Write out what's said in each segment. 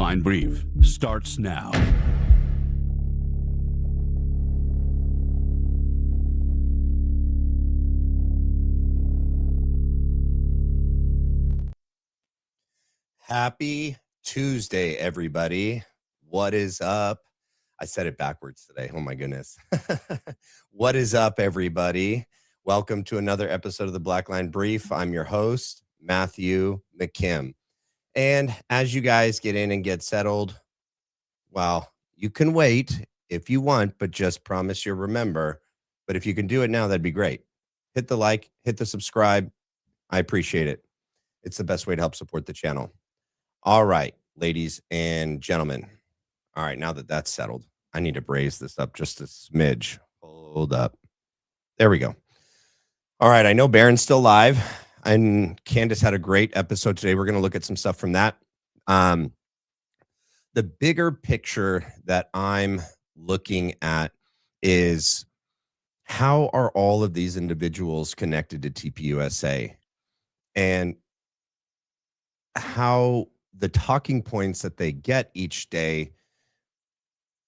Blackline Brief starts now. Happy Tuesday, everybody. What is up? I said it backwards today. Oh, my goodness. What is up, everybody? Welcome to another episode of the Blackline Brief. I'm your host, Matthew McKim. And as you guys get in and get settled, well, you can wait if you want, but just promise you'll remember. But if you can do it now, that'd be great. Hit the like, hit the subscribe. I appreciate it. It's the best way to help support the channel. All right, ladies and gentlemen. All right, now that that's settled, I need to raise this up just a smidge. Hold up. There we go. All right, I know Baron's still live, and Candace had a great episode today. We're going to look at some stuff from that. The bigger picture that I'm looking at is how are all of these individuals connected to TPUSA, and how the talking points that they get each day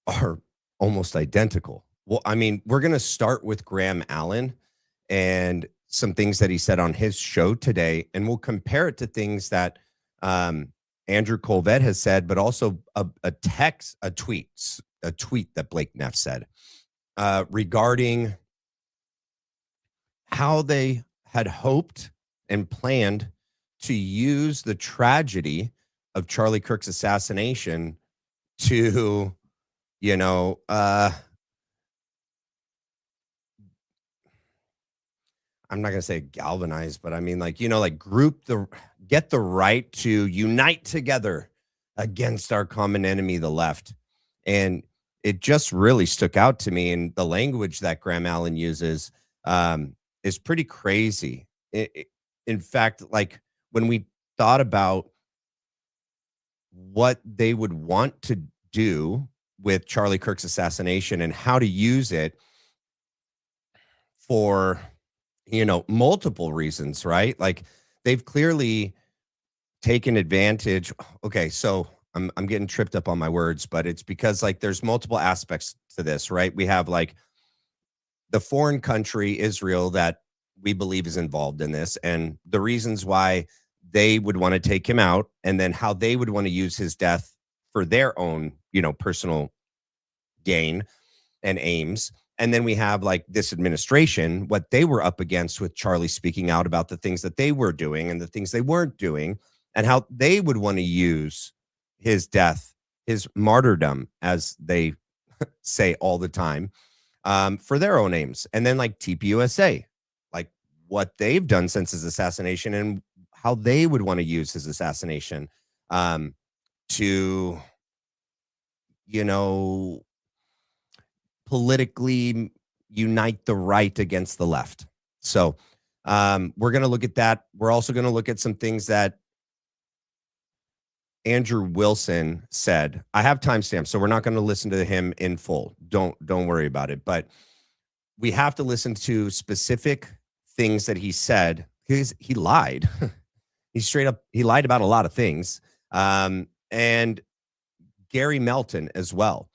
are almost identical. Well, I mean, we're going to start with Graham Allen and some things that he said on his show today, and we'll compare it to things that Andrew Kolvet has said, but also a tweet that Blake Neff said regarding how they had hoped and planned to use the tragedy of Charlie Kirk's assassination to, I'm not going to say galvanize, but I mean, get the right to unite together against our common enemy, the left. And it just really stuck out to me. And the language that Graham Allen uses is pretty crazy. In fact, like when we thought about what they would want to do with Charlie Kirk's assassination and how to use it for, multiple reasons, right? Like they've clearly taken advantage. Okay, so I'm getting tripped up on my words, but it's because like there's multiple aspects to this, right? We have like the foreign country, Israel, that we believe is involved in this, and the reasons why they would want to take him out, and then how they would want to use his death for their own, personal gain and aims. And then we have like this administration, what they were up against with Charlie speaking out about the things that they were doing and the things they weren't doing, and how they would want to use his death, his martyrdom, as they say all the time, for their own aims. And then like TPUSA, like what they've done since his assassination and how they would want to use his assassination to, politically unite the right against the left. So we're going to look at that. We're also going to look at some things that Andrew Wilson said. I have timestamps, so we're not going to listen to him in full. Don't worry about it. But we have to listen to specific things that he said because he lied. He lied about a lot of things. And Gary Melton as well.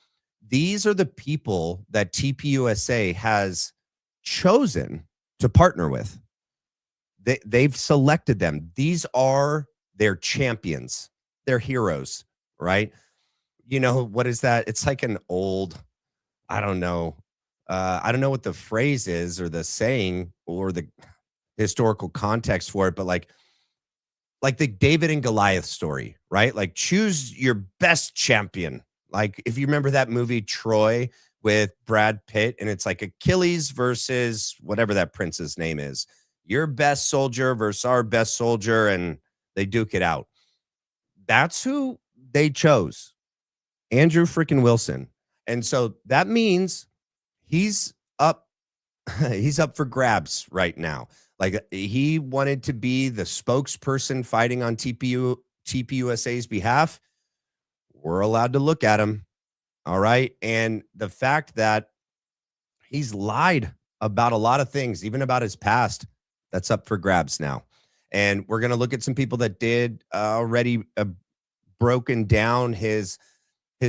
These are the people that TPUSA has chosen to partner with. They've selected them. These are their champions, their heroes, right? What is that? It's like an old, I don't know what the phrase is or the saying or the historical context for it, but like the David and Goliath story, right? Like choose your best champion. Like if you remember that movie Troy with Brad Pitt, and it's like Achilles versus whatever that prince's name is, your best soldier versus our best soldier, and they duke it out. That's who they chose, Andrew freaking Wilson. And so that means he's up for grabs right now. Like he wanted to be the spokesperson fighting on TPUSA's behalf. We're allowed to look at him. All right. And the fact that he's lied about a lot of things, even about his past, that's up for grabs now. And we're going to look at some people that did already broken down his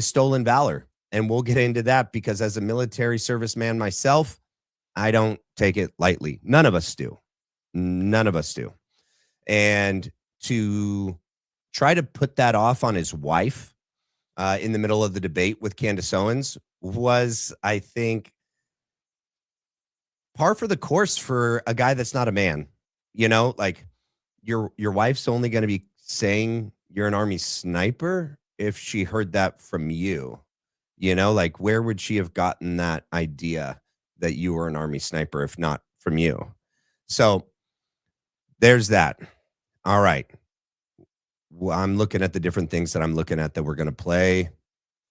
stolen valor. And we'll get into that because as a military serviceman myself, I don't take it lightly. None of us do. None of us do. And to try to put that off on his wife in the middle of the debate with Candace Owens was, I think, par for the course for a guy that's not a man. You know, like your wife's only going to be saying you're an Army sniper if she heard that from you. You know, like where would she have gotten that idea that you were an Army sniper if not from you? So there's that. All right. Well, I'm looking at the different things that I'm looking at that we're going to play.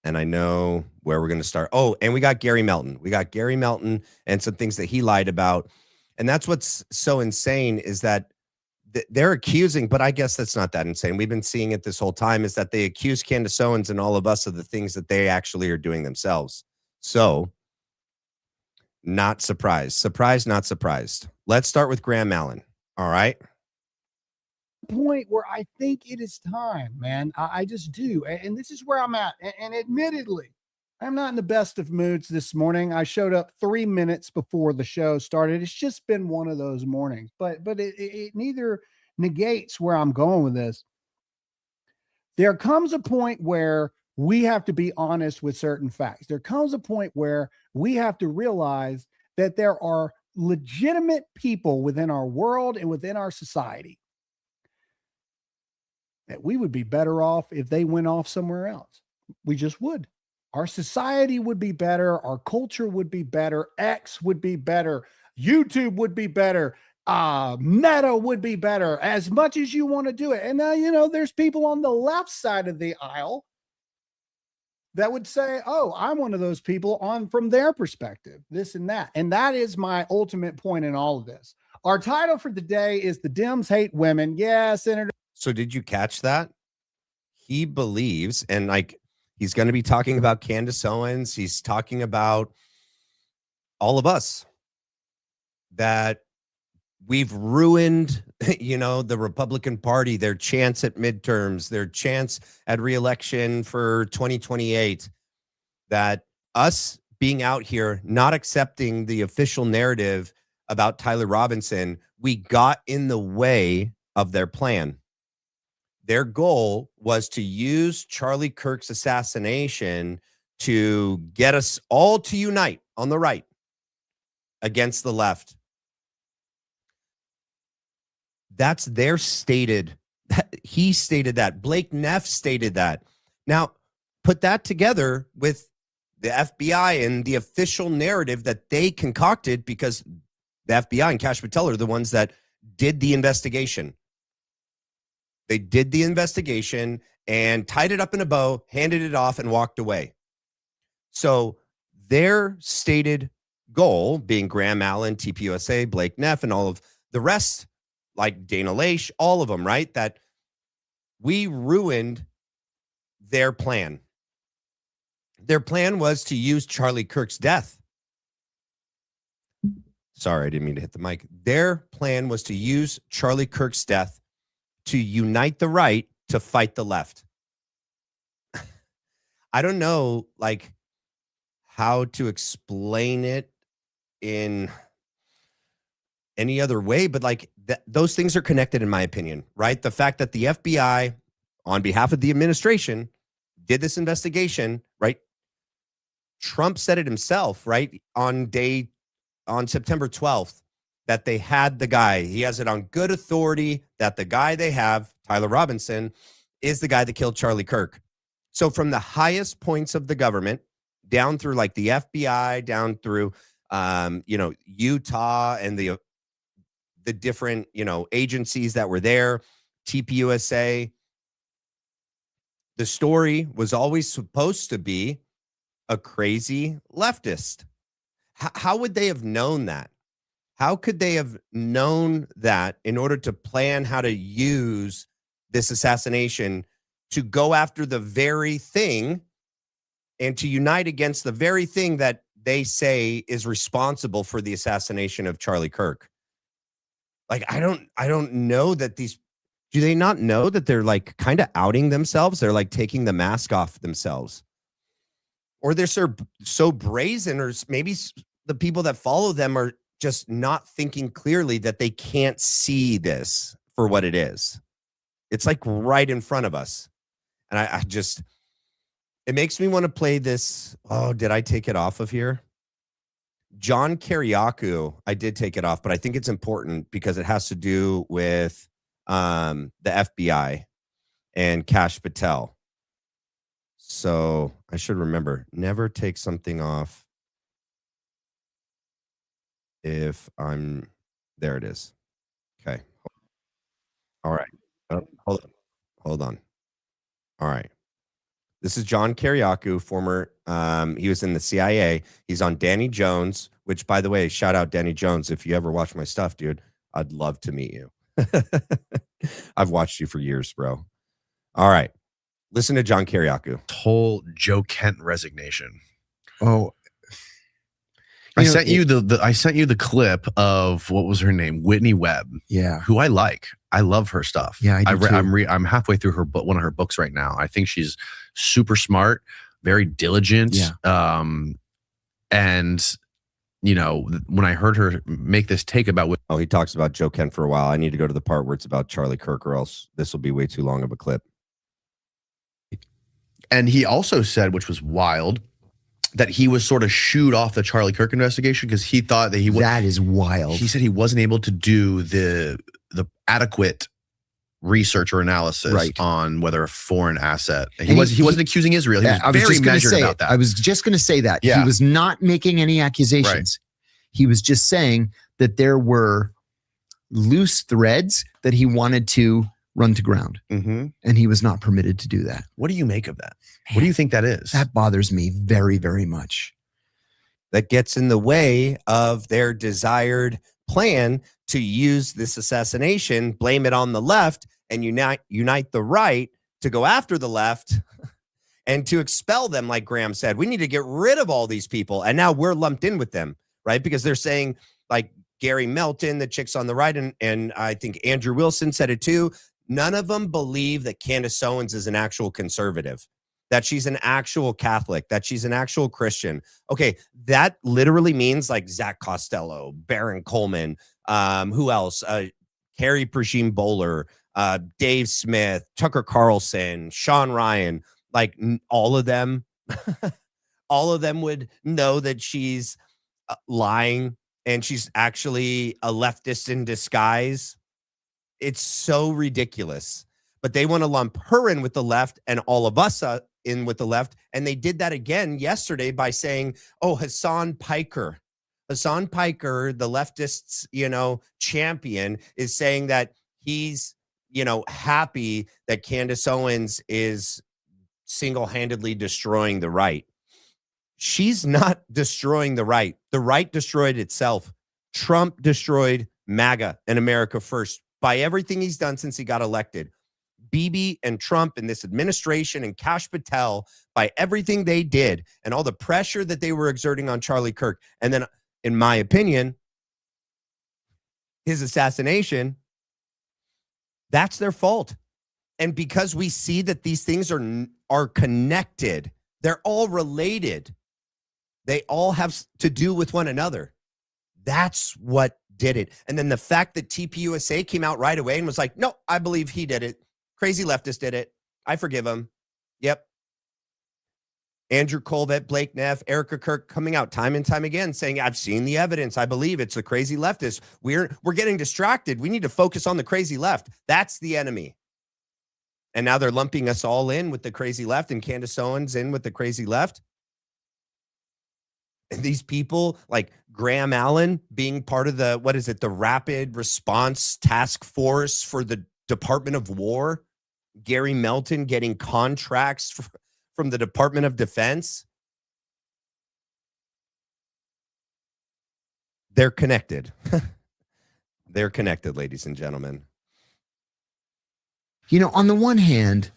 And I know where we're going to start. Oh, and we got Gary Melton. We got Gary Melton and some things that he lied about. And that's what's so insane is that they're accusing, but I guess that's not that insane. We've been seeing it this whole time, is that they accuse Candace Owens and all of us of the things that they actually are doing themselves. So not surprised. Surprised, not surprised. Let's start with Graham Allen. All right. Point where I think it is time, man. I just do. And this is where I'm at. And admittedly, I'm not in the best of moods this morning. I showed up 3 minutes before the show started. It's just been one of those mornings, but it neither negates where I'm going with this. There comes a point where we have to be honest with certain facts. There comes a point where we have to realize that there are legitimate people within our world and within our society that we would be better off if they went off somewhere else. We just would. Our society would be better. Our culture would be better. X would be better. YouTube would be better. Meta would be better, as much as you want to do it. And now, you know, there's people on the left side of the aisle that would say, oh, I'm one of those people on from their perspective, this and that. And that is my ultimate point in all of this. Our title for the day is The Dems Hate Women. Yeah, Senator. So did you catch that? He believes, and like he's going to be talking about Candace Owens. He's talking about all of us, that we've ruined, you know, the Republican Party, their chance at midterms, their chance at reelection for 2028, that us being out here, not accepting the official narrative about Tyler Robinson, we got in the way of their plan. Their goal was to use Charlie Kirk's assassination to get us all to unite on the right against the left. That's their stated. He stated that. Blake Neff stated that. Now, put that together with the FBI and the official narrative that they concocted, because the FBI and Cash Patel are the ones that did the investigation. They did the investigation and tied it up in a bow, handed it off, and walked away. So their stated goal, being Graham Allen, TPUSA, Blake Neff, and all of the rest, like Dana Laiche, all of them, right? That we ruined their plan. Their plan was to use Charlie Kirk's death. Sorry, I didn't mean to hit the mic. Their plan was to use Charlie Kirk's death to unite the right to fight the left. I don't know, like, how to explain it in any other way, but like those things are connected, in my opinion, right? The fact that the FBI, on behalf of the administration, did this investigation, right? Trump said it himself, right? On September 12th, that they had the guy. He has it on good authority that the guy they have, Tyler Robinson, is the guy that killed Charlie Kirk. So from the highest points of the government, down through like the FBI, down through, Utah and the different, agencies that were there, TPUSA, the story was always supposed to be a crazy leftist. How would they have known that? How could they have known that in order to plan how to use this assassination to go after the very thing and to unite against the very thing that they say is responsible for the assassination of Charlie Kirk? Like, I don't know that these Do they not know that they're like kind of outing themselves? They're like taking the mask off themselves. Or they're so brazen, or maybe the people that follow them are just not thinking clearly that they can't see this for what it is. It's like right in front of us. And I just, it makes me want to play this. Oh, did I take it off of here? John Kiriakou, I did take it off, but I think it's important because it has to do with the FBI and Kash Patel. So I should remember, never take something off if I'm, there it is. Okay. All right. Hold on. All right. This is John Kiriakou, former, he was in the CIA. He's on Danny Jones, which, by the way, shout out Danny Jones. If you ever watch my stuff, dude, I'd love to meet you. I've watched you for years, bro. All right. Listen to John Kiriakou. Whole Joe Kent resignation. Oh, I sent you the clip of, what was her name? Whitney Webb. Yeah. Who I like. I love her stuff. Yeah, I do too. I'm halfway through her book, one of her books right now. I think she's super smart, very diligent. Yeah. And when I heard her make this take about, oh, he talks about Joe Kent for a while. I need to go to the part where it's about Charlie Kirk, or else this will be way too long of a clip. And he also said, which was wild, that he was sort of shooed off the Charlie Kirk investigation because he thought that that is wild. He said he wasn't able to do the adequate research or analysis on whether a foreign asset. He wasn't accusing Israel. He was very measured about that. I was just going to say that. Yeah. He was not making any accusations. Right. He was just saying that there were loose threads that he wanted to run to ground. Mm-hmm. And he was not permitted to do that. What do you make of that? What do you think that is? That bothers me very, very much. That gets in the way of their desired plan to use this assassination, blame it on the left, and unite the right to go after the left and to expel them, like Graham said. We need to get rid of all these people. And now we're lumped in with them, right? Because they're saying, like Gary Melton, the chicks on the right, and I think Andrew Wilson said it too, none of them believe that Candace Owens is an actual conservative, that she's an actual Catholic, that she's an actual Christian. Okay, that literally means like Zach Costello, Baron Coleman, who else? Carrie Prejean Bowler, Dave Smith, Tucker Carlson, Sean Ryan, like all of them, all of them would know that she's lying and she's actually a leftist in disguise. It's so ridiculous. But they want to lump her in with the left and all of us in with the left. And they did that again yesterday by saying, oh, Hassan Piker, the leftists, champion, is saying that he's, happy that Candace Owens is single-handedly destroying the right. She's not destroying the right. The right destroyed itself. Trump destroyed MAGA and America First by everything he's done since he got elected. Bibi and Trump and this administration and Kash Patel, by everything they did and all the pressure that they were exerting on Charlie Kirk. And then, in my opinion, his assassination, that's their fault. And because we see that these things are connected, they're all related. They all have to do with one another. That's what did it. And then the fact that TPUSA came out right away and was like, no, I believe he did it. Crazy leftist did it. I forgive him. Yep. Andrew Kolvet, Blake Neff, Erika Kirk coming out time and time again saying, I've seen the evidence. I believe it's the crazy leftist. We're getting distracted. We need to focus on the crazy left. That's the enemy. And now they're lumping us all in with the crazy left and Candace Owens in with the crazy left. And these people like Graham Allen being part of the Rapid Response Task Force for the Department of War, Gary Melton getting contracts from the Department of Defense. They're connected. They're connected, ladies and gentlemen. On the one hand,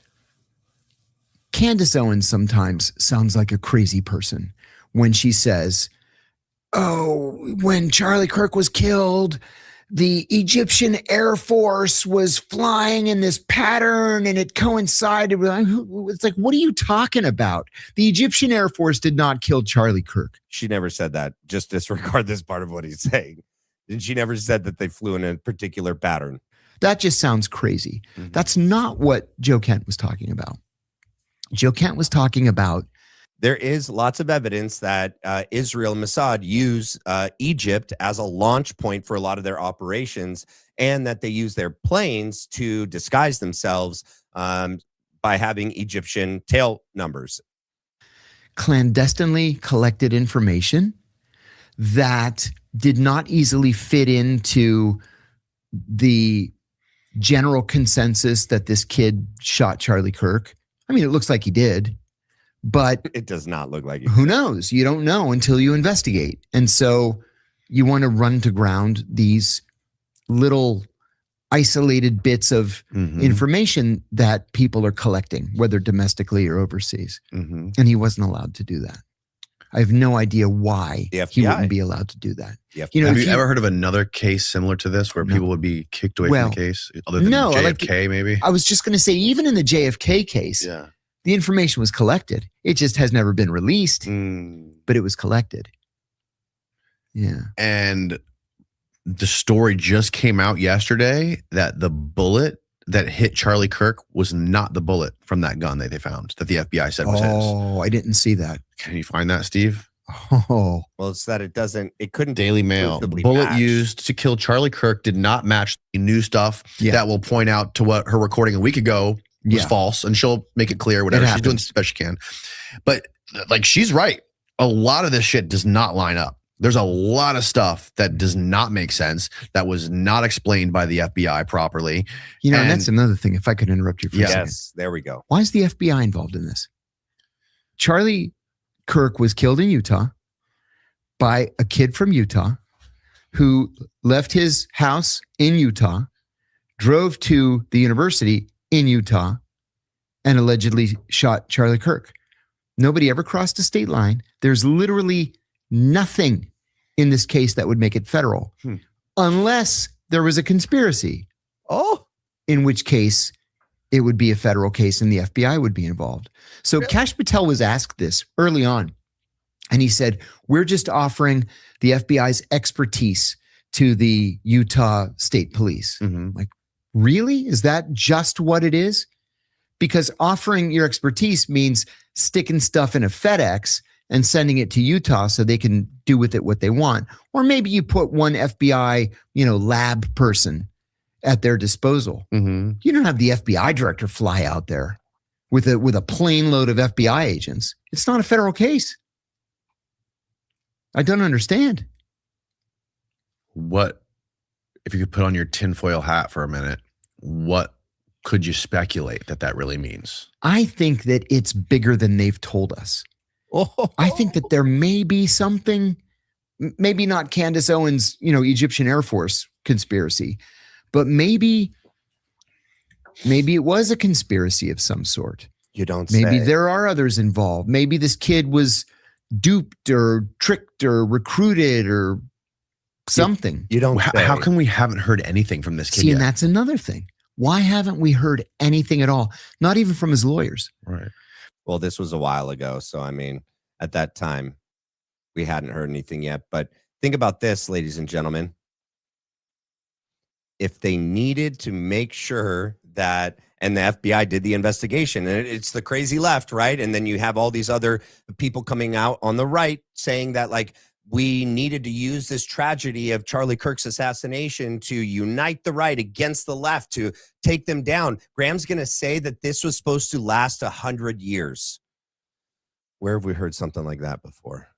Candace Owens sometimes sounds like a crazy person when she says, oh, when Charlie Kirk was killed, the Egyptian Air Force was flying in this pattern and it coincided with, it's like, what are you talking about? The Egyptian Air Force did not kill Charlie Kirk. She never said that. Just disregard this part of what he's saying. And she never said that they flew in a particular pattern. That just sounds crazy. Mm-hmm. That's not what Joe Kent was talking about. Joe Kent was talking about, there is lots of evidence that Israel and Mossad use Egypt as a launch point for a lot of their operations, and that they use their planes to disguise themselves by having Egyptian tail numbers. clandestinely collected information that did not easily fit into the general consensus that this kid shot Charlie Kirk. I mean, it looks like he did, but it does not look like it. Who knows? You don't know until you investigate. And so you want to run to ground these little isolated bits of information that people are collecting, whether domestically or overseas. And he wasn't allowed to do that. I have no idea why he wouldn't be allowed to do that. You know, have you ever heard of another case similar to this where people would be kicked away from the case? Other than JFK, maybe? I was just going to say, even in the JFK case, the information was collected. It just has never been released, but it was collected. Yeah. And the story just came out yesterday that the bullet that hit Charlie Kirk was not the bullet from that gun that they found, that the FBI said was his. Oh, I didn't see that. Can you find that, Steve? Oh. Well, it's that it couldn't. Daily Mail. The bullet used to kill Charlie Kirk did not match the new stuff that will point out to what her recording a week ago was false, and she'll make it clear, whatever. She's doing the best she can. But like, she's right. A lot of this shit does not line up. There's a lot of stuff that does not make sense, that was not explained by the FBI properly. You know, and that's another thing, if I could interrupt you for a second. Yes, there we go. Why is the FBI involved in this? Charlie Kirk was killed in Utah by a kid from Utah who left his house in Utah, drove to the university in Utah, and allegedly shot Charlie Kirk. Nobody ever crossed a state line. There's literally nothing in this case that would make it federal, unless there was a conspiracy. In which case it would be a federal case and the FBI would be involved. So Kash Patel was asked this early on, and he said, we're just offering the FBI's expertise to the Utah State Police. Like, really? Is that just what it is? Because offering your expertise means sticking stuff in a FedEx and sending it to Utah so they can do with it what they want. Or maybe you put one FBI, lab person at their disposal. You don't have the FBI director fly out there with a plane load of FBI agents. It's not a federal case. I don't understand. What, if you could put on your tinfoil hat for a minute, what could you speculate that really means? I think that it's bigger than they've told us. I think that there may be something, maybe not Candace Owens, Egyptian Air Force conspiracy, but maybe it was a conspiracy of some sort. You don't say. Maybe there are others involved. Maybe this kid was duped or tricked or recruited or something. You don't say. How come we haven't heard anything from this kid yet? And that's another thing. Why haven't we heard anything at all? Not even from his lawyers. Right. Well, this was a while ago. So, I mean, at that time, we hadn't heard anything yet. But think about this, ladies and gentlemen. If they needed to make sure that, and the FBI did the investigation, and it's the crazy left, right? And then you have all these other people coming out on the right saying that, like, we needed to use this tragedy of Charlie Kirk's assassination to unite the right against the left, to take them down. Graham's going to say that this was supposed to last 100 years. Where have we heard something like that before?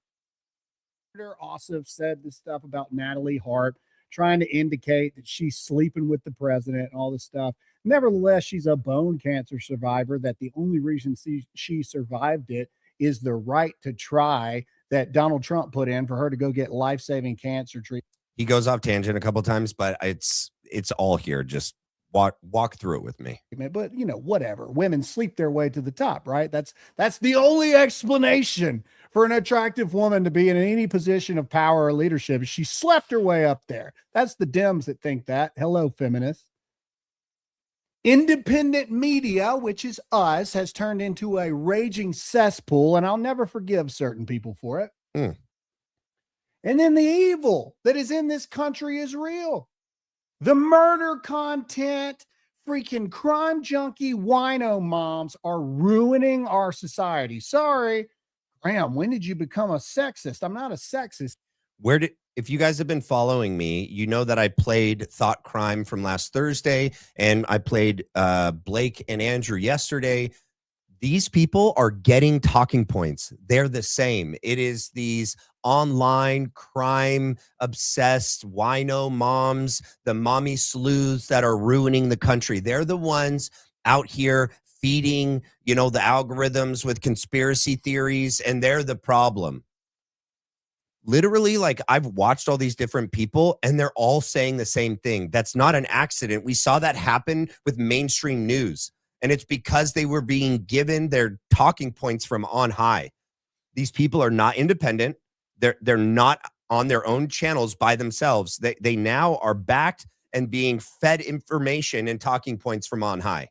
Also said this stuff about Natalie Hart, trying to indicate that she's sleeping with the president and all this stuff. Nevertheless, she's a bone cancer survivor, that the only reason she survived it is the right to try that Donald Trump put in for her to go get life-saving cancer treatment. He goes off tangent a couple times, but it's all here. Just walk through it with me. But whatever. Women sleep their way to the top, right? That's the only explanation for an attractive woman to be in any position of power or leadership. She slept her way up there. That's the Dems that think that. Hello, feminists. Independent media, which is us, has turned into a raging cesspool, and I'll never forgive certain people for it. And then the evil that is in this country is real. The murder content, freaking crime junkie wino moms are ruining our society. Sorry, Graham, when did you become a sexist? I'm not a sexist. If you guys have been following me, you know that I played Thought Crime from last Thursday, and I played Blake and Andrew yesterday. These people are getting talking points. They're the same. It is these online crime obsessed wino moms, the mommy sleuths that are ruining the country. They're the ones out here feeding, the algorithms with conspiracy theories, and they're the problem. Literally, like, I've watched all these different people and they're all saying the same thing. That's not an accident. We saw that happen with mainstream news, and it's because they were being given their talking points from on high. These people are not independent. They're not on their own channels by themselves. They now are backed and being fed information and talking points from on high.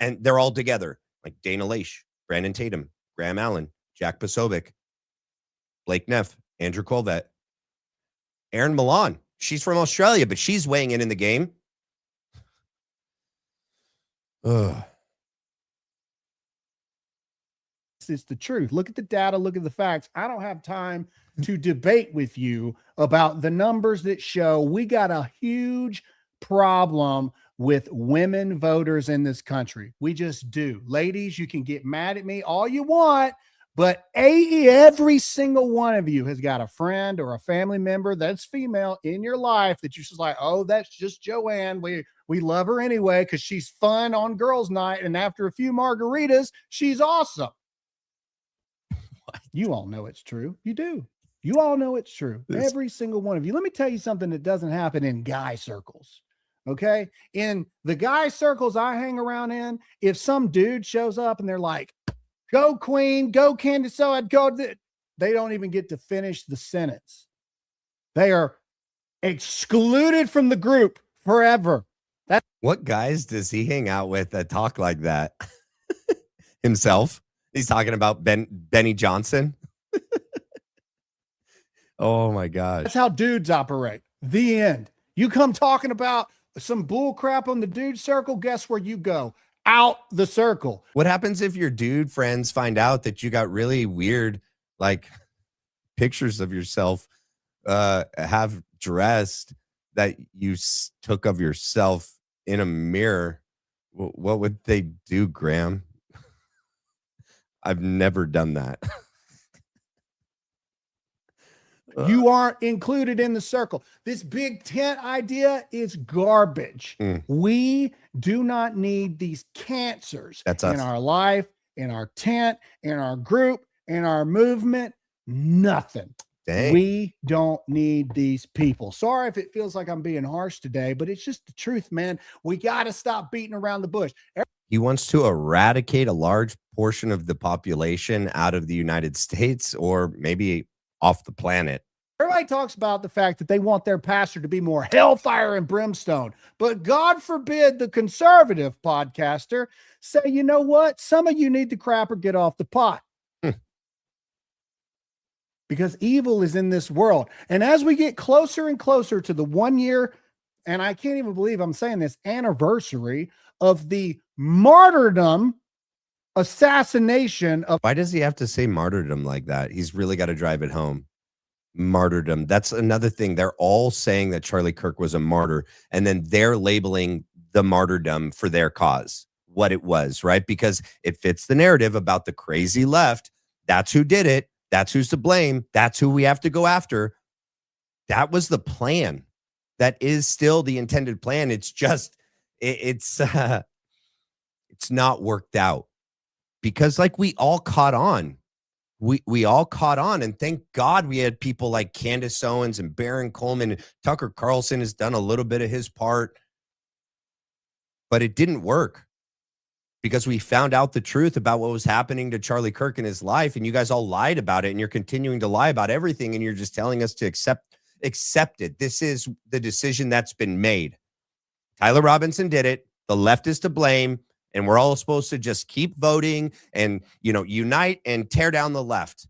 And they're all together, like Dana Laiche, Brandon Tatum, Graham Allen, Jack Posobiec, Blake Neff, Andrew Kolvet, Erin Milan. She's from Australia, but she's weighing in the game. Ugh. It's the truth. Look at the data. Look at the facts. I don't have time to debate with you about the numbers that show we got a huge problem with women voters in this country. We just do. Ladies, you can get mad at me all you want, but every single one of you has got a friend or a family member that's female in your life that you're just like, oh, that's just Joanne. We love her anyway because she's fun on girls' night, and after a few margaritas, she's awesome. You all know it's true. You do. You all know it's true. Every single one of you. Let me tell you something that doesn't happen in guy circles. Okay. In the guy circles I hang around in, if some dude shows up and they're like, go Queen, go Candace, so I'd go, they don't even get to finish the sentence. They are excluded from the group forever. What guys does he hang out with that talk like that? Himself? He's talking about Benny Johnson. Oh my gosh. That's how dudes operate. The end. You come talking about some bull crap on the dude circle, guess where you go? Out the circle. What happens if your dude friends find out that you got really weird, like, pictures of yourself have dressed that you took of yourself in a mirror? What would they do, Graham? I've never done that. You aren't included in the circle. This big tent idea is garbage. We do not need these cancers in our life, in our tent, in our group, in our movement. Nothing. Dang. We don't need these people. Sorry if it feels like I'm being harsh today, but it's just the truth, man. We got to stop beating around the bush. He wants to eradicate a large portion of the population out of the United States, or maybe off the planet. Everybody talks about the fact that they want their pastor to be more hellfire and brimstone, but God forbid the conservative podcaster say, you know what? Some of you need to crap or get off the pot. Because evil is in this world. And as we get closer and closer to the 1 year, and I can't even believe I'm saying this, anniversary of the martyrdom assassination of. Why does he have to say martyrdom like that? He's really got to drive it home. Martyrdom. That's another thing. They're all saying that Charlie Kirk was a martyr, and then they're labeling the martyrdom for their cause, what it was, right? Because it fits the narrative about the crazy left. That's who did it. That's who's to blame. That's who we have to go after. That was the plan. That is still the intended plan. It's just, it's not worked out, because like we all caught on. We all caught on, and thank God we had people like Candace Owens and Baron Coleman. Tucker Carlson has done a little bit of his part, but it didn't work. because we found out the truth about what was happening to Charlie Kirk in his life, and you guys all lied about it, and you're continuing to lie about everything, and you're just telling us to accept it. This is the decision that's been made. Tyler Robinson did it. The left is to blame, and we're all supposed to just keep voting and, unite and tear down the left.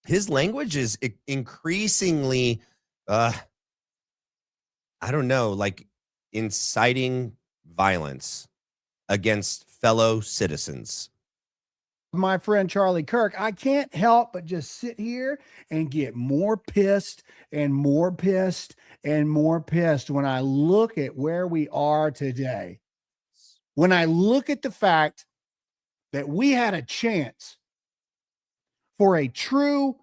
His language is increasingly, I don't know, like inciting violence against fellow citizens. My friend Charlie Kirk, I can't help but just sit here and get more pissed and more pissed and more pissed when I look at where we are today. When I look at the fact that we had a chance for a true,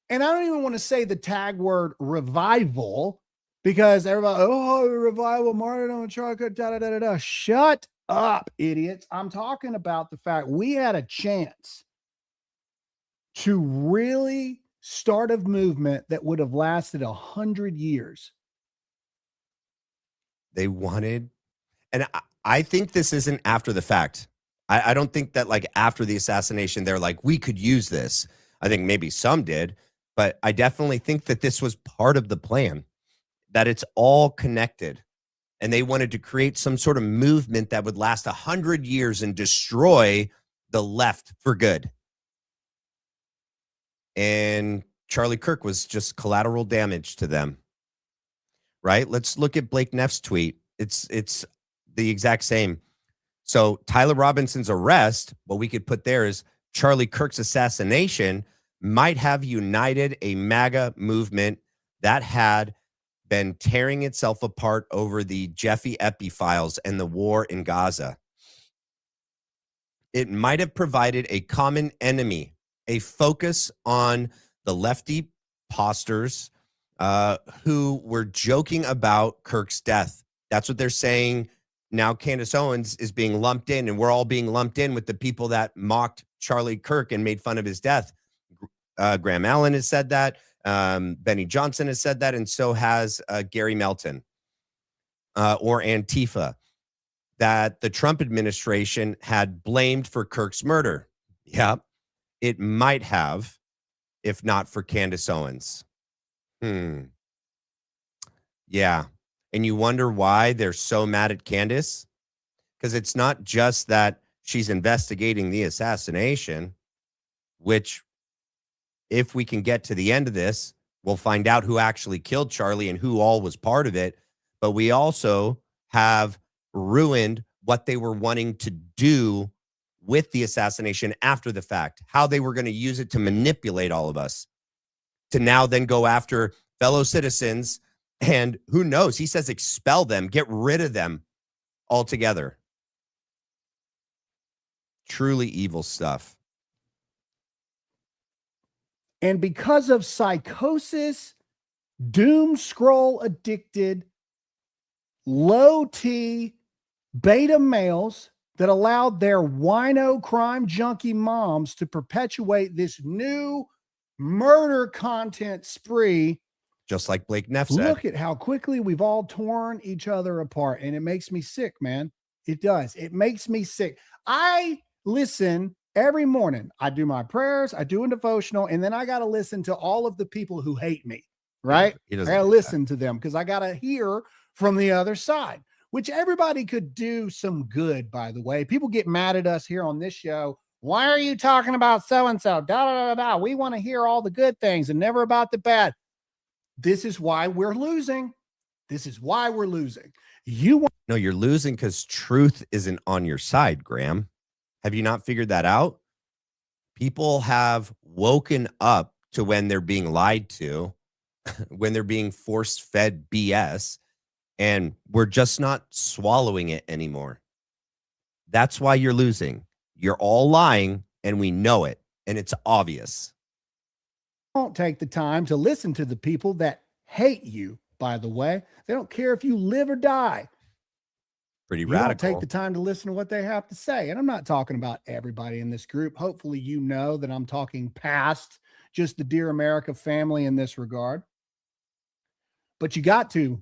and I don't even want to say the tag word revival, because everybody, revival, martyrdom, and Charlie Kirk, da-da-da-da-da. Shut up, idiots. I'm talking about the fact we had a chance to really start a movement that would have lasted 100 years. They wanted, and I think this isn't after the fact. I don't think that like after the assassination, they're like, we could use this. I think maybe some did, but I definitely think that this was part of the plan, that it's all connected. And they wanted to create some sort of movement that would last 100 years and destroy the left for good. And Charlie Kirk was just collateral damage to them, right? Let's look at Blake Neff's tweet. It's the exact same. So Tyler Robinson's arrest, what we could put there is Charlie Kirk's assassination might have united a MAGA movement that had been tearing itself apart over the Jeffy Epi files and the war in Gaza. It might have provided a common enemy, a focus on the lefty posters who were joking about Kirk's death. That's what they're saying. Now Candace Owens is being lumped in, and we're all being lumped in with the people that mocked Charlie Kirk and made fun of his death. Graham Allen has said that. Benny Johnson has said that, and so has Gary Melton or Antifa, that the Trump administration had blamed for Kirk's murder. Yeah, it might have, if not for Candace Owens. Yeah, and you wonder why they're so mad at Candace? Because it's not just that she's investigating the assassination, which, if we can get to the end of this, we'll find out who actually killed Charlie and who all was part of it. But we also have ruined what they were wanting to do with the assassination after the fact, how they were going to use it to manipulate all of us, to now then go after fellow citizens. And who knows? He says expel them, get rid of them altogether. Truly evil stuff. And because of psychosis, doom scroll addicted, low T beta males that allowed their wino crime junkie moms to perpetuate this new murder content spree. Just like Blake Neff said. Look at how quickly we've all torn each other apart. And it makes me sick, man. It does. It makes me sick. I listen every morning. I do my prayers, I do a devotional, and then I got to listen to all of the people who hate me, right? I got to listen to them because I got to hear from the other side, which everybody could do some good, by the way. People get mad at us here on this show. Why are you talking about so-and-so? Da, da, da, da. We want to hear all the good things and never about the bad. This is why we're losing. This is why we're losing. No, you're losing because truth isn't on your side, Graham. Have you not figured that out? People have woken up to when they're being lied to, when they're being force-fed BS, and we're just not swallowing it anymore. That's why you're losing. You're all lying, and we know it, and it's obvious. Don't take the time to listen to the people that hate you, by the way. They don't care if you live or die. Pretty radical. Don't take the time to listen to what they have to say. And I'm not talking about everybody in this group. Hopefully you know that I'm talking past just the Dear America family in this regard. But you got to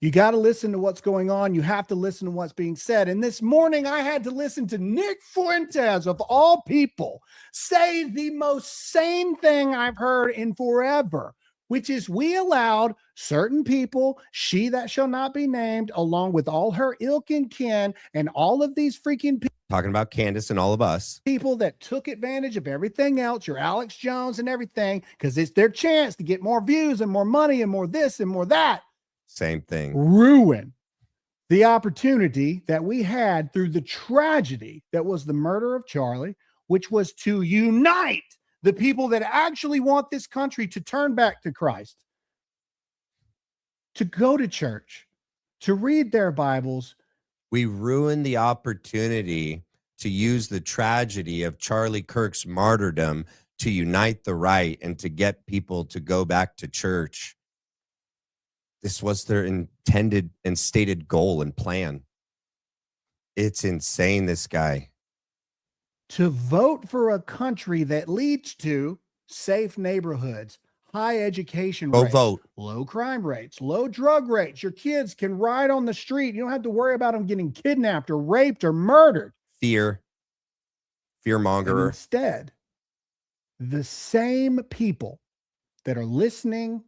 You got to listen to what's going on. You have to listen to what's being said. And this morning, I had to listen to Nick Fuentes, of all people, say the most sane thing I've heard in forever, which is we allowed certain people, she that shall not be named, along with all her ilk and kin, and all of these freaking people. Talking about Candace and all of us. People that took advantage of everything else, your Alex Jones and everything, because it's their chance to get more views and more money and more this and more that. Same thing. Ruin the opportunity that we had through the tragedy that was the murder of Charlie, which was to unite the people that actually want this country to turn back to Christ, to go to church, to read their Bibles. We ruined the opportunity to use the tragedy of Charlie Kirk's martyrdom to unite the right and to get people to go back to church. This was their intended and stated goal and plan. It's insane, this guy. To vote for a country that leads to safe neighborhoods, high education rates, vote. Low crime rates, low drug rates. Your kids can ride on the street. You don't have to worry about them getting kidnapped or raped or murdered. Fear mongerer. Instead, the same people that are listening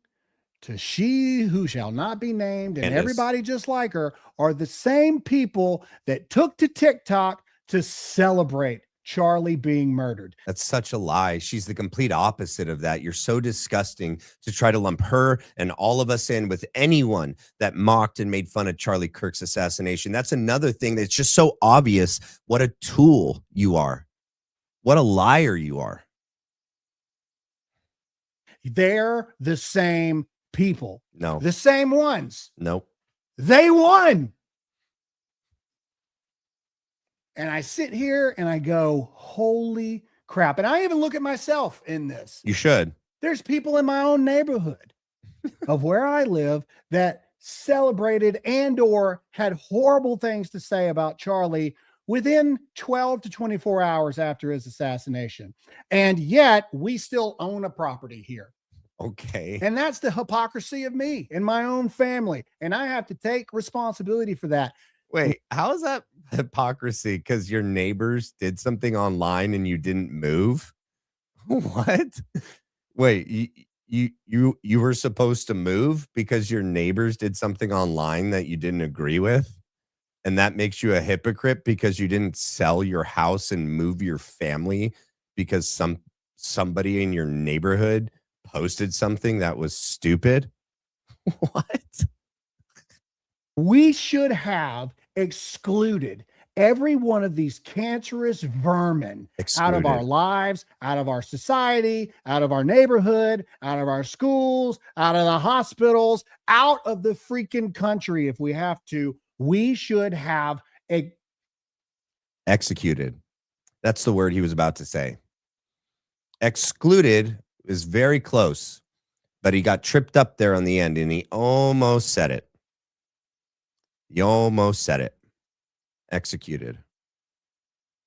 to she who shall not be named and Candace. Everybody just like her are the same people that took to TikTok to celebrate Charlie being murdered. That's such a lie. She's the complete opposite of that. You're so disgusting to try to lump her and all of us in with anyone that mocked and made fun of Charlie Kirk's assassination. That's another thing that's just so obvious what a tool you are. What a liar you are. They're the same people. No. The same ones. Nope. They won. And I sit here and I go, holy crap. And I even look at myself in this. You should. There's people in my own neighborhood of where I live that celebrated and or had horrible things to say about Charlie within 12 to 24 hours after his assassination. And yet we still own a property here. Okay. And that's the hypocrisy of me and my own family. And I have to take responsibility for that. Wait, how is that hypocrisy? Because your neighbors did something online and you didn't move? What? Wait, you were supposed to move because your neighbors did something online that you didn't agree with? And that makes you a hypocrite because you didn't sell your house and move your family because somebody in your neighborhood posted something that was stupid? What? We should have excluded every one of these cancerous vermin out of our lives, out of our society, out of our neighborhood, out of our schools, out of the hospitals, out of the freaking country if we have to. We should have executed. That's the word he was about to say. Excluded is very close, but he got tripped up there on the end and he almost said it. He almost said it. Executed.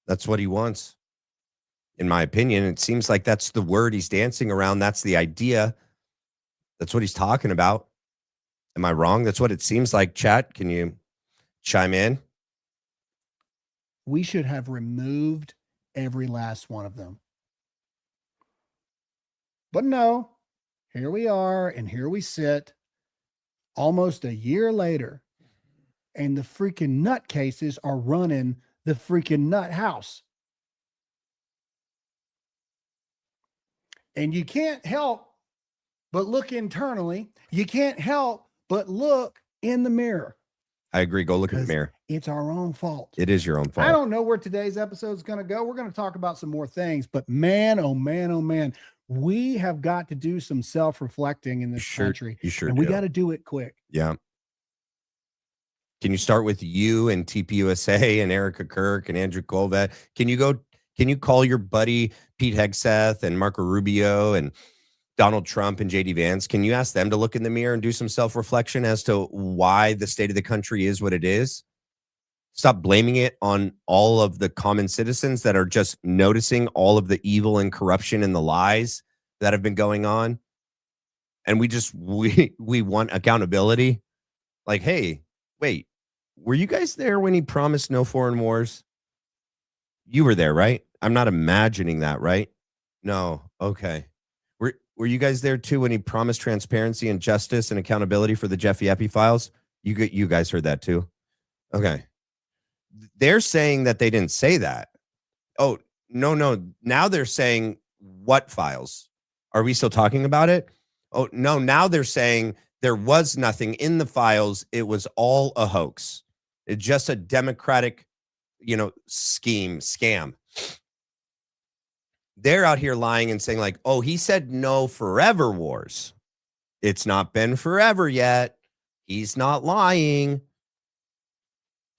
That's what he wants. In my opinion, it seems like that's the word he's dancing around. That's the idea. That's what he's talking about. Am I wrong? That's what it seems like. Chat, can you chime in? We should have removed every last one of them. But no, here we are, and here we sit almost a year later, and the freaking nutcases are running the freaking nut house. And you can't help but look internally. You can't help but look in the mirror. I agree. Go look in the mirror. It's our own fault. It is your own fault. I don't know where today's episode is going to go. We're going to talk about some more things, but man, oh man, we have got to do some self-reflecting in this country. You sure and we got to do it quick. Yeah. Can you start with you and TPUSA and Erika Kirk and Andrew Kolvet? Can you call your buddy Pete Hegseth and Marco Rubio and Donald Trump and JD Vance? Can you ask them to look in the mirror and do some self-reflection as to why the state of the country is what it is? Stop blaming it on all of the common citizens that are just noticing all of the evil and corruption and the lies that have been going on. And we want accountability. Like, hey, wait, were you guys there when he promised no foreign wars? You were there, right? I'm not imagining that, right? No. Okay. Were you guys there too when he promised transparency and justice and accountability for the Jeffy Epi files? You guys heard that too? Okay. They're saying that they didn't say that. Oh, no. Now they're saying what files? Are we still talking about it? Oh, no. Now they're saying there was nothing in the files. It was all a hoax. It's just a Democratic, scam. They're out here lying and saying like, oh, he said no forever wars. It's not been forever yet. He's not lying.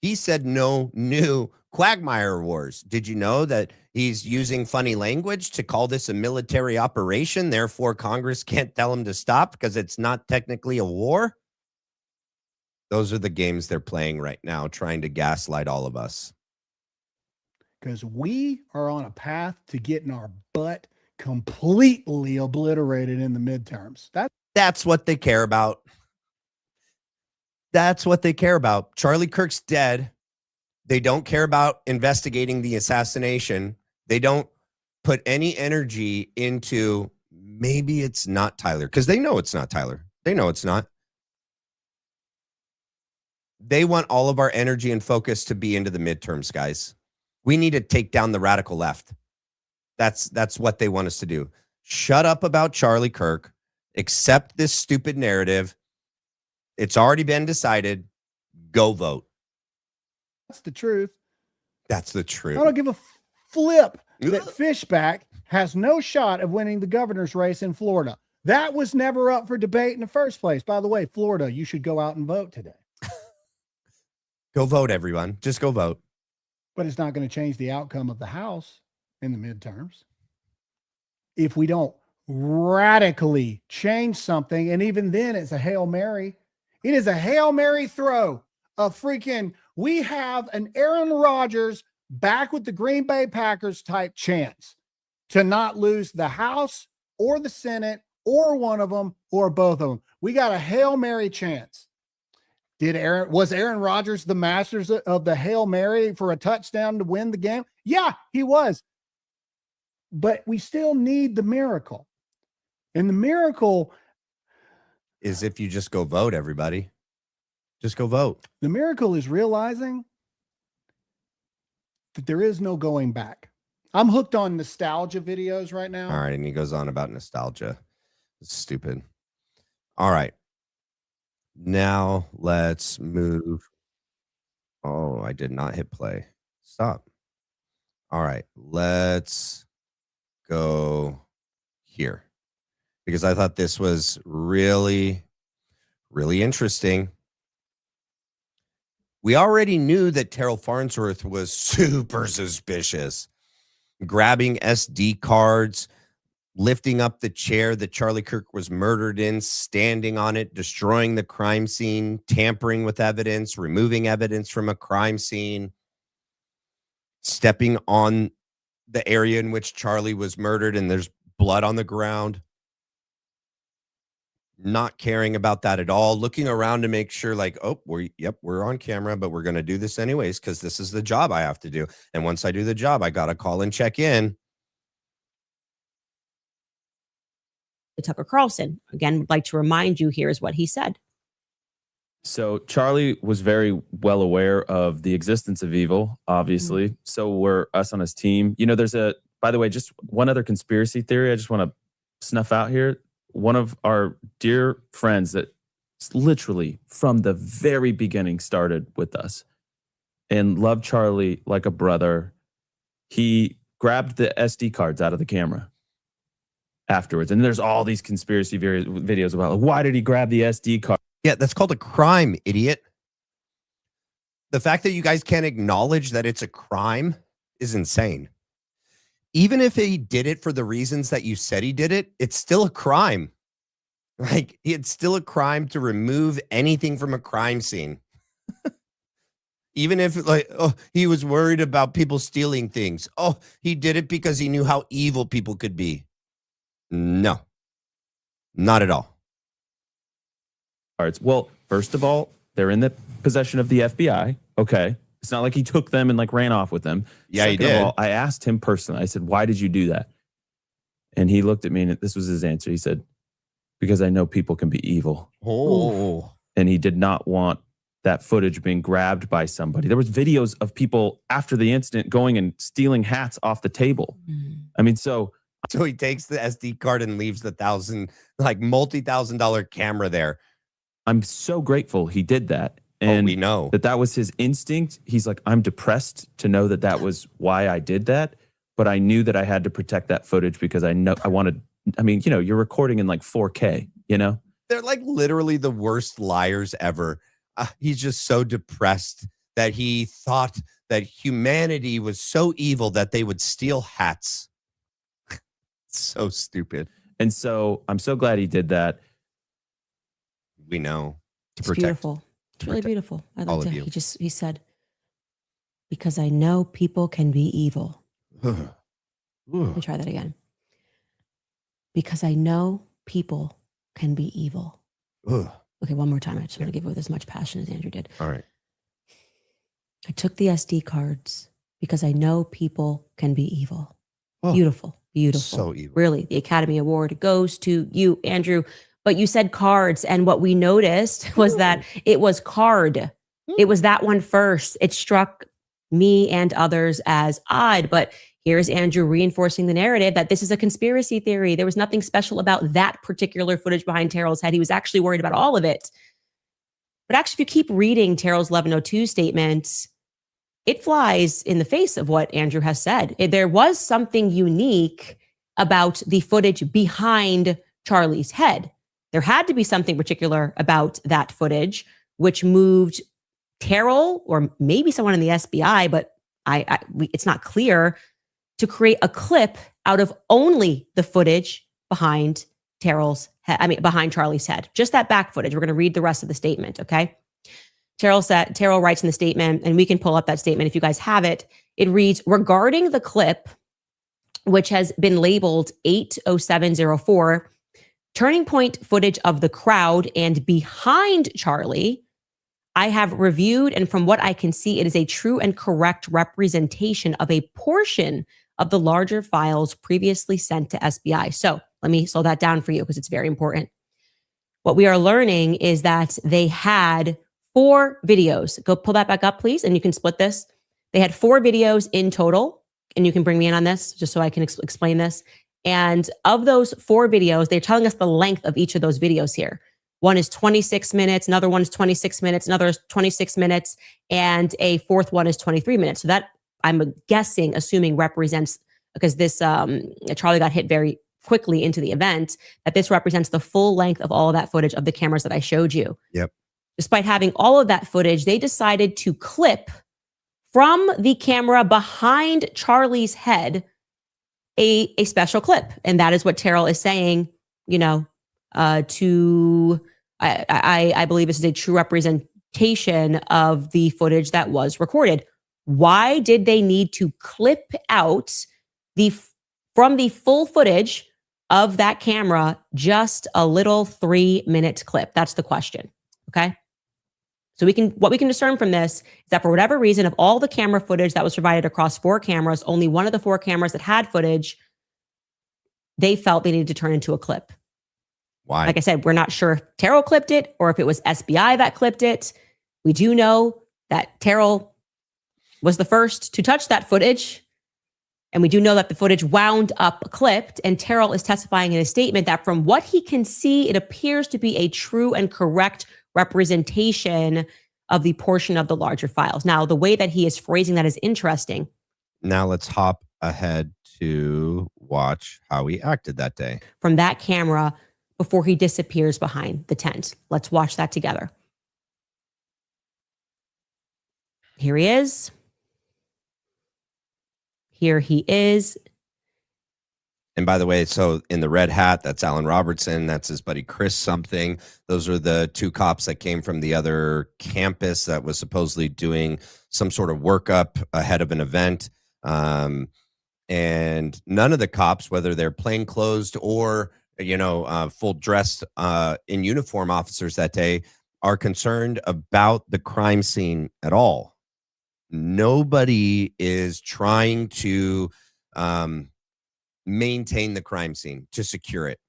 He said no new Quagmire wars. Did you know that he's using funny language to call this a military operation? Therefore, Congress can't tell him to stop because it's not technically a war. Those are the games they're playing right now, trying to gaslight all of us. Because we are on a path to getting our butt completely obliterated in the midterms. That's what they care about. That's what they care about. Charlie Kirk's dead. They don't care about investigating the assassination. They don't put any energy into maybe it's not Tyler, because they know it's not Tyler. They know it's not. They want all of our energy and focus to be into the midterms, guys. We need to take down the radical left. That's what they want us to do. Shut up about Charlie Kirk. Accept this stupid narrative. It's already been decided. Go vote. That's the truth. That's the truth. I don't give a flip that Fishback has no shot of winning the governor's race in Florida. That was never up for debate in the first place. By the way, Florida, you should go out and vote today. Go vote, everyone. Just go vote. But it's not going to change the outcome of the House in the midterms. If we don't radically change something, and even then it's a Hail Mary. It is a Hail Mary throw of freaking, we have an Aaron Rodgers back with the Green Bay Packers type chance to not lose the House or the Senate or one of them or both of them. We got a Hail Mary chance. Was Aaron Rodgers the masters of the Hail Mary for a touchdown to win the game? Yeah, he was. But we still need the miracle. And the miracle is if you just go vote, everybody. Just go vote. The miracle is realizing that there is no going back. I'm hooked on nostalgia videos right now. All right. And he goes on about nostalgia. It's stupid. All right. Now let's move. Oh, I did not hit play. Stop. All right. Let's go here because I thought this was really, really interesting. We already knew that Terrell Farnsworth was super suspicious, grabbing SD cards, lifting up the chair that Charlie Kirk was murdered in, standing on it, destroying the crime scene, tampering with evidence, removing evidence from a crime scene, stepping on the area in which Charlie was murdered and there's blood on the ground. Not caring about that at all, looking around to make sure like, oh, we're on camera, but we're going to do this anyways because this is the job I have to do. And once I do the job, I got to call and check in. Tucker Carlson, again, would like to remind you, here's what he said. So Charlie was very well aware of the existence of evil, obviously. Mm-hmm. So were us on his team. You know, by the way, just one other conspiracy theory I just want to snuff out here. One of our dear friends that literally from the very beginning started with us and loved Charlie like a brother. He grabbed the SD cards out of the camera afterwards. And there's all these conspiracy videos about why did he grab the SD card? Yeah, that's called a crime, idiot. The fact that you guys can't acknowledge that it's a crime is insane. Even if he did it for the reasons that you said he did it, it's still a crime. Like, it's still a crime to remove anything from a crime scene. Even if, like, oh, he was worried about people stealing things. Oh, he did it because he knew how evil people could be. No, not at all. Well, first of all, They're in the possession of the FBI. Okay. It's not like he took them and like ran off with them. Yeah, he Second of did. all, I asked him personally. I said, why did you do that? And he looked at me and this was his answer. He said, because I know people can be evil. Oh. And he did not want that footage being grabbed by somebody. There was videos of people after the incident going and stealing hats off the table. I mean, so he takes the SD card and leaves the multi-$1,000 camera there. I'm so grateful he did that. And we know that was his instinct. He's like, I'm depressed to know that was why I did that. But I knew that I had to protect that footage because I wanted, you're recording in like 4K, They're like literally the worst liars ever. He's just so depressed that he thought that humanity was so evil that they would steal hats. So stupid. And so I'm so glad he did that. We know. It's beautiful. It's really beautiful. I all liked of it. you. He said, because I know people can be evil. Let me try that again. Because I know people can be evil. Okay, one more time. I just want to give it with as much passion as Andrew did. All right. I took the SD cards because I know people can be evil. Oh, beautiful, beautiful. So evil. Really, the Academy Award goes to you, Andrew. But you said cards, and what we noticed was that it was card. It was that one first. It struck me and others as odd, but here's Andrew reinforcing the narrative that this is a conspiracy theory. There was nothing special about that particular footage behind Terrell's head. He was actually worried about all of it. But actually, if you keep reading Terrell's 1102 statement, it flies in the face of what Andrew has said. There was something unique about the footage behind Charlie's head. There had to be something particular about that footage, which moved Terrell or maybe someone in the SBI, but it's not clear, to create a clip out of only the footage behind behind Charlie's head. Just that back footage. We're going to read the rest of the statement, okay? Terrell writes in the statement, and we can pull up that statement if you guys have it. It reads, regarding the clip, which has been labeled 80704, turning point footage of the crowd and behind Charlie, I have reviewed, and from what I can see, it is a true and correct representation of a portion of the larger files previously sent to SBI. So let me slow that down for you because it's very important. What we are learning is that they had 4 videos. Go pull that back up, please, and you can split this. They had 4 videos in total, and you can bring me in on this just so I can explain this. And of those 4 videos, they're telling us the length of each of those videos here. One is 26 minutes, another one is 26 minutes, another is 26 minutes, and a fourth one is 23 minutes. So that, I'm assuming represents, because this Charlie got hit very quickly into the event, that this represents the full length of all of that footage of the cameras that I showed you. Yep. Despite having all of that footage, they decided to clip from the camera behind Charlie's head a special clip. And that is what Terrell is saying, I believe this is a true representation of the footage that was recorded. Why did they need to clip out from the full footage of that camera just a little 3-minute clip? That's the question. Okay. So what we can discern from this is that for whatever reason, of all the camera footage that was provided across 4 cameras, only one of the 4 cameras that had footage, they felt they needed to turn into a clip. Why? Like I said, we're not sure if Terrell clipped it or if it was SBI that clipped it. We do know that Terrell was the first to touch that footage. And we do know that the footage wound up clipped. And Terrell is testifying in a statement that from what he can see, it appears to be a true and correct representation of the portion of the larger files. Now, the way that he is phrasing that is interesting. Now let's hop ahead to watch how he acted that day. From that camera before he disappears behind the tent. Let's watch that together. Here he is. Here he is. And by the way, so in the red hat, that's Alan Robertson. That's his buddy Chris something. Those are the 2 cops that came from the other campus that was supposedly doing some sort of workup ahead of an event. And none of the cops, whether they're plainclothes or, full dressed in uniform officers that day, are concerned about the crime scene at all. Nobody is trying to maintain the crime scene, to secure it.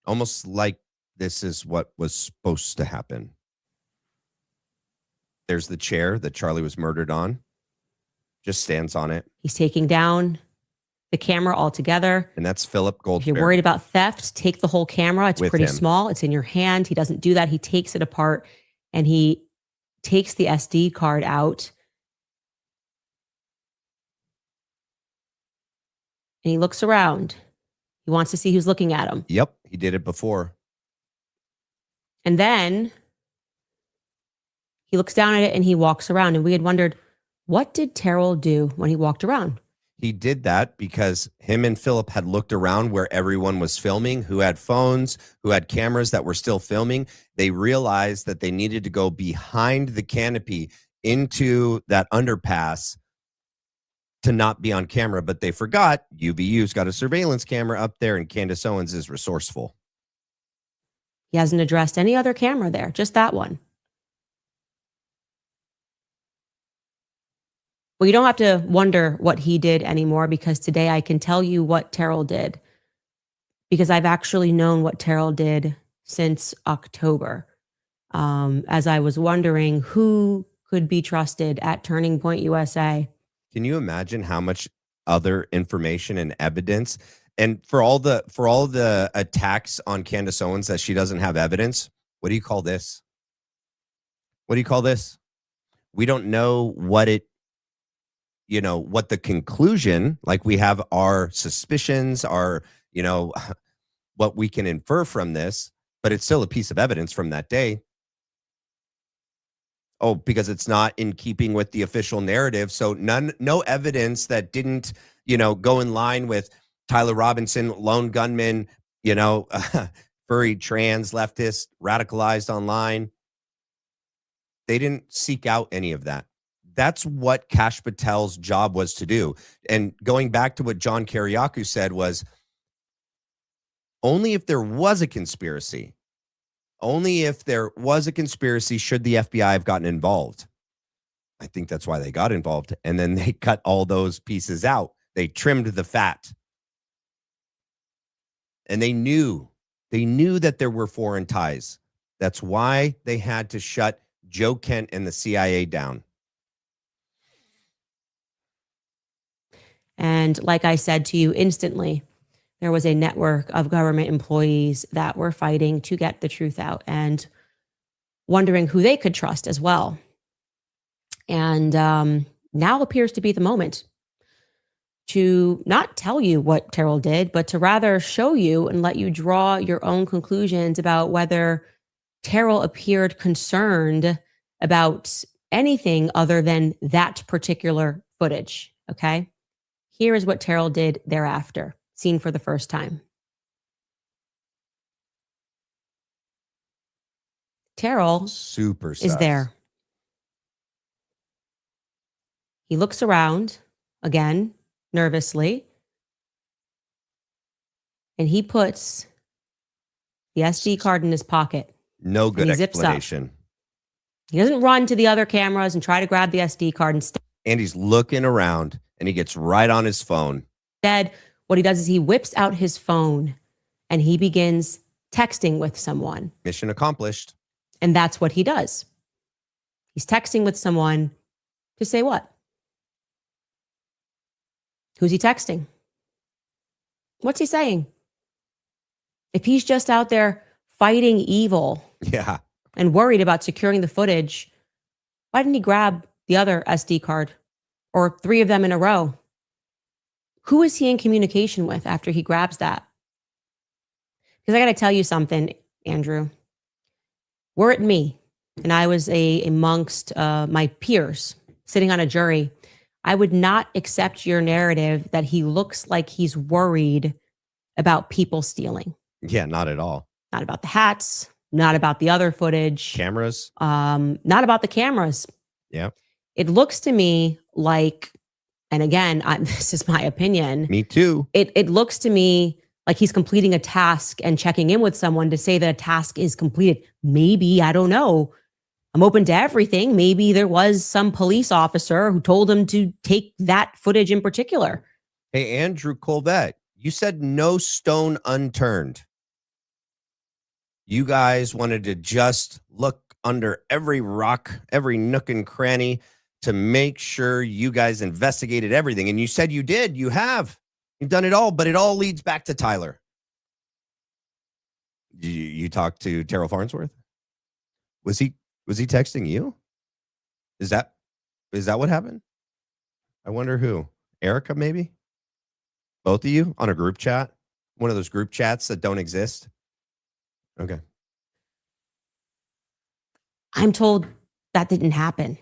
Almost like this is what was supposed to happen. There's the chair that Charlie was murdered on. Just stands on it. He's taking down the camera altogether. And that's Philip Goldberg. If you're worried about theft, take the whole camera. It's With pretty him. small. It's in your hand. He doesn't do that. He takes it apart and he takes the SD card out. And he looks around. He wants to see who's looking at him. Yep, he did it before. And then he looks down at it and he walks around. And we had wondered, what did Terrell do when he walked around? He did that because him and Philip had looked around where everyone was filming, who had phones, who had cameras that were still filming. They realized that they needed to go behind the canopy into that underpass to not be on camera, but they forgot UVU's got a surveillance camera up there, and Candace Owens is resourceful. He hasn't addressed any other camera there, just that one. Well, you don't have to wonder what he did anymore, because today I can tell you what Terrell did, because I've actually known what Terrell did since October. As I was wondering who could be trusted at Turning Point USA. Can you imagine how much other information and evidence, and for all the attacks on Candace Owens that she doesn't have evidence? What do you call this? What do you call this? We don't know what it, what the conclusion, like we have our suspicions, our, what we can infer from this, but it's still a piece of evidence from that day. Oh, because it's not in keeping with the official narrative. So no evidence that didn't, go in line with Tyler Robinson, lone gunman, furry, trans, leftist, radicalized online. They didn't seek out any of that. That's what Kash Patel's job was to do. And going back to what John Kiriakou said was, only if there was a conspiracy, should the FBI have gotten involved. I think that's why they got involved. And then they cut all those pieces out. They trimmed the fat. And they knew that there were foreign ties. That's why they had to shut Joe Kent and the CIA down. And like I said to you instantly, there was a network of government employees that were fighting to get the truth out and wondering who they could trust as well. And now appears to be the moment to not tell you what Terrell did, but to rather show you and let you draw your own conclusions about whether Terrell appeared concerned about anything other than that particular footage. Okay. Here is what Terrell did thereafter, seen for the first time. Terrell Super is sus. there. He looks around again, nervously, and he puts the SD card in his pocket. No good And he zips up. explanation. He doesn't run to the other cameras and try to grab the SD card. And he's looking around and he gets right on his phone. Instead, what he does is he whips out his phone and he begins texting with someone. Mission accomplished. And that's what he does. He's texting with someone to say what? Who's he texting? What's he saying? If he's just out there fighting evil Yeah. and worried about securing the footage, why didn't he grab the other SD card or 3 of them in a row? Who is he in communication with after he grabs that? Because I got to tell you something, Andrew. Were it me and I was amongst my peers sitting on a jury, I would not accept your narrative that he looks like he's worried about people stealing. Yeah, not at all. Not about the hats, not about the other footage. Cameras. Not about the cameras. Yeah. It looks to me like, and again, this is my opinion. Me too. It looks to me like he's completing a task and checking in with someone to say that a task is completed. Maybe, I don't know. I'm open to everything. Maybe there was some police officer who told him to take that footage in particular. Hey, Andrew Kolvet, you said no stone unturned. You guys wanted to just look under every rock, every nook and cranny to make sure you guys investigated everything. And you said you did. You have. You've done it all, but it all leads back to Tyler. You talked to Terrell Farnsworth? Was he texting you? Is that what happened? I wonder who. Erika, maybe? Both of you on a group chat? One of those group chats that don't exist? Okay. I'm told that didn't happen.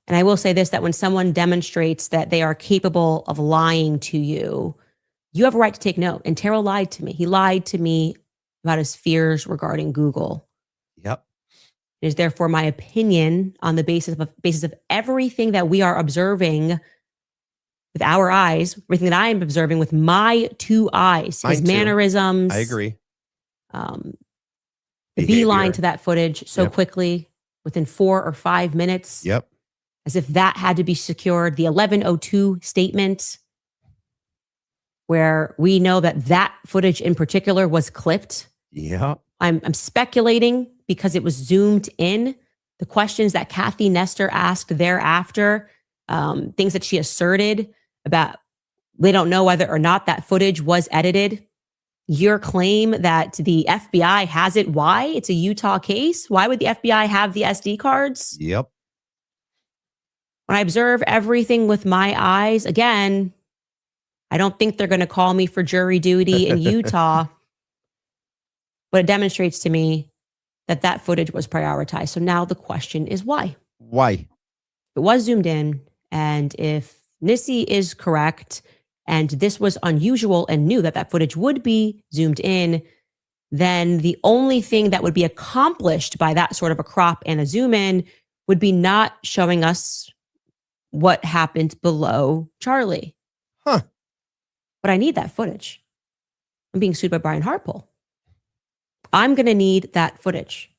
And I will say this, that when someone demonstrates that they are capable of lying to you, you have a right to take note. And Terrell lied to me. He lied to me about his fears regarding Google. Yep. It is therefore my opinion on the basis of everything that we are observing with our eyes, everything that I am observing with my two eyes, his mannerisms. I agree. The beeline to that footage so quickly, within 4 or 5 minutes. Yep. As if that had to be secured. The 1102 statement, where we know that footage in particular was clipped. Yeah. I'm speculating because it was zoomed in. The questions that Kathy Nestor asked thereafter, things that she asserted about, they don't know whether or not that footage was edited. Your claim that the FBI has it, why? It's a Utah case. Why would the FBI have the SD cards? Yep. When I observe everything with my eyes, again, I don't think they're going to call me for jury duty in Utah. But it demonstrates to me that footage was prioritized. So now the question is why? Why? It was zoomed in. And if Nissi is correct, and this was unusual and new that footage would be zoomed in, then the only thing that would be accomplished by that sort of a crop and a zoom in would be not showing us what happened below Charlie. Huh. But I need that footage. I'm being sued by Brian Hartpole. I'm going to need that footage.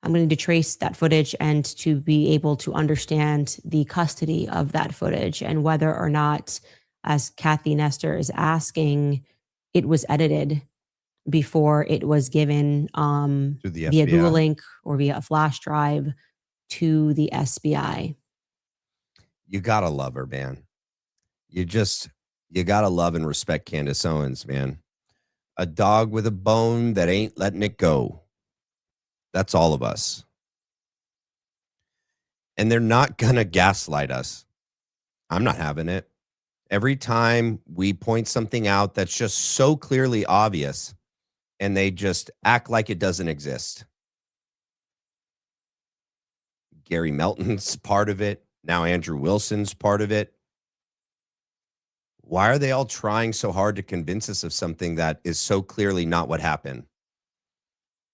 I'm going to need to trace that footage and to be able to understand the custody of that footage and whether or not, as Kathy Nestor is asking, it was edited before it was given via Google Link or via a flash drive to the SBI. You gotta love her, man. You gotta love and respect Candace Owens, man. A dog with a bone that ain't letting it go. That's all of us. And they're not gonna gaslight us. I'm not having it. Every time we point something out that's just so clearly obvious and they just act like it doesn't exist. Gary Melton's part of it. Now Andrew Wilson's part of it. Why are they all trying so hard to convince us of something that is so clearly not what happened?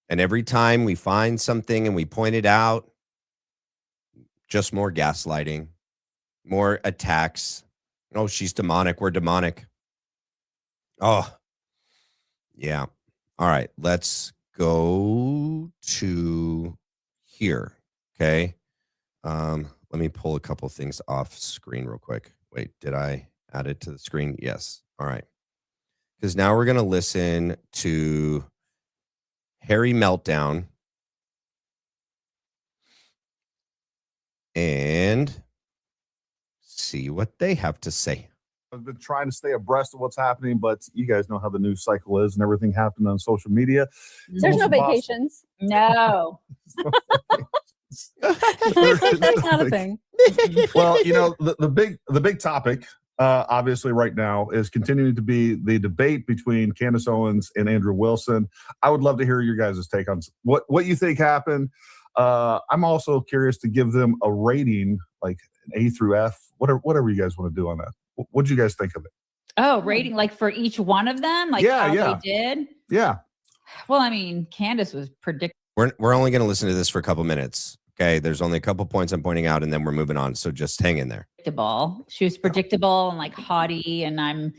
And every time we find something and we point it out, just more gaslighting, more attacks. Oh, she's demonic. We're demonic. Oh, yeah. All right. Let's go to here. Okay. Let me pull a couple things off screen real quick. Wait, did I add it to the screen? Yes. All right. Because now we're going to listen to Harry Meltdown and see what they have to say. I've been trying to stay abreast of what's happening, but you guys know how the news cycle is and everything happened on social media. There's no vacations. No. That's not a thing. Well, you know, the big topic, obviously right now is continuing to be the debate between Candace Owens and Andrew Wilson. I would love to hear your guys' take on what you think happened. I'm also curious to give them a rating, like an A through F, whatever you guys want to do on that. What did you guys think of it? Oh, rating like for each one of them? Like how they did? Yeah. Well, I mean, Candace was predictable. We're only going to listen to this for a couple minutes. Okay. There's only a couple points I'm pointing out and then we're moving on. So just hang in there. She was predictable and like haughty. And I'm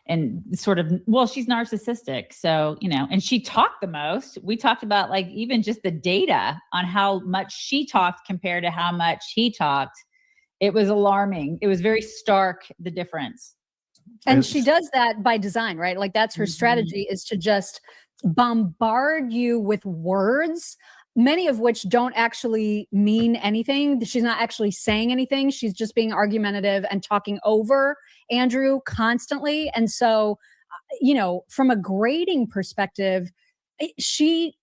and sort of, well, she's narcissistic. So, and she talked the most. We talked about like even just the data on how much she talked compared to how much he talked. It was alarming. It was very stark, the difference. And she does that by design, right? Like that's her strategy, is to just bombard you with words, many of which don't actually mean anything. She's not actually saying anything. She's just being argumentative and talking over Andrew constantly. And so, from a grading perspective, she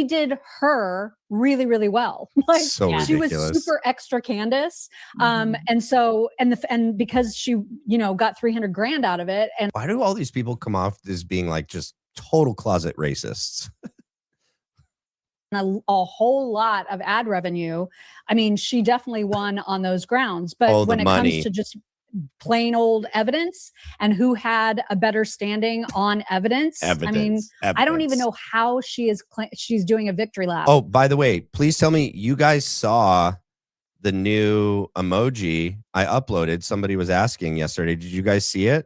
did her really, really well. Like she was super extra Candace. And so, and because she, got 300 grand out of it. And why do all these people come off as being like just total closet racists? a whole lot of ad revenue. I mean, she definitely won on those grounds. But when it comes to just plain old evidence and who had a better standing on evidence. I mean, I don't even know how she's doing a victory lap. Oh, by the way, please tell me you guys saw the new emoji I uploaded. Somebody was asking yesterday. Did you guys see it?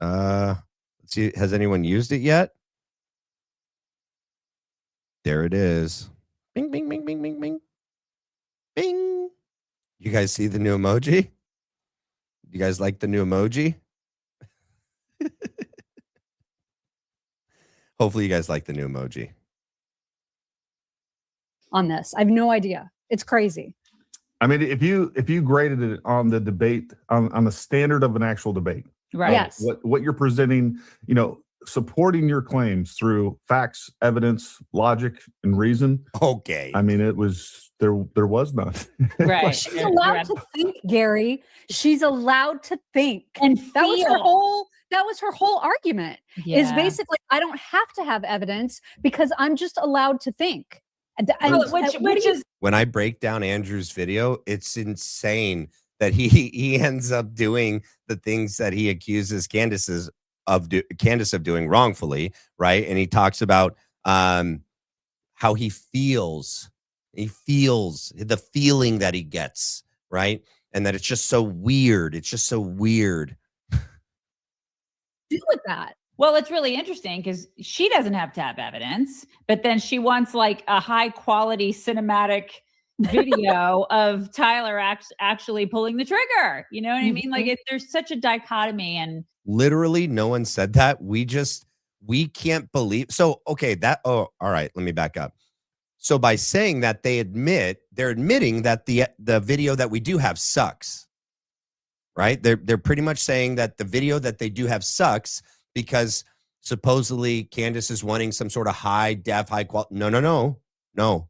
Let's see. Has anyone used it yet? There it is. Bing, bing, bing, bing, bing, bing. Bing. You guys see the new emoji? You guys like the new emoji? Hopefully you guys like the new emoji. On this, I have no idea. It's crazy. I mean, if you graded it on the debate, on the standard of an actual debate, right? Yes. What you're presenting, supporting your claims through facts, evidence, logic, and reason. Okay. I mean, it was there was none. Right. She's allowed to think, Gary. She's allowed to think. And that was her whole argument. Yeah. Is basically, I don't have to have evidence because I'm just allowed to think. Which is when I break down Andrew's video, it's insane that he ends up doing the things that he accuses Candace of doing wrongfully, right? And he talks about how he feels the feeling that he gets, right? And that it's just so weird. It's just so weird. Do with that. Well, it's really interesting because she doesn't have to have evidence, but then she wants like a high quality cinematic video of Tyler actually pulling the trigger. You know what I mean? Like there's such a dichotomy, and literally no one said that. We can't believe. So, okay, all right, let me back up. So by saying that they're admitting that the video that we do have sucks, right? They're pretty much saying that the video that they do have sucks because supposedly Candace is wanting some sort of high quality. No.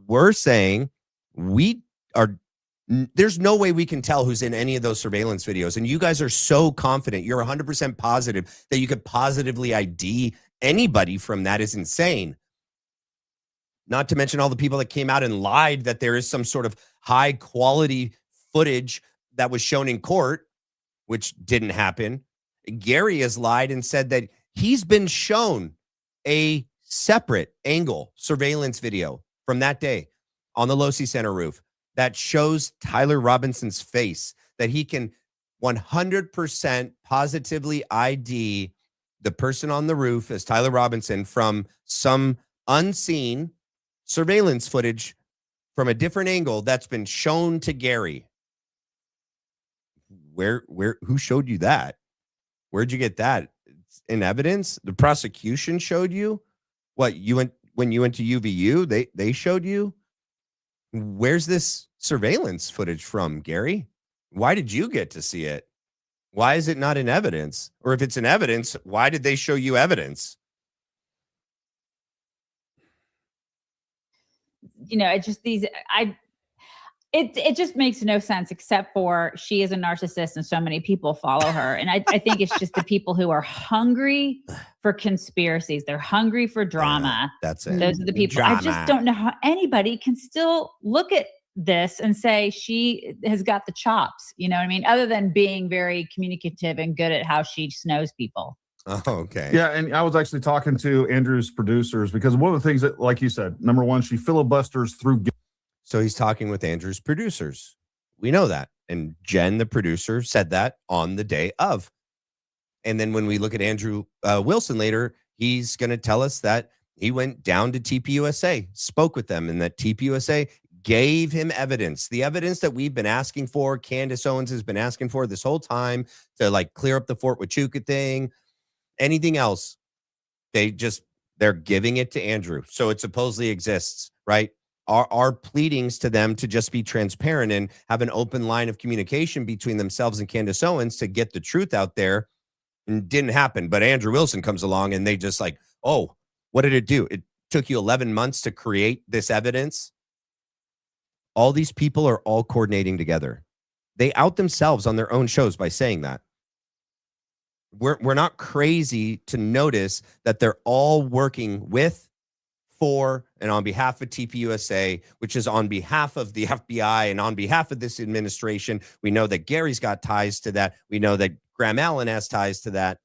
We're saying there's no way we can tell who's in any of those surveillance videos. And you guys are so confident. You're 100% positive that you could positively ID anybody from that is insane. Not to mention all the people that came out and lied that there is some sort of high quality footage that was shown in court, which didn't happen. Gary has lied and said that he's been shown a separate angle surveillance video from that day on the Losi Center roof that shows Tyler Robinson's face, that he can 100% positively ID the person on the roof as Tyler Robinson from some unseen surveillance footage from a different angle that's been shown to Gary. Who showed you that? Where'd you get that? In evidence? The prosecution showed you? What, when you went to UVU, they showed you? Where's this surveillance footage from, Gary? Why did you get to see it? Why is it not in evidence? Or if it's in evidence, why did they show you evidence? It's just it just makes no sense, except for she is a narcissist and so many people follow her. And I think it's just the people who are hungry for conspiracies. They're hungry for drama. That's it. Those are the people. Drama. I just don't know how anybody can still look at this and say she has got the chops. You know what I mean? Other than being very communicative and good at how she snows people. Oh, okay. Yeah, and I was actually talking to Andrew's producers because one of the things that, like you said, number one, she filibusters through. So he's talking with Andrew's producers. We know that. And Jen, the producer, said that on the day of. And then when we look at Andrew Wilson later, he's going to tell us that he went down to TPUSA, spoke with them, and that TPUSA gave him evidence, the evidence that we've been asking for, Candace Owens has been asking for this whole time, to like clear up the Fort Huachuca thing, anything else. They're giving it to Andrew. So it supposedly exists, right? Our pleadings to them to just be transparent and have an open line of communication between themselves and Candace Owens to get the truth out there, and didn't happen. But Andrew Wilson comes along and they just like, oh, what did it do? It took you 11 months to create this evidence. All these people are all coordinating together. They out themselves on their own shows by saying that. We're not crazy to notice that they're all working with, for, and on behalf of TPUSA, which is on behalf of the FBI and on behalf of this administration. We know that Gary's got ties to that. We know that Graham Allen has ties to that.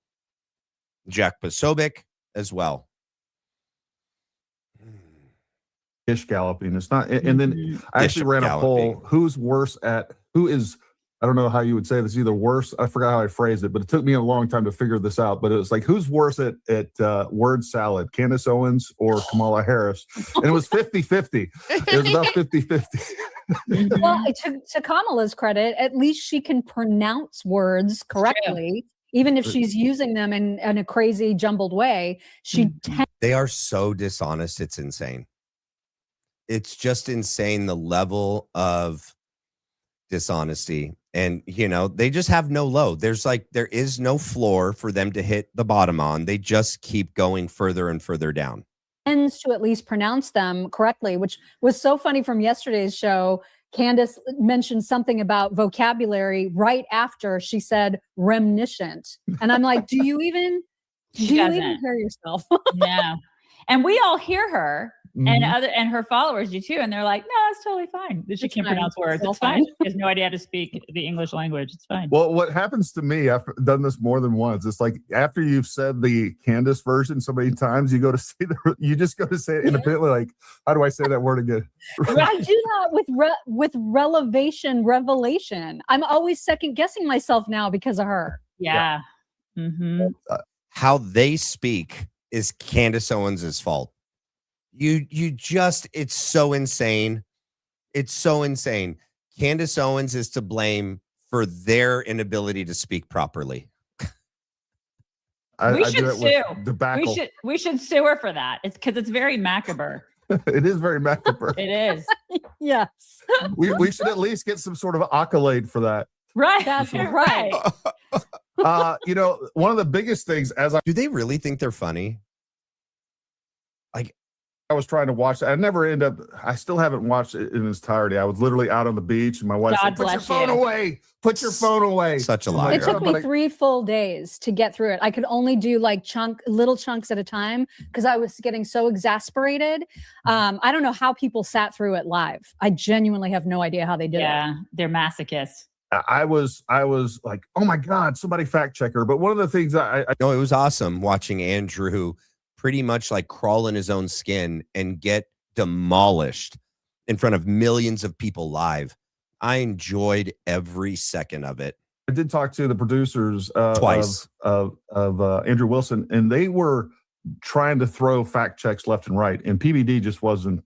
Jack Posobiec as well. Dish galloping. It's not. And then I actually ran a poll. Who's worse at, who is, I don't know how you would say this, either worse. I forgot how I phrased it, but it took me a long time to figure this out. But it was like, who's worse at word salad, Candace Owens or Kamala Harris? And it was 50-50. It was about 50-50. Well, to Kamala's credit, at least she can pronounce words correctly, even if she's using them in a crazy, jumbled way. They are so dishonest. It's insane. It's just insane, the level of dishonesty. And, you know, they just have no low. There is no floor for them to hit the bottom on. They just keep going further and further down. Tends to at least pronounce them correctly, which was so funny from yesterday's show. Candace mentioned something about vocabulary right after she said reminiscent. And I'm like, do you even hear yourself? No. And we all hear her. And her followers do too, and they're like, "No, it's totally fine. She can't pronounce words. It's fine. She has no idea how to speak the English language. It's fine." Well, what happens to me, I've done this more than once. It's like after you've said the Candace version so many times, you just go to say it independently. Like, how do I say that word again? I do that with revelation. I'm always second guessing myself now because of her. Yeah. Mm-hmm. How they speak is Candace Owens' fault. It's so insane. It's so insane. Candace Owens is to blame for their inability to speak properly. We should sue. We should sue her for that. It's because it's very macabre. It is very macabre. It is. Yes. We should at least get some sort of accolade for that. Right. That's right. You know, one of the biggest things do they really think they're funny? I was trying to watch it. I still haven't watched it in its entirety. I was literally out on the beach and my wife said, put your phone away. Put your phone away. Such a liar. It took me 3 full days to get through it. I could only do like little chunks at a time because I was getting so exasperated. I don't know how people sat through it live. I genuinely have no idea how they did it. Yeah, they're masochists. I was like, oh my God, somebody fact check her. But one of the things no, it was awesome watching Andrew pretty much like crawl in his own skin and get demolished in front of millions of people live. I enjoyed every second of it. I did talk to the producers twice of Andrew Wilson, and they were trying to throw fact checks left and right, and PBD just wasn't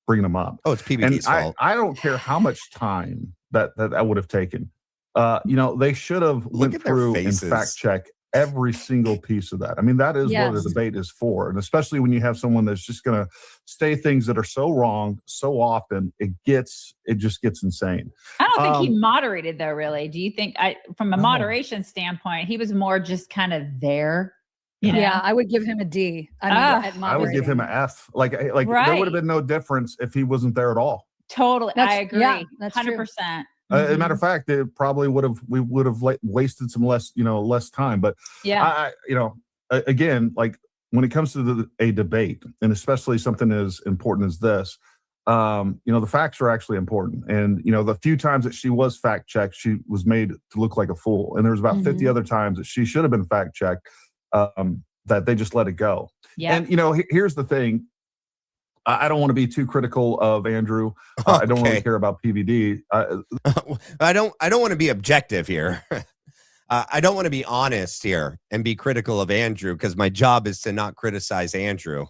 bringing them up. Oh, it's PBD's fault. I don't care how much time that would have taken. You know, they should have went through and fact check every single piece of that. I mean, that is what the debate is for. And especially when you have someone that's just going to say things that are so wrong so often, it just gets insane. I don't think he moderated though, really. Do you think from a moderation standpoint, he was more just kind of there? You know? Yeah, I would give him a D. I would give him an F. Like there would have been no difference if he wasn't there at all. Totally. I agree. Yeah, that's 100%. As a matter of fact, it probably we would have wasted some less time. But yeah, again, like when it comes to a debate, and especially something as important as this, the facts are actually important. And the few times that she was fact checked, she was made to look like a fool. And there was about 50 other times that she should have been fact checked, that they just let it go. Yeah. And here's the thing. I don't want to be too critical of Andrew. I don't really care about PBD. I don't want to be objective here. I don't want to be honest here and be critical of Andrew because my job is to not criticize Andrew.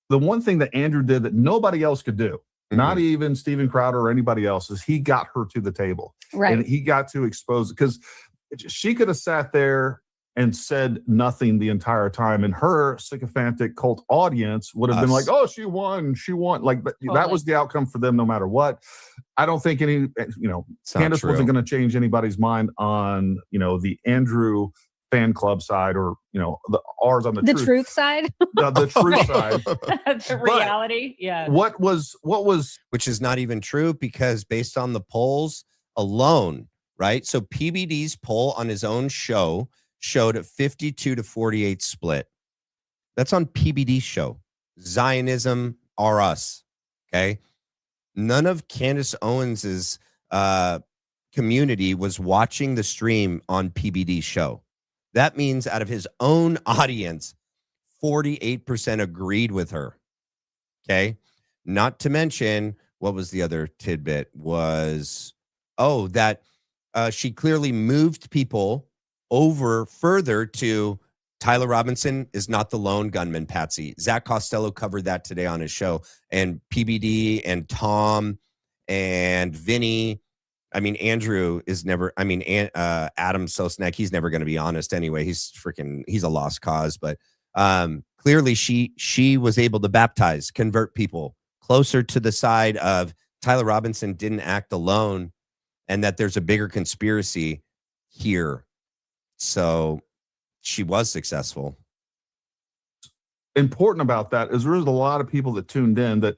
The one thing that Andrew did that nobody else could do, not even Steven Crowder or anybody else, is he got her to the table. Right. And he got to expose, because she could have sat there and said nothing the entire time, and her sycophantic cult audience would have been like, oh, she won. Like, but that was the outcome for them no matter what. I don't think Candace wasn't going to change anybody's mind on, the Andrew fan club side, or ours on the truth side. the truth side. The reality. Yeah. What was which is not even true, because based on the polls alone, right? So PBD's poll on his own show showed a 52-48 split. That's on PBD's show. Zionism are us. Okay. None of Candace Owens's community was watching the stream on PBD's show. That means out of his own audience, 48% agreed with her. Okay. Not to mention, what was the other tidbit was, that she clearly moved people over further to Tyler Robinson is not the lone gunman, Patsy. Zach Costello covered that today on his show. And PBD and Tom and Vinny. I mean, Andrew is never, Adam Sosnek, he's never going to be honest anyway. He's a lost cause. But clearly she was able to baptize, convert people closer to the side of Tyler Robinson didn't act alone, and that there's a bigger conspiracy here. So she was successful. Important about that is there's a lot of people that tuned in that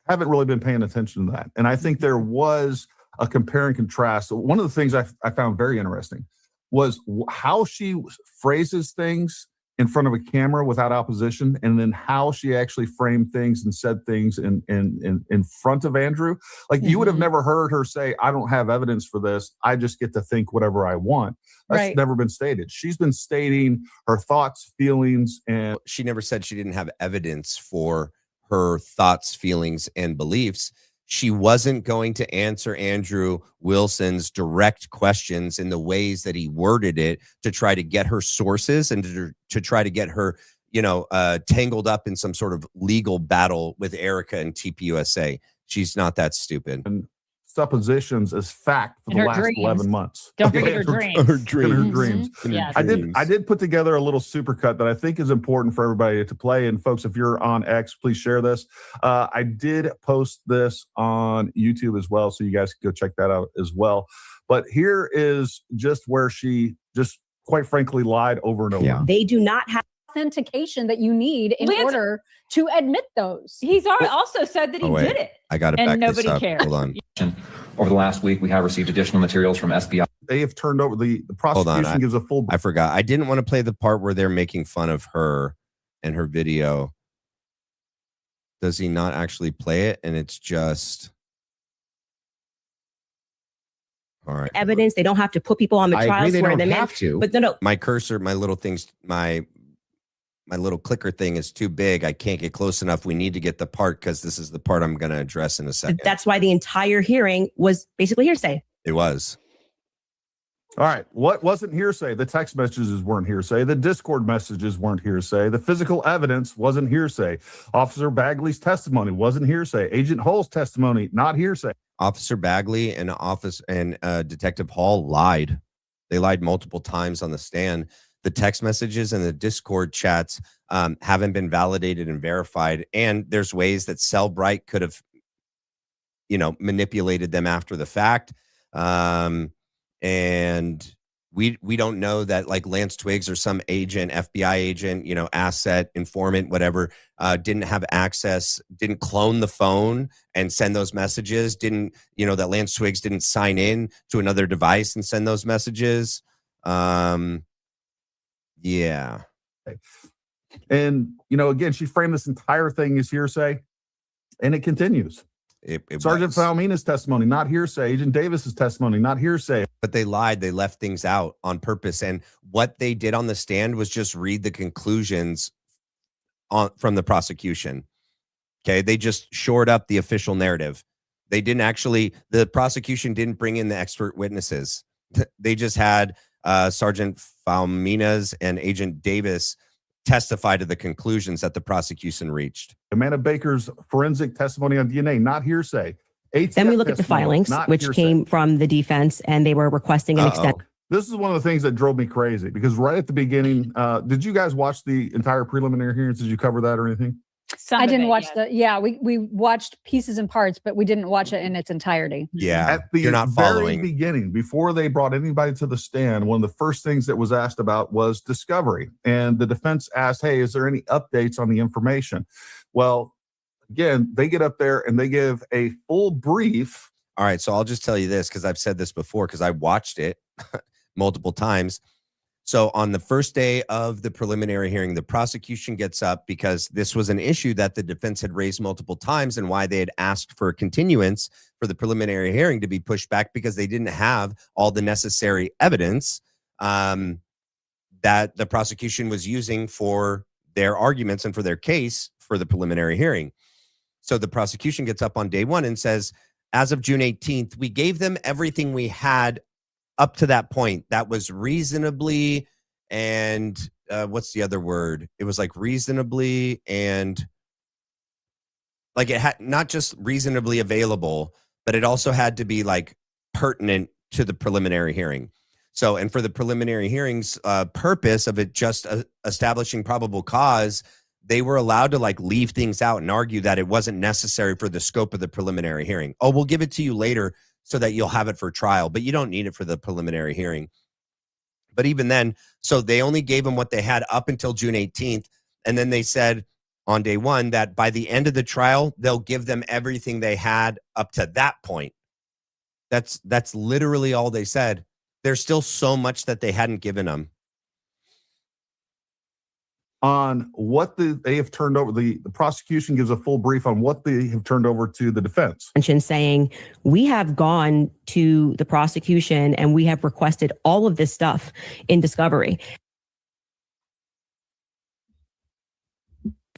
haven't really been paying attention to that. And I think there was a compare and contrast. One of the things I found very interesting was how she phrases things in front of a camera without opposition, and then how she actually framed things and said things in front of Andrew. Like, you would have never heard her say, I don't have evidence for this, I just get to think whatever I want. That's never been stated. She's been stating her thoughts, feelings, and she never said she didn't have evidence for her thoughts, feelings, and beliefs. She wasn't going to answer Andrew Wilson's direct questions in the ways that he worded it to try to get her sources and to try to get her, tangled up in some sort of legal battle with Erika and TPUSA. She's not that stupid. And suppositions as fact for the last dreams. 11 months. Don't forget her dreams. Her dreams. Yes. I did put together a little supercut that I think is important for everybody to play. And folks, if you're on X, please share this. I did post this on YouTube as well, so you guys can go check that out as well. But here is just where she just quite frankly lied over and over. Yeah. They do not have authentication that you need in order to admit those. He's also said that he did it. I got to back this up. Cared. Hold on. Over the last week, we have received additional materials from SBI. They have turned over the prosecution gives a full. I forgot. I didn't want to play the part where they're making fun of her and her video. Does he not actually play it? And it's just. All right. Evidence. They don't have to put people on the trial. They don't have to. But no. My cursor, my little things, my little clicker thing is too big. I can't get close enough. We need to get the part, because this is the part I'm going to address in a second. That's why the entire hearing was basically hearsay. It was. All right. What wasn't hearsay? The text messages weren't hearsay. The Discord messages weren't hearsay. The physical evidence wasn't hearsay. Officer Bagley's testimony wasn't hearsay. Agent Hull's testimony, not hearsay. Officer Bagley and Detective Hall lied. They lied multiple times on the stand. The text messages and the Discord chats haven't been validated and verified. And there's ways that Cellbrite could have, manipulated them after the fact. And we don't know that, like, Lance Twiggs or some agent, FBI agent, asset, informant, whatever, didn't have access, didn't clone the phone and send those messages. That Lance Twiggs didn't sign in to another device and send those messages. Yeah. And, again, she framed this entire thing as hearsay, and it continues. Sergeant Falmina's testimony, not hearsay. Agent Davis's testimony, not hearsay. But they lied. They left things out on purpose. And what they did on the stand was just read the conclusions from the prosecution. Okay. They just shored up the official narrative. The prosecution didn't bring in the expert witnesses. They just had Sergeant Falminas and Agent Davis testify to the conclusions that the prosecution reached. Amanda Baker's forensic testimony on DNA, not hearsay. ATF Then we look at the testimony, filings, not which hearsay. came from the defense, and they were requesting an extent. This is one of the things that drove me crazy because right at the beginning, did you guys watch the entire preliminary hearings? Did you cover that or anything? I didn't watch we watched pieces and parts, but we didn't watch it in its entirety. Yeah, at the you're not very following. beginning, before they brought anybody to the stand, one of the first things that was asked about was discovery. And the defense asked, hey, is there any updates on the information? Well, again, they get up there and they give a full brief. All right, so I'll just tell you this because I've said this before because I watched it multiple times. So on the first day of the preliminary hearing, the prosecution gets up because this was an issue that the defense had raised multiple times and why they had asked for a continuance for the preliminary hearing to be pushed back because they didn't have all the necessary evidence that the prosecution was using for their arguments and for their case for the preliminary hearing. So the prosecution gets up on day one and says, as of June 18th, we gave them everything we had up to that point that was reasonably and what's the other word? It was like reasonably and like it had not just reasonably available, but it also had to be like pertinent to the preliminary hearing. So, and for the preliminary hearings purpose of it just establishing probable cause, they were allowed to like leave things out and argue that it wasn't necessary for the scope of the preliminary hearing. Oh, we'll give it to you later so that you'll have it for trial, but you don't need it for the preliminary hearing. But even then, so they only gave them what they had up until June 18th. And then they said on day one that by the end of the trial, they'll give them everything they had up to that point. That's literally all they said. There's still so much that they hadn't given them. On what they have turned over, the prosecution gives a full brief on what they have turned over to the defense. Saying we have gone to the prosecution and we have requested all of this stuff in discovery.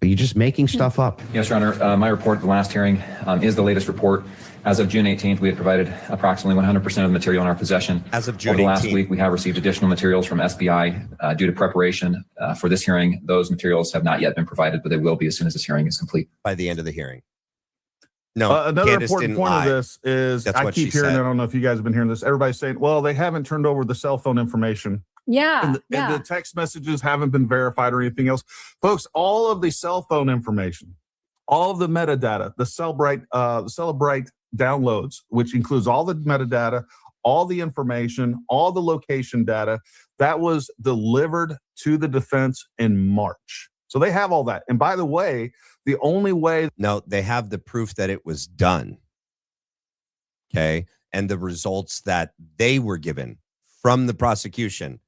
Are you just making stuff up? Yes, Your Honor. My report at the last hearing is the latest report. As of June 18th, we had provided approximately 100% of the material in our possession. As of June 18th. Over the last week, we have received additional materials from SBI due to preparation for this hearing. Those materials have not yet been provided, but they will be as soon as this hearing is complete. By the end of the hearing. No, another Candace important didn't point lie. of this is I keep hearing, I don't know if you guys have been hearing this. Everybody's saying, well, they haven't turned over the cell phone information. Yeah. And the text messages haven't been verified or anything else. Folks, all of the cell phone information, all of the metadata, the Celebrite downloads, which includes all the metadata, all the information, all the location data, that was delivered to the defense in March. So they have all that. And by the way, the only way... No, they have the proof that it was done. Okay? And the results that they were given from the prosecution.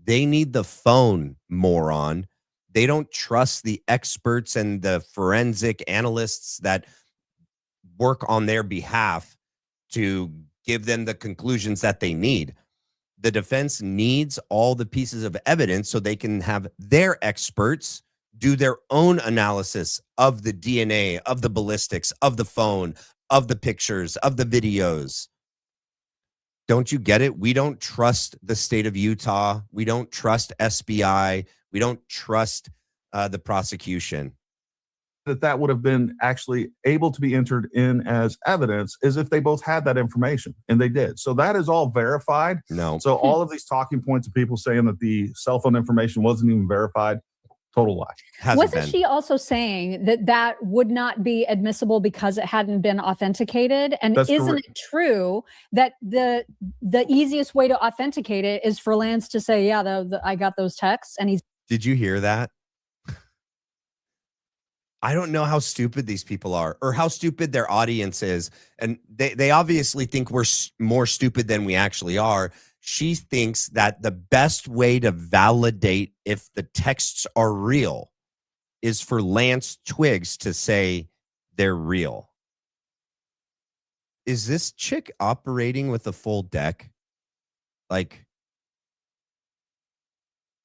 They need the phone, moron. They don't trust the experts and the forensic analysts that work on their behalf to give them the conclusions that they need. The defense needs all the pieces of evidence so they can have their experts do their own analysis of the DNA, of the ballistics, of the phone, of the pictures, of the videos. Don't you get it? We don't trust the state of Utah. We don't trust SBI. We don't trust the prosecution. That would have been actually able to be entered in as evidence is if they both had that information, and they did. So that is all verified. No. So all of these talking points of people saying that the cell phone information wasn't even verified, total lie. Wasn't she also saying that that would not be admissible because it hadn't been authenticated? And isn't it true that the easiest way to authenticate it is for Lance to say, yeah, I got those texts, and he's... Did you hear that? I don't know how stupid these people are or how stupid their audience is. And they obviously think we're more stupid than we actually are. She thinks that the best way to validate if the texts are real is for Lance Twiggs to say they're real. Is this chick operating with a full deck? Like,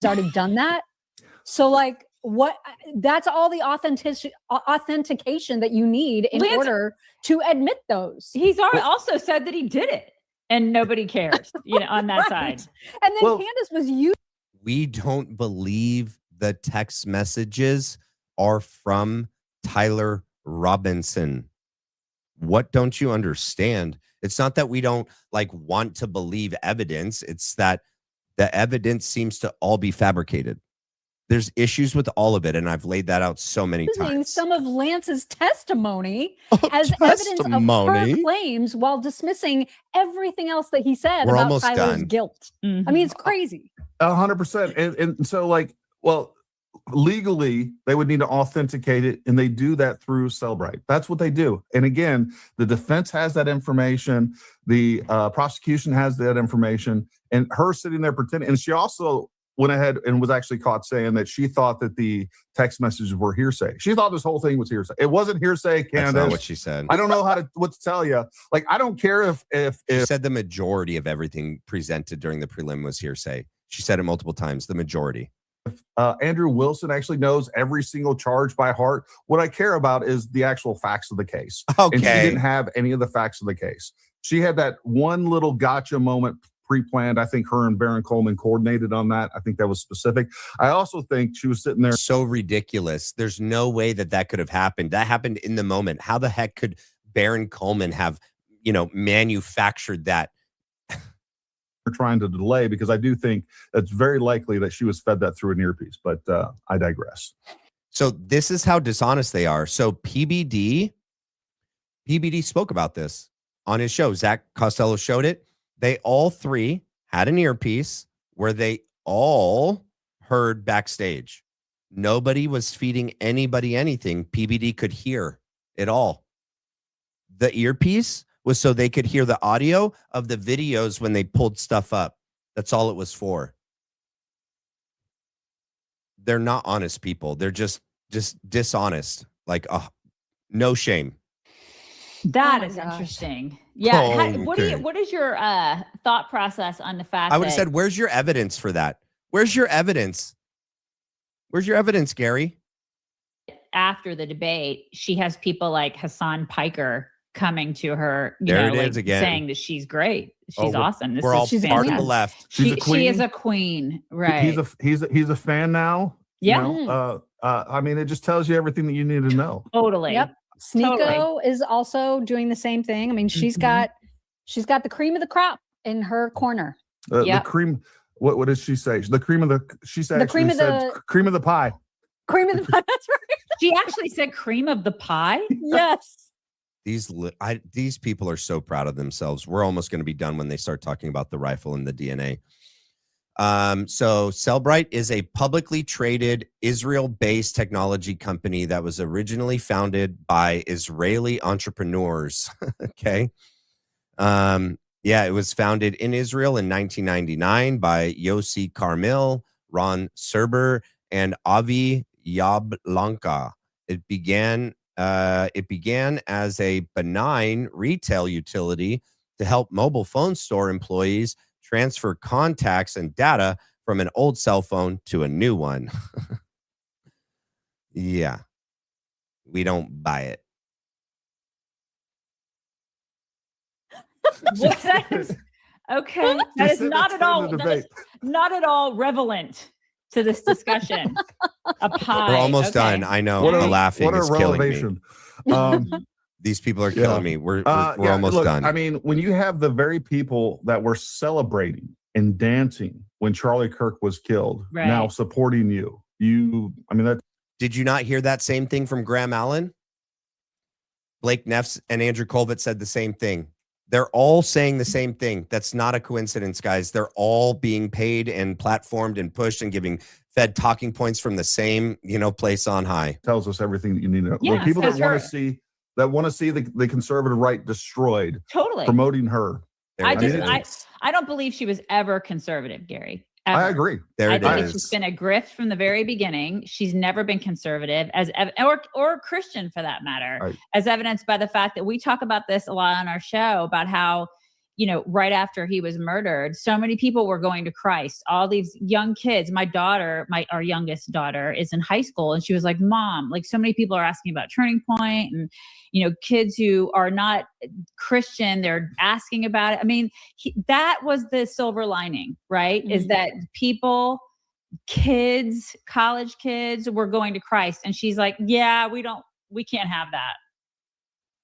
he's already done that. So like, what? That's all the authentication that you need in order to admit those. He's already also said that he did it. and nobody cares, on that side. And then Candace was used. We don't believe the text messages are from Tyler Robinson. What don't you understand? It's not that we don't want to believe evidence. It's that the evidence seems to all be fabricated. There's issues with all of it, and I've laid that out so many times. Some of Lance's testimony as evidence of her claims while dismissing everything else that he said about Tyler's guilt. I mean, it's crazy. 100%. And so legally, they would need to authenticate it, and they do that through Cellbrite. That's what they do. And again, the defense has that information. The prosecution has that information. And her sitting there pretending, and she also went ahead and was actually caught saying that she thought that the text messages were hearsay. She thought this whole thing was hearsay. It wasn't hearsay, Candace. That's not what she said. I don't know what to tell you. I don't care if she said the majority of everything presented during the prelim was hearsay. She said it multiple times, the majority. Andrew Wilson actually knows every single charge by heart. What I care about is the actual facts of the case. Okay. And she didn't have any of the facts of the case. She had that one little gotcha moment pre-planned. I think her and Baron Coleman coordinated on that. I think that was specific. I also think she was sitting there. So ridiculous. There's no way that could have happened. That happened in the moment. How the heck could Baron Coleman have, manufactured that? We're trying to delay, because I do think it's very likely that she was fed that through an earpiece, but I digress. So this is how dishonest they are. So PBD spoke about this on his show. Zach Costello showed it. They all three had an earpiece where they all heard backstage. Nobody was feeding anybody anything. PBD could hear it all. The earpiece was so they could hear the audio of the videos when they pulled stuff up. That's all it was for. They're not honest people. They're just dishonest. No shame. That is interesting. Yeah. Okay. What is your thought process on the fact I would have said, where's your evidence for that? Where's your evidence? Where's your evidence, Gary? After the debate, she has people like Hassan Piker coming to her, saying that she's great. She's awesome. We're all part of the left. She's a queen. She is a queen, right? He's a fan now. Yeah. I mean, it just tells you everything that you need to know. Totally. Yep. Sneeko is also doing the same thing. I mean, she's got the cream of the crop in her corner. The cream. What did she say? The cream of the. She said the cream of the cream of the pie. Cream of the pie. That's right. She actually said cream of the pie. Yes. These people are so proud of themselves. We're almost going to be done when they start talking about the rifle and the DNA. So Cellbrite is a publicly traded Israel-based technology company that was originally founded by Israeli entrepreneurs. Okay. It was founded in Israel in 1999 by Yossi Carmel, Ron Serber, and Avi Yablanka. It began as a benign retail utility to help mobile phone store employees transfer contacts and data from an old cell phone to a new one. Yeah. We don't buy it. Okay. That is not at all relevant to this discussion. A pie. We're almost done. I know. The laughing is killing me. These people are killing me. We're almost done. I mean, when you have the very people that were celebrating and dancing when Charlie Kirk was killed, now supporting you, did you not hear that same thing from Graham Allen? Blake Neff and Andrew Kolvet said the same thing. They're all saying the same thing. That's not a coincidence, guys. They're all being paid and platformed and pushed and fed talking points from the same, place on high. Tells us everything that you need to know. Yes, people that want to see the conservative right destroyed. Totally. Promoting her. I don't believe she was ever conservative, Gary. Ever. I agree. I think it's just been a grift from the very beginning. She's never been conservative or Christian for that matter, as evidenced by the fact that we talk about this a lot on our show about how, right after he was murdered, so many people were going to Christ. All these young kids. My daughter, our youngest daughter, is in high school, and she was like, "Mom, like so many people are asking about Turning Point, and kids who are not Christian, they're asking about it." I mean, that was the silver lining, right? Mm-hmm. Is that kids, college kids, were going to Christ, and she's like, "Yeah, we can't have that."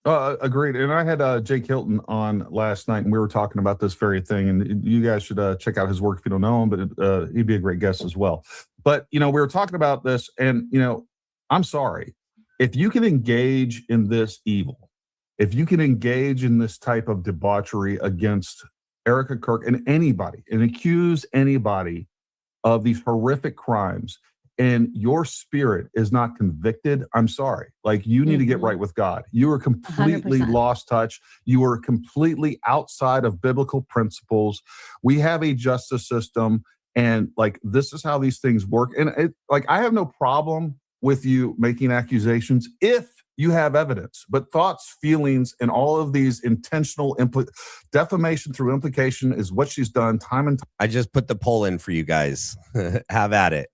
Agreed. And I had Jake Hilton on last night, and we were talking about this very thing. And you guys should check out his work if you don't know him, but he'd be a great guest as well. But, we were talking about this, and, I'm sorry. If you can engage in this evil, if you can engage in this type of debauchery against Erika Kirk and anybody, and accuse anybody of these horrific crimes, and your spirit is not convicted, I'm sorry. Like, you need to get right with God. You are completely 100%. lost touch. You are completely outside of biblical principles. We have a justice system, and this is how these things work. And I have no problem with you making accusations if you have evidence, but thoughts, feelings, and all of these intentional defamation through implication is what she's done time and I just put the poll in for you guys. Have at it.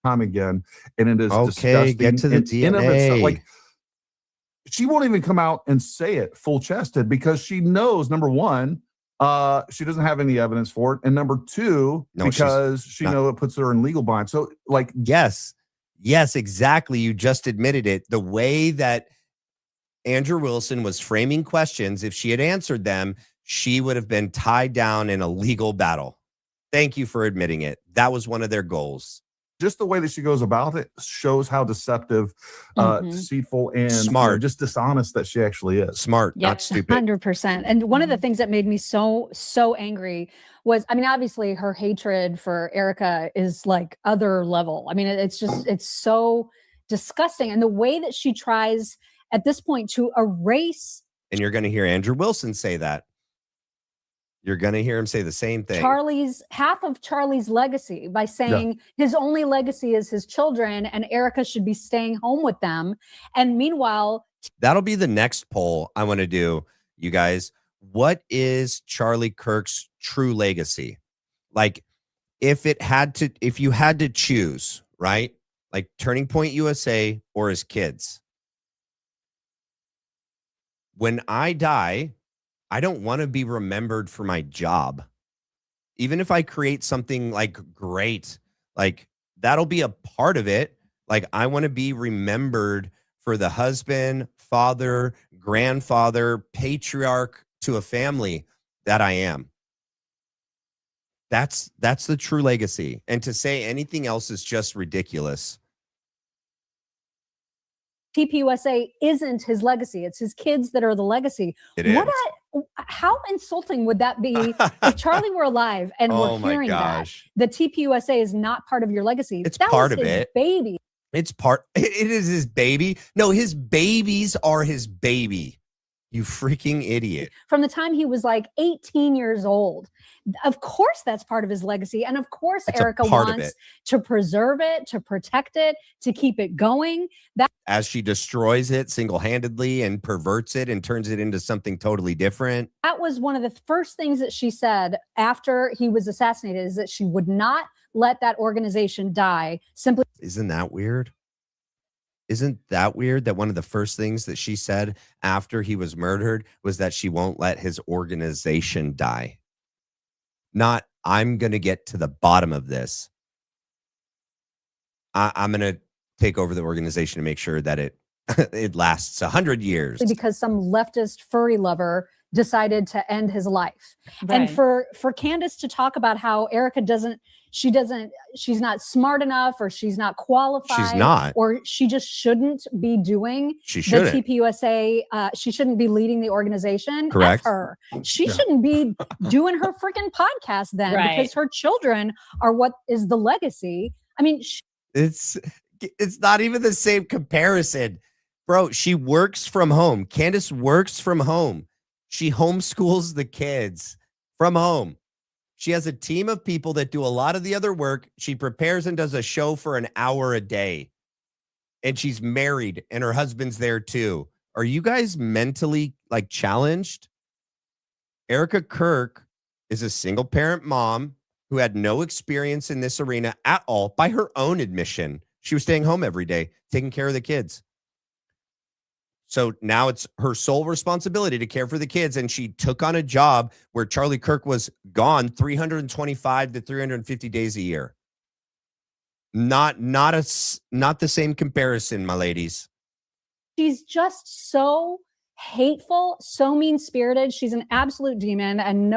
time again. And it is okay. disgusting. Get to the in of itself. DNA. She won't even come out and say it full chested because she knows, number one, she doesn't have any evidence for it. And number two, because she knows it puts her in legal bind. So Yes, exactly. You just admitted it. The way that Andrew Wilson was framing questions, if she had answered them, she would have been tied down in a legal battle. Thank you for admitting it. That was one of their goals. Just the way that she goes about it shows how deceptive, deceitful, and smart, just dishonest that she actually is. Smart, not stupid. 100%. And one of the things that made me so angry was, obviously her hatred for Erika is like other level. It's so disgusting. And the way that she tries at this point to erase. And you're going to hear Andrew Wilson say that. You're going to hear him say the same thing. Half of Charlie's legacy by saying his only legacy is his children and Erika should be staying home with them. And meanwhile, that'll be the next poll I want to do, you guys. What is Charlie Kirk's true legacy? Like, if you had to choose, right? Like Turning Point USA or his kids. When I die, I don't want to be remembered for my job. Even if I create something like great, like that'll be a part of it. Like, I want to be remembered for the husband, father, grandfather, patriarch to a family that I am. That's the true legacy. And to say anything else is just ridiculous. TPUSA isn't his legacy. It's his kids that are the legacy. How insulting would that be if Charlie were alive and we're hearing that the TPUSA is not part of your legacy? It's part of it. Baby. It is his baby. No, his babies are his baby. You freaking idiot. From the time he was like 18 years old. Of course, that's part of his legacy. And of course, Erika wants to preserve it, to protect it, to keep it going. As she destroys it single-handedly and perverts it and turns it into something totally different. That was one of the first things that she said after he was assassinated, is that she would not let that organization die simply. Isn't that weird? Isn't that weird that one of the first things that she said after he was murdered was that she won't let his organization die? Not, I'm going to get to the bottom of this. I'm going to take over the organization to make sure that it lasts 100 years. Because some leftist furry lover decided to end his life. Right. And for Candace to talk about how Erika she's not smart enough, or she's not qualified. She's not. Or she just shouldn't be doing the TPUSA. She shouldn't be leading the organization. Correct. F her. She shouldn't be doing her freaking podcast then, because her children are what is the legacy. It's not even the same comparison. Bro, she works from home. Candace works from home. She homeschools the kids from home. She has a team of people that do a lot of the other work. She prepares and does a show for an hour a day. And she's married and her husband's there too. Are you guys mentally challenged? Erika Kirk is a single parent mom who had no experience in this arena at all by her own admission. She was staying home every day, taking care of the kids. So now it's her sole responsibility to care for the kids. And she took on a job where Charlie Kirk was gone 325 to 350 days a year. Not the same comparison, my ladies. She's just so hateful, so mean-spirited. She's an absolute demon, and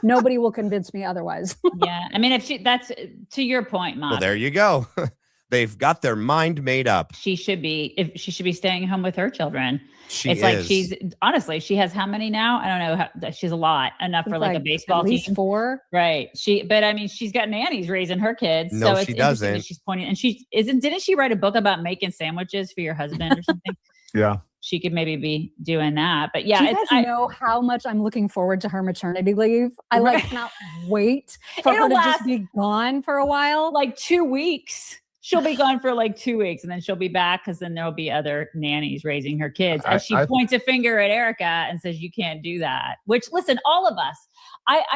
nobody will convince me otherwise. Yeah. I mean, that's to your point, Mom. Well, there you go. They've got their mind made up. She should be staying home with her children. It's like she's honestly, she has how many now? I don't know. She's a lot, enough for like a baseball at least team. 4. Right. But I mean, she's got nannies raising her kids. No, so it's she interesting doesn't. that she's pointing, and didn't she write a book about making sandwiches for your husband or something? Yeah. She could maybe be doing that. But yeah, do you guys know how much I'm looking forward to her maternity leave? I cannot wait for her to just be gone for a while. Like 2 weeks. She'll be gone for like 2 weeks, and then she'll be back because then there'll be other nannies raising her kids. As she points a finger at Erika and says, "You can't do that." Which, listen, all of us.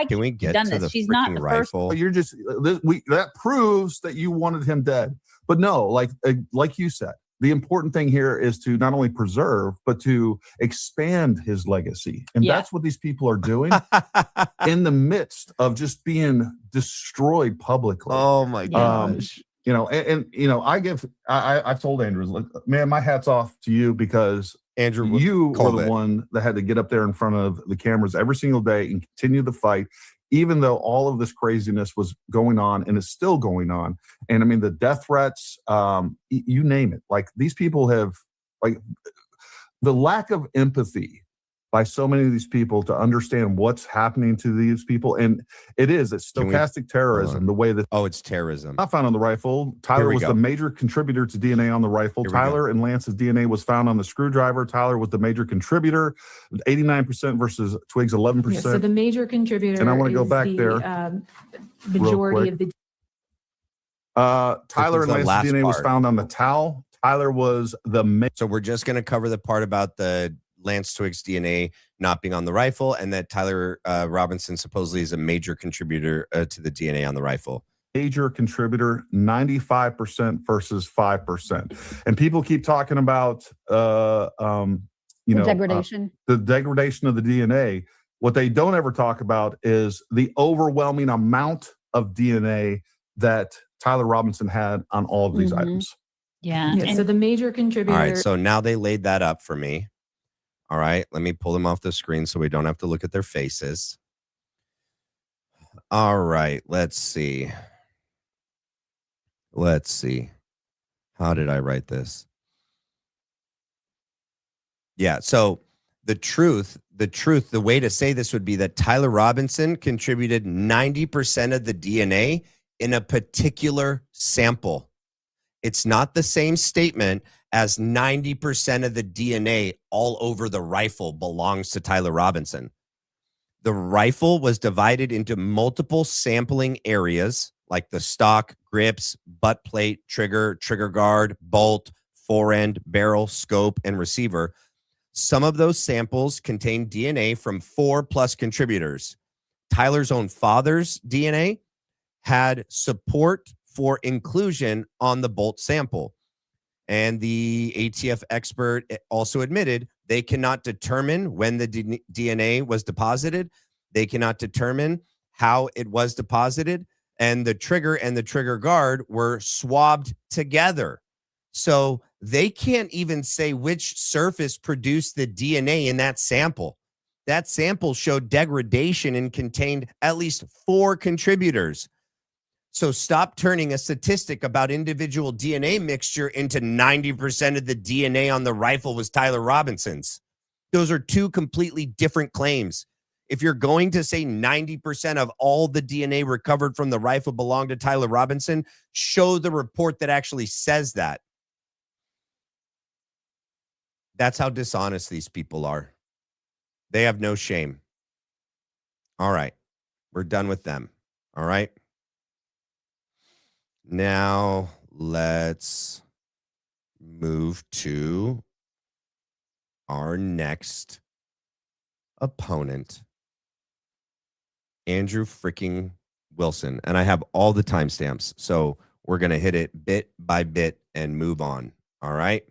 Can we get done to this. the She's not the rifle? first. You're just that proves that you wanted him dead. But no, like you said, the important thing here is to not only preserve, but to expand his legacy. And that's what these people are doing in the midst of just being destroyed publicly. Oh my gosh. You know, and you know, I've told Andrew, look, man, my hat's off to you, because Andrew, you were Kolvet. the one that had to get up there in front of the cameras every single day and continue the fight, even though all of this craziness was going on and is still going on. And I mean, the death threats, you name it. Like, these people have, like, the lack of empathy by so many of these people to understand what's happening to these people. And it's stochastic terrorism, the way that... Oh, it's terrorism. Not found on the rifle. Tyler was the major contributor to DNA on the rifle. Tyler and Lance's DNA was found on the screwdriver. Tyler was the major contributor, 89% versus Twig's 11%. Yeah, so the major contributor, and I want to go back there. Majority of the... Tyler and Lance's DNA was found on the towel. Tyler was the... So we're just going to cover the part about the Lance Twig's DNA not being on the rifle, and that Tyler Robinson supposedly is a major contributor to the DNA on the rifle. Major contributor, 95% versus 5%. And people keep talking about, degradation. The degradation of the DNA. What they don't ever talk about is the overwhelming amount of DNA that Tyler Robinson had on all of these items. Yeah. So the major contributor... All right, so now they laid that up for me. All right, let me pull them off the screen so we don't have to look at their faces. All right, let's see. How did I write this? Yeah, so the way to say this would be that Tyler Robinson contributed 90% of the DNA in a particular sample. It's not the same statement as 90% of the DNA all over the rifle belongs to Tyler Robinson. The rifle was divided into multiple sampling areas, like the stock, grips, butt plate, trigger guard, bolt, forend, barrel, scope, and receiver. Some of those samples contain DNA from 4+ contributors. Tyler's own father's DNA had support for inclusion on the bolt sample. And the ATF expert also admitted they cannot determine when the DNA was deposited. They cannot determine how it was deposited. And the trigger and the trigger guard were swabbed together. So they can't even say which surface produced the DNA in that sample. That sample showed degradation and contained at least 4 contributors. So stop turning a statistic about individual DNA mixture into 90% of the DNA on the rifle was Tyler Robinson's. Those are 2 completely different claims. If you're going to say 90% of all the DNA recovered from the rifle belonged to Tyler Robinson, show the report that actually says that. That's how dishonest these people are. They have no shame. All right. We're done with them. All right. Now, let's move to our next opponent. Andrew freaking Wilson. And I have all the timestamps. So we're going to hit it bit by bit and move on. All right.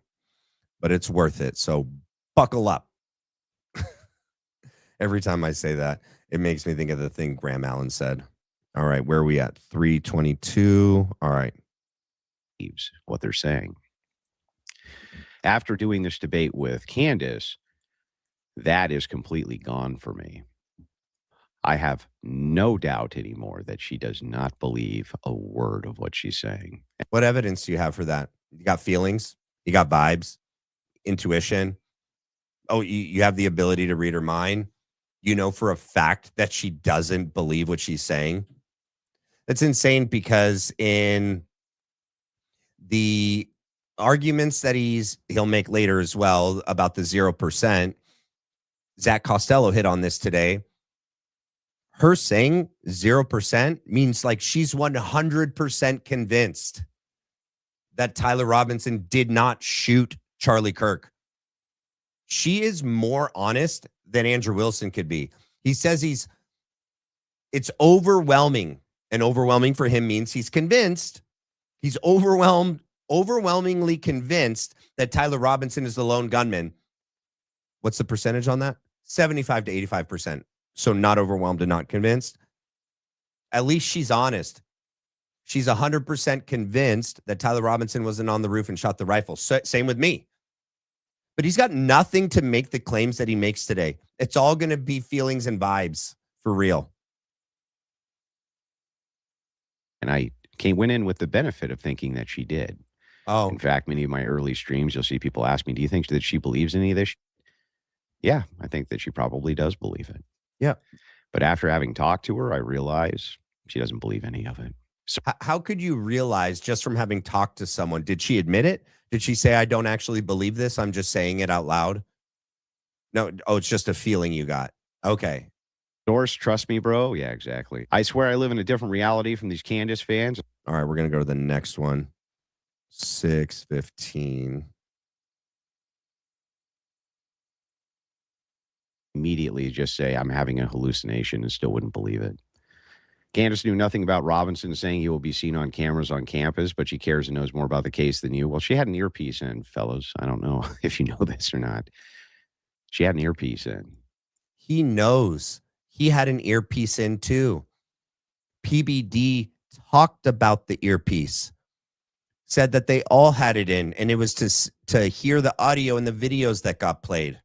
But it's worth it. So buckle up. Every time I say that, it makes me think of the thing Graham Allen said. All right. Where are we at? 322. All right. What they're saying. After doing this debate with Candace, that is completely gone for me. I have no doubt anymore that she does not believe a word of what she's saying. What evidence do you have for that? You got feelings? You got vibes? Intuition? Oh, you have the ability to read her mind? You know for a fact that she doesn't believe what she's saying? That's insane, because in the arguments that he'll make later as well about the 0%, Zach Costello hit on this today. Her saying 0% means like she's 100% convinced that Tyler Robinson did not shoot Charlie Kirk. She is more honest than Andrew Wilson could be. He says it's overwhelming, and overwhelming for him means he's convinced. He's overwhelmingly convinced that Tyler Robinson is the lone gunman. What's the percentage on that? 75 to 85%. So not overwhelmed and not convinced. At least she's honest. She's 100% convinced that Tyler Robinson wasn't on the roof and shot the rifle. Same with me. But he's got nothing to make the claims that he makes today. It's all going to be feelings and vibes for real. And I went in with the benefit of thinking that she did. Oh, in fact, many of my early streams, you'll see people ask me, do you think that she believes any of this? Yeah, I think that she probably does believe it. Yeah. But after having talked to her, I realize she doesn't believe any of it. So how could you realize just from having talked to someone? Did she admit it? Did she say, I don't actually believe this, I'm just saying it out loud? No. Oh, it's just a feeling you got. Okay. Source, trust me, bro. Yeah, exactly. I swear I live in a different reality from these Candace fans. All right, we're going to go to the next one. 6:15. Immediately just say, I'm having a hallucination, and still wouldn't believe it. Candace knew nothing about Robinson saying he will be seen on cameras on campus, but she cares and knows more about the case than you. Well, she had an earpiece in, fellas. I don't know if you know this or not. She had an earpiece in. He knows. He had an earpiece in too. PBD talked about the earpiece, said that they all had it in, and it was to hear the audio and the videos that got played.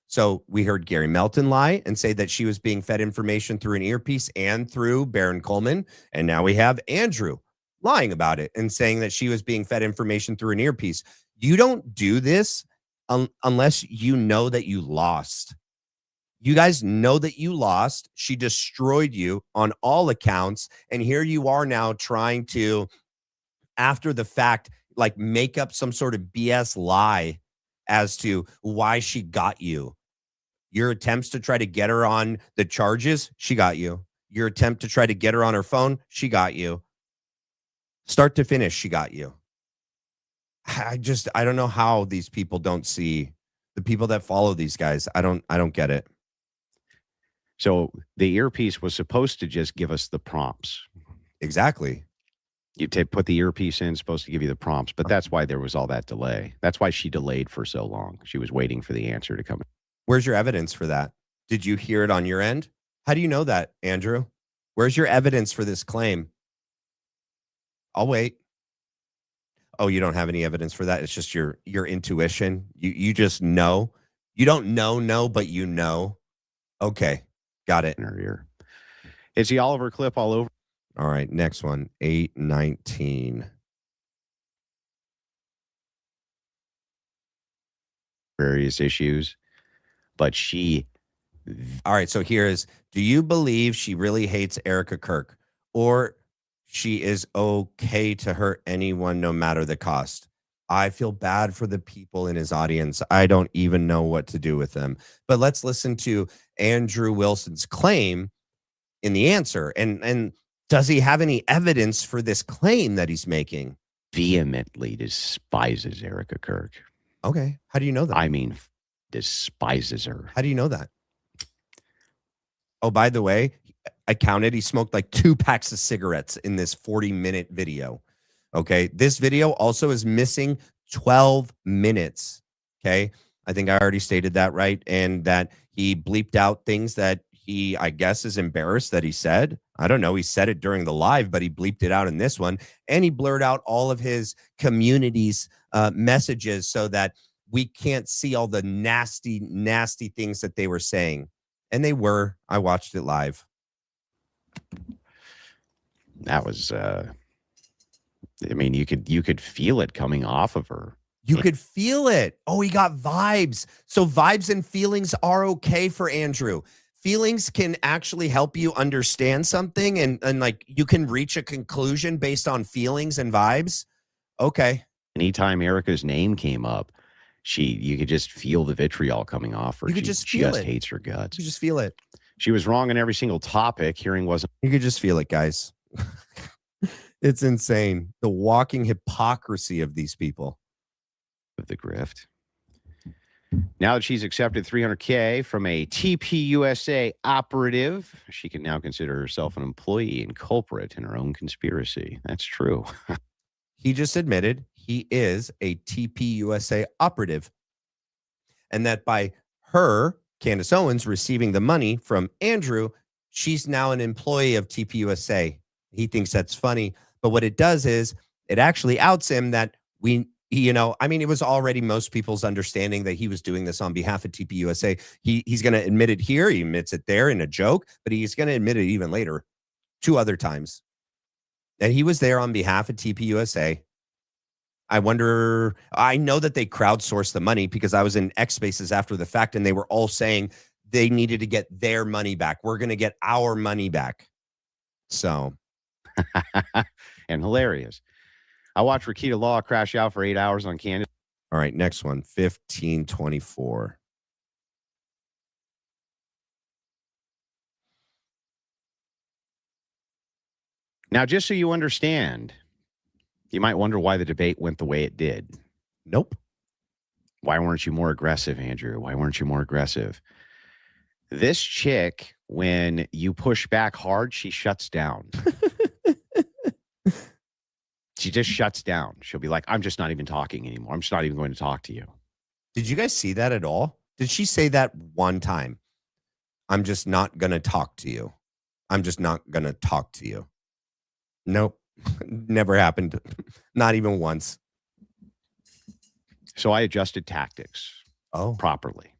So we heard Gary Melton lie and say that she was being fed information through an earpiece and through Baron Coleman. And now we have Andrew lying about it and saying that she was being fed information through an earpiece. You don't do this unless you know that you lost. You guys know that you lost. She destroyed you on all accounts. And here you are now trying to, after the fact, like make up some sort of BS lie as to why she got you. Your attempts to try to get her on the charges, she got you. Your attempt to try to get her on her phone, she got you. Start to finish, she got you. I don't know how these people don't see, the people that follow these guys. I don't get it. So the earpiece was supposed to just give us the prompts. Exactly. You put the earpiece in, supposed to give you the prompts, but that's why there was all that delay. That's why she delayed for so long. She was waiting for the answer to come. Where's your evidence for that? Did you hear it on your end? How do you know that, Andrew? Where's your evidence for this claim? I'll wait. Oh, you don't have any evidence for that? It's just your intuition. You just know. You don't know, but you know. Okay, got it. In her ear. It's the Oliver clip all over. All right, next one, 8:19. Various issues, but she. All right, so here's, do you believe she really hates Erika Kirk, or she is okay to hurt anyone no matter the cost? I feel bad for the people in his audience. I don't even know what to do with them. But let's listen to Andrew Wilson's claim in the answer. And does he have any evidence for this claim that he's making? Vehemently despises Erika Kirk. Okay. How do you know that? I mean, despises her. How do you know that? Oh, by the way, I counted. He smoked like 2 packs of cigarettes in this 40-minute video. Okay. This video also is missing 12 minutes. Okay. I think I already stated that, right? And that he bleeped out things that he, I guess, is embarrassed that he said. I don't know. He said it during the live, but he bleeped it out in this one. And he blurred out all of his community's messages so that we can't see all the nasty, nasty things that they were saying. And they were. I watched it live. That was, I mean, you could feel it coming off of her. You could feel it. Oh, he got vibes. So vibes and feelings are okay for Andrew. Feelings can actually help you understand something and like you can reach a conclusion based on feelings and vibes. Okay. Anytime Erika's name came up, you could just feel the vitriol coming off her. You could just feel it. Hates her guts. You just feel it. She was wrong on every single topic. Hearing wasn't. You could just feel it, guys. It's insane. The walking hypocrisy of these people. Of the grift. Now that she's accepted $300K from a TPUSA operative, she can now consider herself an employee and culprit in her own conspiracy. That's true. He just admitted he is a TPUSA operative. And that by her, Candace Owens, receiving the money from Andrew, she's now an employee of TPUSA. He thinks that's funny. But what it does is it actually outs him that it was already most people's understanding that he was doing this on behalf of TPUSA. He's going to admit it here. He admits it there in a joke, but he's going to admit it even later 2 other times. And he was there on behalf of TPUSA. I know that they crowdsourced the money because I was in X Spaces after the fact and they were all saying they needed to get their money back. We're going to get our money back. So. And hilarious. I watched Rakita Law crash out for 8 hours on Candace. All right, next one, 1524. Now, just so you understand, you might wonder why the debate went the way it did. Nope. Why weren't you more aggressive, Andrew? Why weren't you more aggressive? This chick, when you push back hard, she shuts down. She just shuts down. She'll be like, I'm just not even talking anymore. I'm just not even going to talk to you. Did you guys see that at all? Did she say that one time? I'm just not going to talk to you. I'm just not going to talk to you. Nope. Never happened. Not even once. So I adjusted tactics. Properly.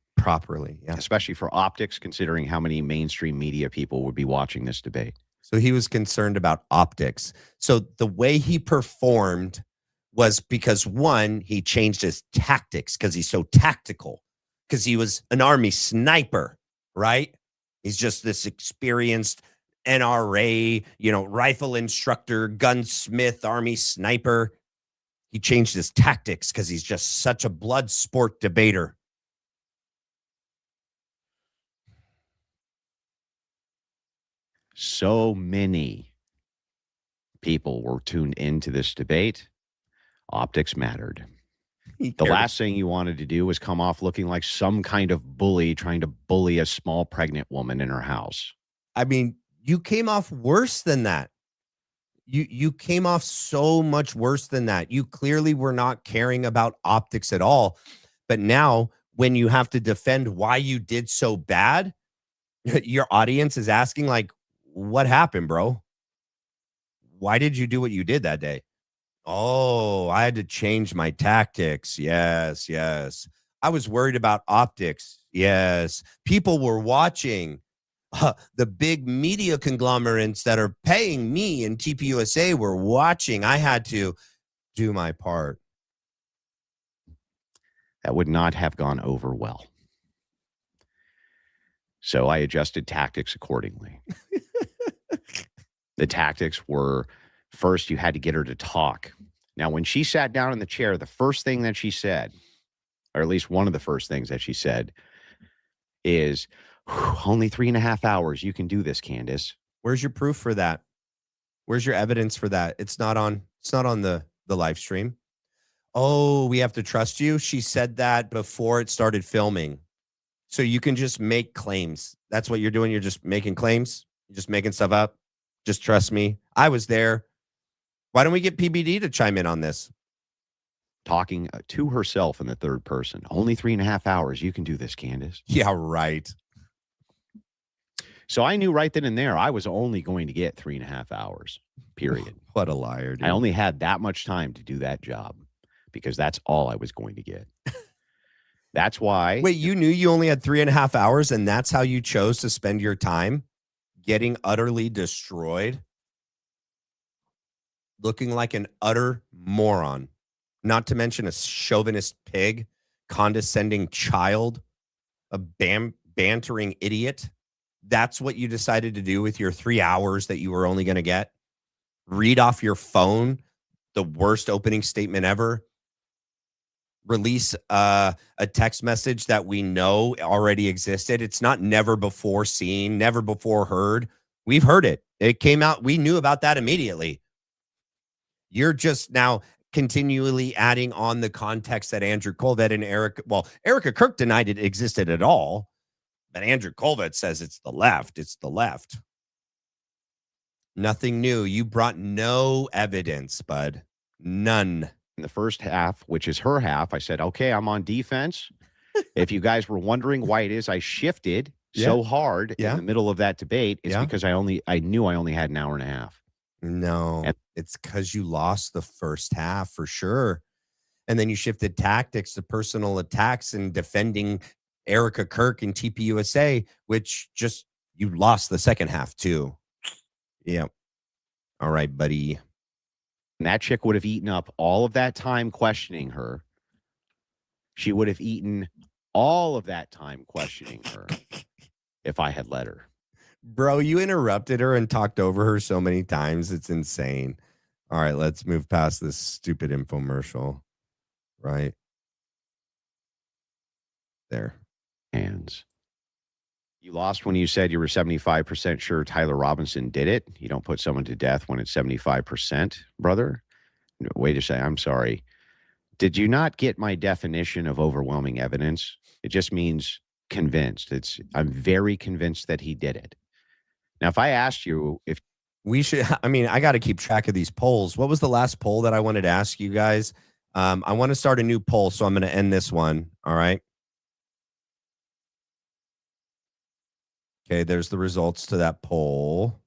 Yeah. Especially for optics, considering how many mainstream media people would be watching this debate. So he was concerned about optics. So the way he performed was because, one, he changed his tactics because he's so tactical, because he was an Army sniper, right? He's just this experienced NRA, rifle instructor, gunsmith, Army sniper. He changed his tactics because he's just such a blood sport debater. So many people were tuned into this debate. Optics mattered. The last thing you wanted to do was come off looking like some kind of bully trying to bully a small pregnant woman in her house. I mean, you came off worse than that. You came off so much worse than that. You clearly were not caring about optics at all. But now when you have to defend why you did so bad, your audience is asking like, what happened, bro? Why did you do what you did that day? Oh, I had to change my tactics. Yes. I was worried about optics. Yes. People were watching. The big media conglomerates that are paying me and TPUSA were watching. I had to do my part. That would not have gone over well. So I adjusted tactics accordingly. The tactics were, first, you had to get her to talk. Now, when she sat down in the chair, the first thing that she said, or at least one of the first things that she said, is, only 3.5 hours. You can do this, Candace. Where's your proof for that? Where's your evidence for that? It's not on the live stream. Oh, we have to trust you. She said that before it started filming. So you can just make claims. That's what you're doing. You're just making claims. You're just making stuff up. Just trust me. I was there. Why don't we get PBD to chime in on this? Talking to herself in the third person. Only 3.5 hours. You can do this, Candace. Yeah, right. So I knew right then and there I was only going to get 3.5 hours, period. What a liar, dude. I only had that much time to do that job because that's all I was going to get. That's why. Wait, you knew you only had 3.5 hours and that's how you chose to spend your time getting utterly destroyed? Looking like an utter moron. Not to mention a chauvinist pig, condescending child, a bantering idiot. That's what you decided to do with your 3 hours that you were only going to get? Read off your phone the worst opening statement ever? Release a text message that we know already existed? It's not never before seen, never before heard. We've heard it. It came out. We knew about that immediately. You're just now continually adding on the context that Andrew Kolvet and Erika Kirk denied it existed at all. But Andrew Kolvet says it's the left. It's the left. Nothing new. You brought no evidence, bud. None. In the first half, which is her half, I said, okay, I'm on defense. If you guys were wondering why it is I shifted so hard in the middle of that debate, it's because I knew I only had an hour and a half. No, it's because you lost the first half for sure. And then you shifted tactics to personal attacks and defending Erika Kirk and TPUSA, which just you lost the second half too. Yeah. All right, buddy. And that chick would have eaten up all of that time questioning her. She would have eaten all of that time questioning her if I had let her. Bro, you interrupted her and talked over her so many times. It's insane. All right, let's move past this stupid infomercial. Right there. Hands. You lost when you said you were 75% sure Tyler Robinson did it. You don't put someone to death when it's 75%, brother. No, wait a second. I'm sorry. Did you not get my definition of overwhelming evidence? It just means convinced. I'm very convinced that he did it. Now, if I asked you if we should, I got to keep track of these polls. What was the last poll that I wanted to ask you guys? I want to start a new poll, so I'm going to end this one. All right. Okay, there's the results to that poll.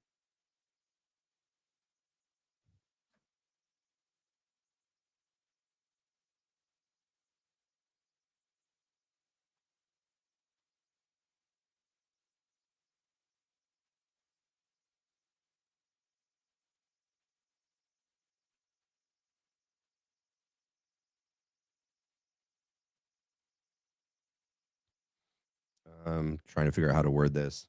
I'm trying to figure out how to word this.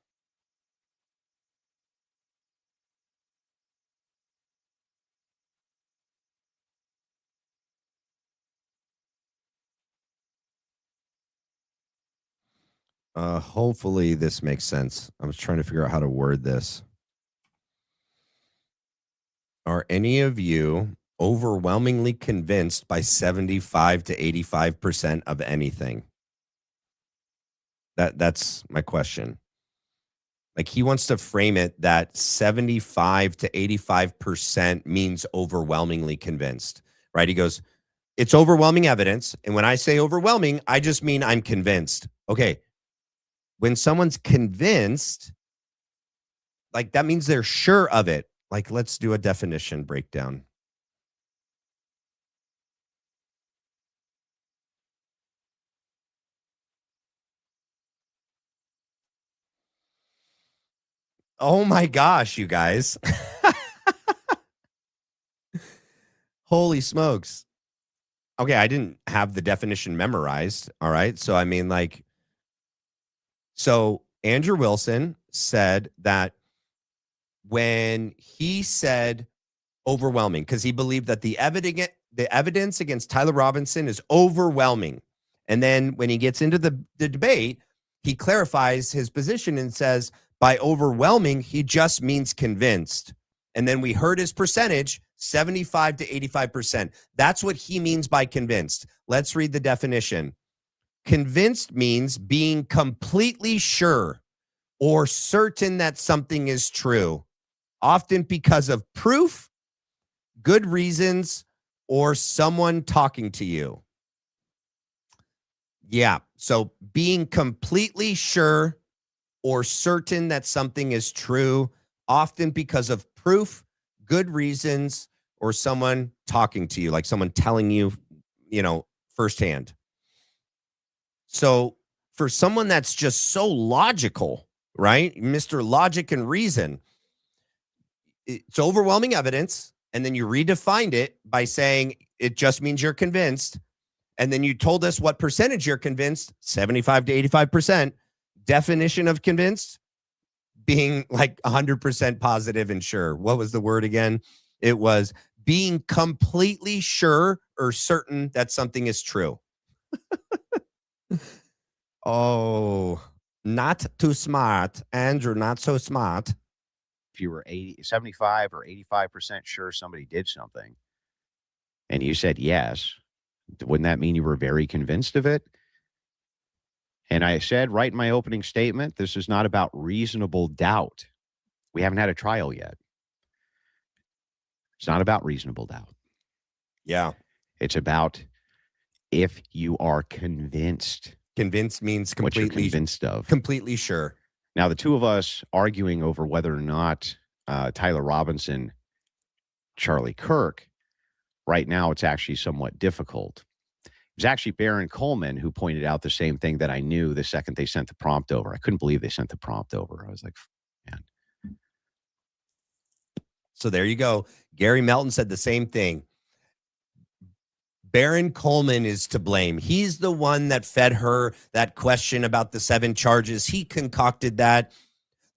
Hopefully this makes sense. I was trying to figure out how to word this. Are any of you overwhelmingly convinced by 75 to 85% of anything? That's my question. Like, he wants to frame it that 75 to 85% means overwhelmingly convinced, right? He goes, it's overwhelming evidence. And when I say overwhelming, I just mean I'm convinced. Okay. When someone's convinced, like, that means they're sure of it. Like, let's do a definition breakdown. Oh my gosh, you guys. Holy smokes. Okay, I didn't have the definition memorized. All right. So, Andrew Wilson said that when he said overwhelming, because he believed that the evidence against Tyler Robinson is overwhelming. And then when he gets into the debate, he clarifies his position and says, by overwhelming, he just means convinced. And then we heard his percentage, 75 to 85%. That's what he means by convinced. Let's read the definition. Convinced means being completely sure, or certain that something is true, often because of proof, good reasons, or someone talking to you. Yeah. So being completely sure or certain that something is true, often because of proof, good reasons, or someone talking to you, like someone telling you, firsthand. So for someone that's just so logical, right? Mr. Logic and Reason, it's overwhelming evidence. And then you redefined it by saying it just means you're convinced. And then you told us what percentage you're convinced, 75 to 85%. Definition of convinced being like 100% positive and sure. What was the word again? It was being completely sure or certain that something is true. Oh, not too smart. Andrew, not so smart. If you were 75 or 85% sure somebody did something and you said yes, wouldn't that mean you were very convinced of it? And I said right in my opening statement, this is not about reasonable doubt. We haven't had a trial yet. It's not about reasonable doubt. Yeah. It's about if you are convinced. Convinced means What you're completely convinced of. Completely sure. Now, the two of us arguing over whether or not Tyler Robinson, Charlie Kirk, right now it's actually somewhat difficult. It was actually Baron Coleman who pointed out the same thing that I knew the second they sent the prompt over. I couldn't believe they sent the prompt over. I was like, man. So there you go. Gary Melton said the same thing. Baron Coleman is to blame. He's the one that fed her that question about the 7 charges. He concocted that.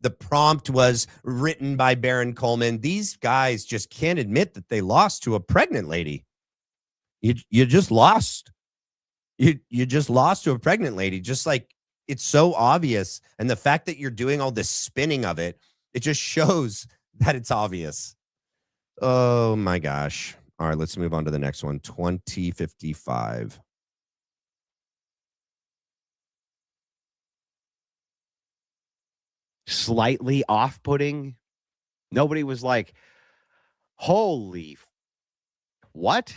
The prompt was written by Baron Coleman. These guys just can't admit that they lost to a pregnant lady. You just lost. You just lost to a pregnant lady. Just like it's so obvious. And the fact that you're doing all this spinning of it, it just shows that it's obvious. Oh my gosh. All right, let's move on to the next one. 2055. Slightly off-putting. Nobody was like, holy, what?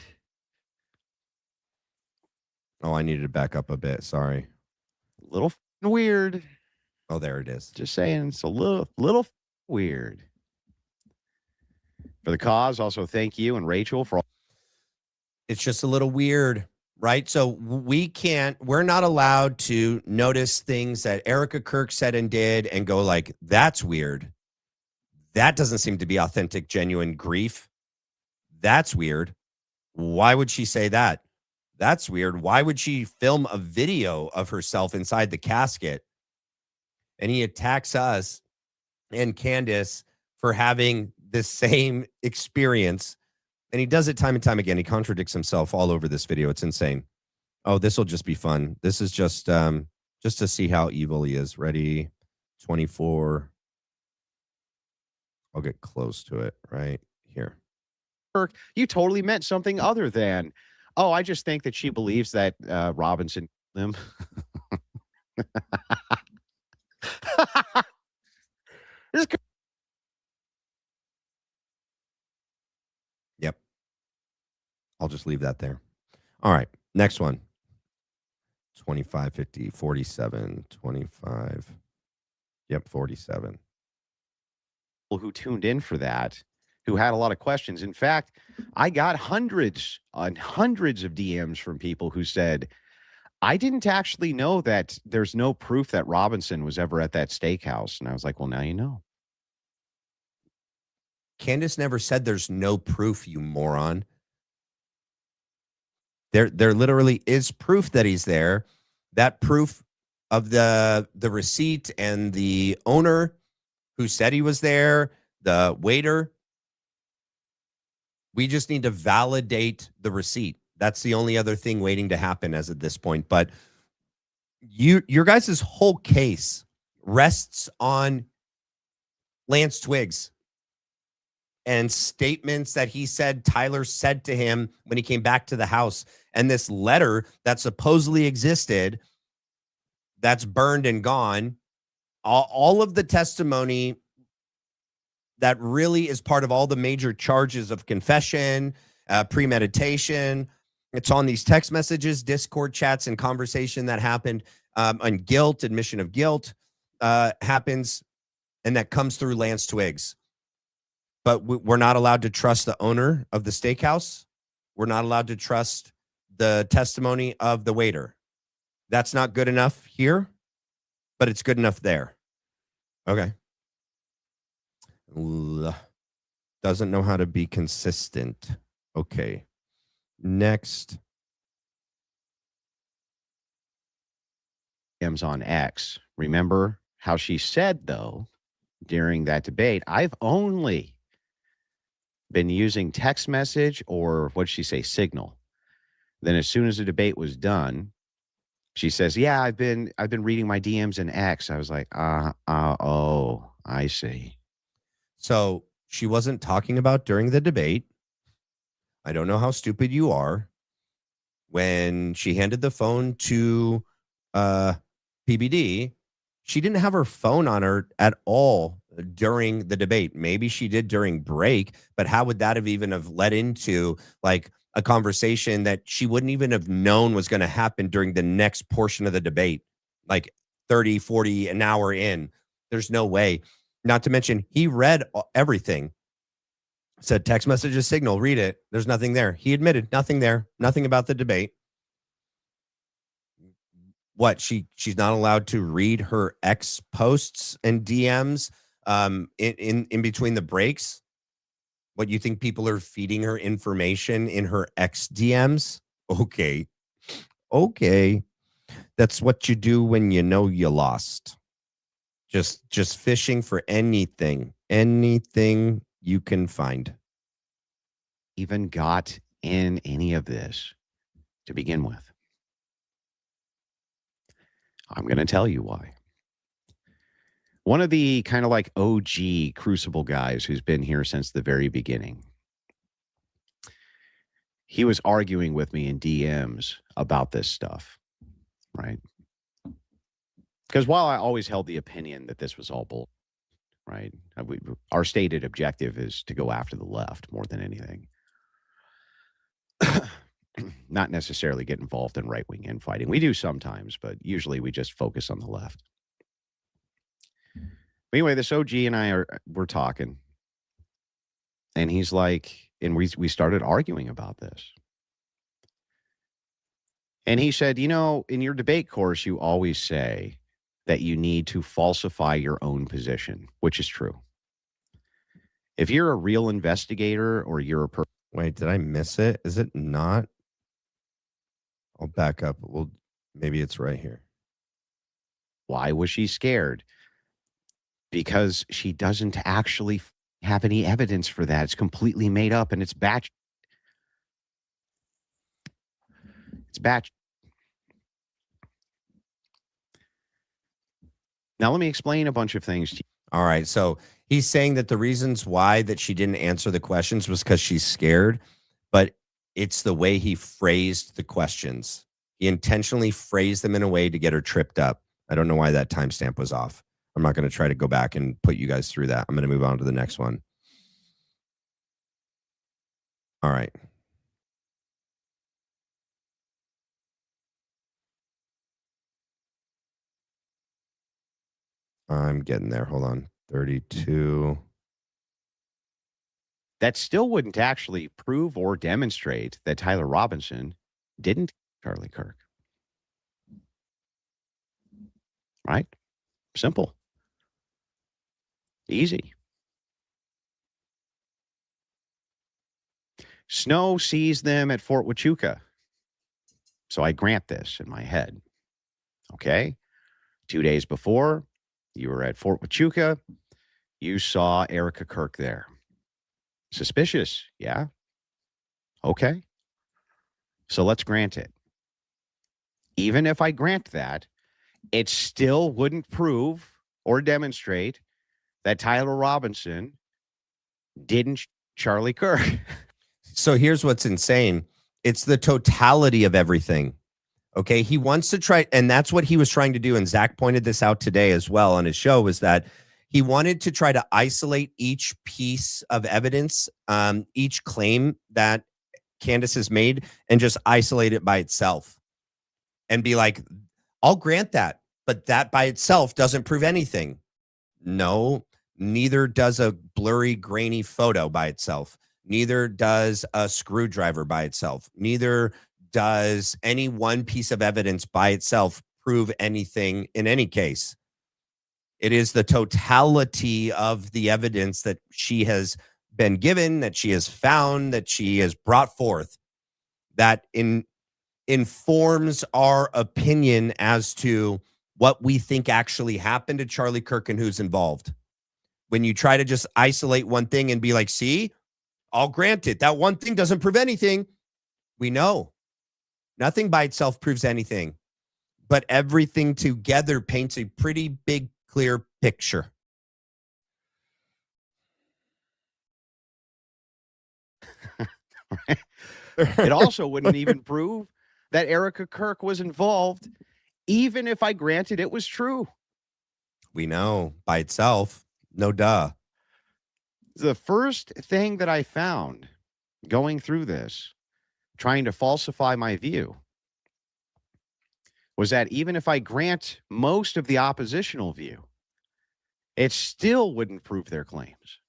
Oh, I needed to back up a bit. Sorry. A little weird. Oh, there it is. Just saying, it's a little weird. For the cause, also thank you and Rachel for all. It's just a little weird, right? So we're not allowed to notice things that Erika Kirk said and did and go like, that's weird. That doesn't seem to be authentic, genuine grief. That's weird. Why would she say that? That's weird. Why would she film a video of herself inside the casket? And he attacks us and Candace for having the same experience. And he does it time and time again. He contradicts himself all over this video. It's insane. Oh, this will just be fun. This is just to see how evil he is. Ready? 24. I'll get close to it right here. You totally meant something other than, oh, I just think that she believes that Robinson them. Yep. I'll just leave that there. All right. Next one. 25, 50, 47, 25. Yep, 47. Who tuned in for that, who had a lot of questions. In fact, I got hundreds and hundreds of DMs from people who said, I didn't actually know that there's no proof that Robinson was ever at that steakhouse. And I was like, well, now you know. Candace never said there's no proof, you moron. There literally is proof that he's there. That proof of the receipt and the owner who said he was there, the waiter. We just need to validate the receipt. That's the only other thing waiting to happen as at this point. But your guys' whole case rests on Lance Twiggs and statements that he said Tyler said to him when he came back to the house. And this letter that supposedly existed, that's burned and gone all of the testimony that really is part of all the major charges of confession, premeditation. It's on these text messages, Discord chats, and conversation that happened on guilt, admission of guilt happens, and that comes through Lance Twiggs. But we're not allowed to trust the owner of the steakhouse. We're not allowed to trust the testimony of the waiter. That's not good enough here, but it's good enough there. Okay. Doesn't know how to be consistent. Okay. Next. On X. Remember how she said, though, during that debate, I've only been using text message or what'd she say, Signal. Then as soon as the debate was done, she says, yeah, I've been reading my DMs in X. I was like, oh, I see. So she wasn't talking about during the debate. I don't know how stupid you are. When she handed the phone to PBD, she didn't have her phone on her at all during the debate. Maybe she did during break, but how would that have even have led into like a conversation that she wouldn't even have known was going to happen during the next portion of the debate, like 30, 40, an hour in? There's no way. Not to mention, he read everything. Said text messages, Signal, read it. There's nothing there. He admitted nothing there, nothing about the debate. What, she's not allowed to read her ex posts and DMs in between the breaks? What, you think people are feeding her information in her ex DMs? Okay. That's what you do when you know you lost. Just fishing for anything you can find. Even got in any of this to begin with. I'm going to tell you why. One of the kind of like OG Crucible guys who's been here since the very beginning, he was arguing with me in DMs about this stuff, right? Because while I always held the opinion that this was all bull, right? Our stated objective is to go after the left more than anything. Not necessarily get involved in right-wing infighting. We do sometimes, but usually we just focus on the left. Anyway, this OG and I we're talking, and he's like, and we started arguing about this. And he said, you know, in your debate course, you always say that you need to falsify your own position, which is true. If you're a real investigator or you're a wait, did I miss it? Is it not? I'll back up. Well, maybe it's right here. Why was she scared? Because she doesn't actually have any evidence for that. It's completely made up and it's batch. It's batch. Now, let me explain a bunch of things to you. All right. So he's saying that the reasons why that she didn't answer the questions was because she's scared, but it's the way he phrased the questions. He intentionally phrased them in a way to get her tripped up. I don't know why that timestamp was off. I'm not going to try to go back and put you guys through that. I'm going to move on to the next one. All right. I'm getting there. Hold on. 32. That still wouldn't actually prove or demonstrate that Tyler Robinson didn't Charlie Kirk. Right? Simple. Easy. Snow sees them at Fort Huachuca. So I grant this in my head. Okay? 2 days before, you were at Fort Huachuca. You saw Erika Kirk there. Suspicious, yeah? Okay. So let's grant it. Even if I grant that, it still wouldn't prove or demonstrate that Tyler Robinson didn't Charlie Kirk. So here's what's insane. It's the totality of everything. Okay. He wants to try, and that's what he was trying to do. And Zach pointed this out today as well on his show, was that he wanted to try to isolate each piece of evidence, each claim that Candace has made, and just isolate it by itself and be like, I'll grant that, but that by itself doesn't prove anything. No, neither does a blurry, grainy photo by itself. Neither does a screwdriver by itself. Neither does any one piece of evidence by itself prove anything in any case. It is the totality of the evidence that she has been given, that she has found, that she has brought forth, that informs our opinion as to what we think actually happened to Charlie Kirk and who's involved. When you try to just isolate one thing and be like, see, I'll grant it, that one thing doesn't prove anything. We know nothing by itself proves anything, but everything together paints a pretty big, clear picture. It also wouldn't even prove that Erika Kirk was involved, even if I granted it was true. We know by itself, no duh. The first thing that I found going through this, trying to falsify my view, was that even if I grant most of the oppositional view, it still wouldn't prove their claims.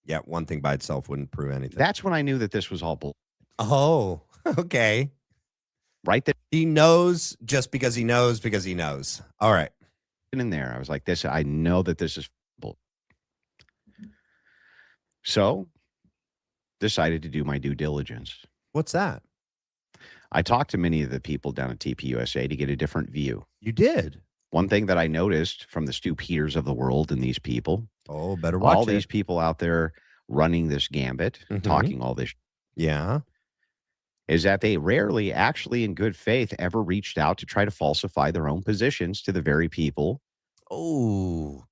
Yeah, one thing by itself wouldn't prove anything. That's when I knew that this was all bull. Oh, okay. Right there. He knows just because he knows because he knows. All right. In there, I was like, this, I know that this is bull. So, decided to do my due diligence. What's that? I talked to many of the people down at TPUSA to get a different view. You did? One thing that I noticed from the Stu Peters of the world and these people, oh, better watch all it. These people out there running this gambit, talking all this, yeah, is that they rarely actually in good faith ever reached out to try to falsify their own positions to the very people. Let's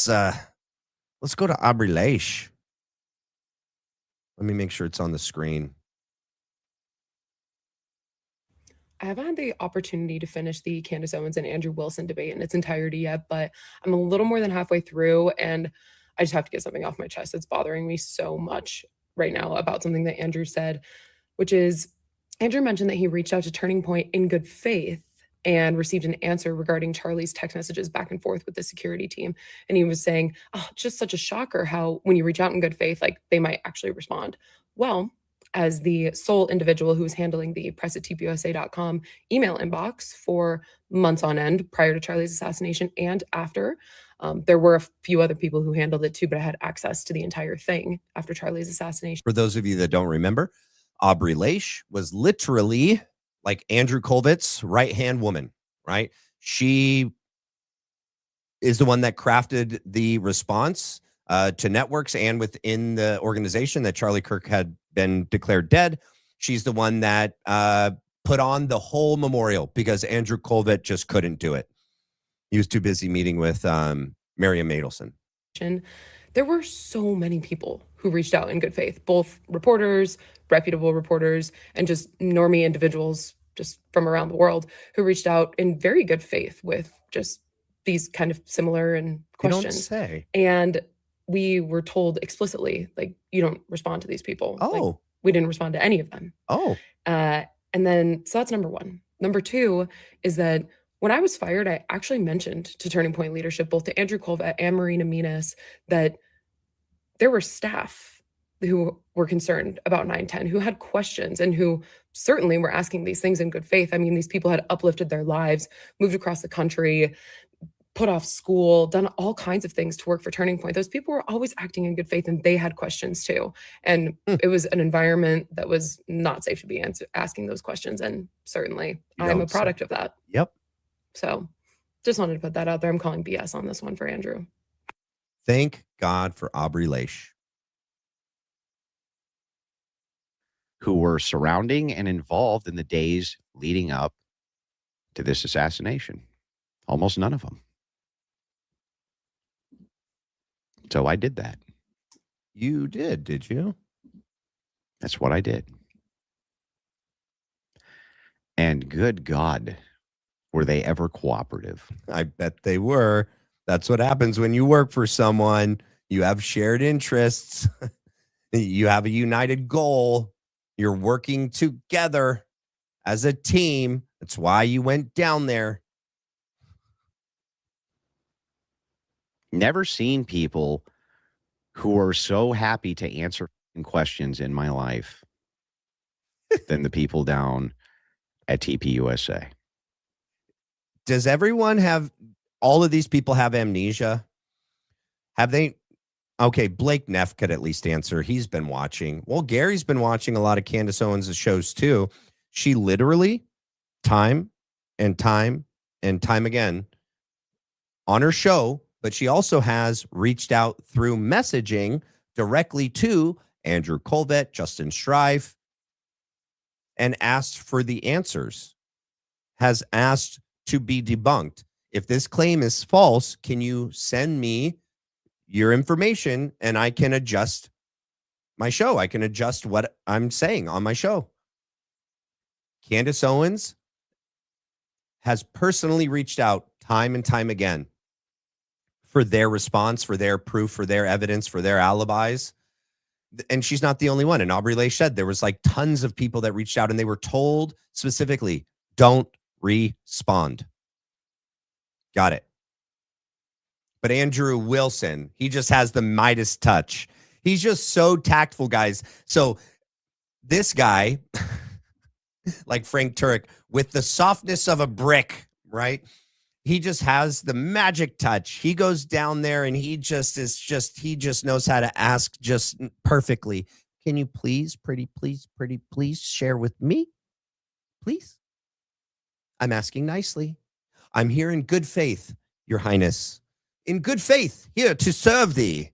go to Aubrey Laiche. Let me make sure it's on the screen. I haven't had the opportunity to finish the Candace Owens and Andrew Wilson debate in its entirety yet, but I'm a little more than halfway through, and I just have to get something off my chest. It's bothering me so much right now about something that Andrew said, which is Andrew mentioned that he reached out to Turning Point in good faith and received an answer regarding Charlie's text messages back and forth with the security team. And he was saying, oh, just such a shocker how when you reach out in good faith, like they might actually respond. Well, as the sole individual who was handling the press@tpusa.com email inbox for months on end prior to Charlie's assassination and after, there were a few other people who handled it too, but I had access to the entire thing after Charlie's assassination. For those of you that don't remember, Aubrey Laiche was literally like Andrew Kolvet's right-hand woman, right? She is the one that crafted the response to networks and within the organization that Charlie Kirk had been declared dead. She's the one that put on the whole memorial because Andrew Kolvet just couldn't do it. He was too busy meeting with Miriam Adelson. There were so many people who reached out in good faith, both reporters, reputable reporters, and just normie individuals just from around the world who reached out in very good faith with just these kind of similar and questions. You don't say. And we were told explicitly, like, you don't respond to these people. Oh. Like, we didn't respond to any of them. Oh. And then, so that's number one. Number two is that when I was fired, I actually mentioned to Turning Point leadership, both to Andrew Kolvet and Marina Minas, that there were staff who were concerned about 9/10, who had questions and who certainly were asking these things in good faith. I mean, these people had uplifted their lives, moved across the country, put off school, done all kinds of things to work for Turning Point. Those people were always acting in good faith and they had questions too. And it was an environment that was not safe to be asking those questions. And certainly I'm a product of that. Yep. So just wanted to put that out there. I'm calling BS on this one for Andrew. Thank God for Aubrey Laiche. Who were surrounding and involved in the days leading up to this assassination. Almost none of them. So I did that. You did you? That's what I did. And good God, were they ever cooperative? I bet they were. That's what happens when you work for someone. You have shared interests. You have a united goal. You're working together as a team. That's why you went down there. Never seen people who are so happy to answer questions in my life than the people down at TPUSA. Does everyone have, all of these people have amnesia? Have they? Okay, Blake Neff could at least answer. He's been watching. Well, Gary's been watching a lot of Candace Owens' shows too. She literally, time and time and time again on her show, but she also has reached out through messaging directly to Andrew Kolvet, Justin Strife, and asked for the answers, has asked to be debunked. If this claim is false, can you send me your information and I can adjust my show? I can adjust what I'm saying on my show. Candace Owens has personally reached out time and time again for their response, for their proof, for their evidence, for their alibis. And she's not the only one. And Aubrey Laiche said there was like tons of people that reached out and they were told specifically, don't respond. Got it. But Andrew Wilson, he just has the Midas touch. He's just so tactful, guys. So this guy, like Frank Turek, with the softness of a brick, right? He just has the magic touch. He goes down there and he just knows how to ask just perfectly. Can you please, pretty please share with me? Please. I'm asking nicely. I'm here in good faith, Your Highness. In good faith, here to serve thee.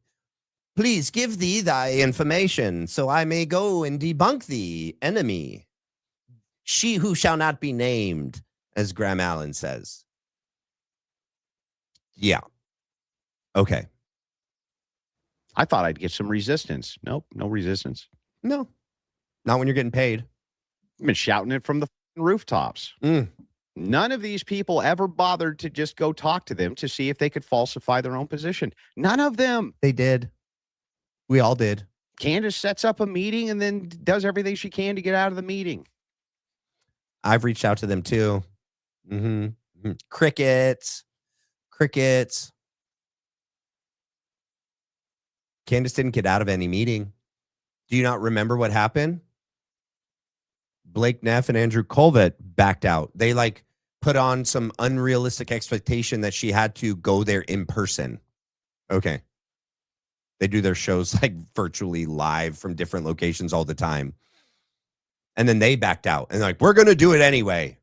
Please give thee thy information, so I may go and debunk the enemy. She who shall not be named, as Graham Allen says. Yeah. Okay. I thought I'd get some resistance. Nope, no resistance. No, not when you're getting paid. I've been shouting it from the rooftops. None of these people ever bothered to just go talk to them to see if they could falsify their own position. None of them. They did. We all did. Candace sets up a meeting and then does everything she can to get out of the meeting. I've reached out to them too. Crickets. Candace didn't get out of any meeting. Do you not remember what happened? Blake Neff and Andrew Kolvet backed out. They like put on some unrealistic expectation that she had to go there in person. Okay. They do their shows like virtually live from different locations all the time. And then they backed out and like, we're going to do it anyway.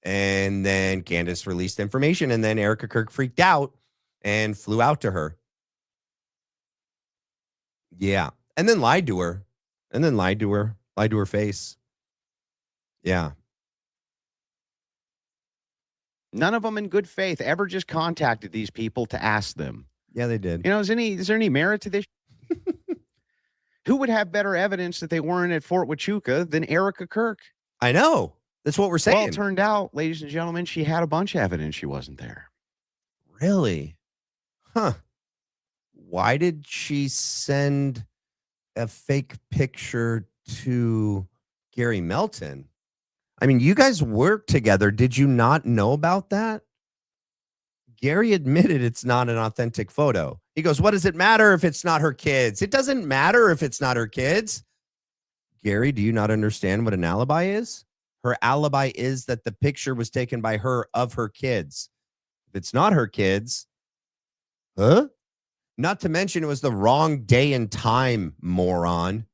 And then Candace released information and then Erika Kirk freaked out and flew out to her. Yeah. And then lied to her. Lied to her face. Yeah. None of them in good faith ever just contacted these people to ask them. Yeah, they did. You know, is there any merit to this? Who would have better evidence that they weren't at Fort Huachuca than Erika Kirk? I know. That's what we're saying. Well, it turned out, ladies and gentlemen, she had a bunch of evidence she wasn't there. Really? Huh. Why did she send a fake picture to Gary Melton? I mean, you guys work together. Did you not know about that? Gary admitted it's not an authentic photo. He goes, what does it matter if it's not her kids? It doesn't matter if it's not her kids. Gary, do you not understand what an alibi is? Her alibi is that the picture was taken by her of her kids. If it's not her kids, huh? Not to mention it was the wrong day and time, moron.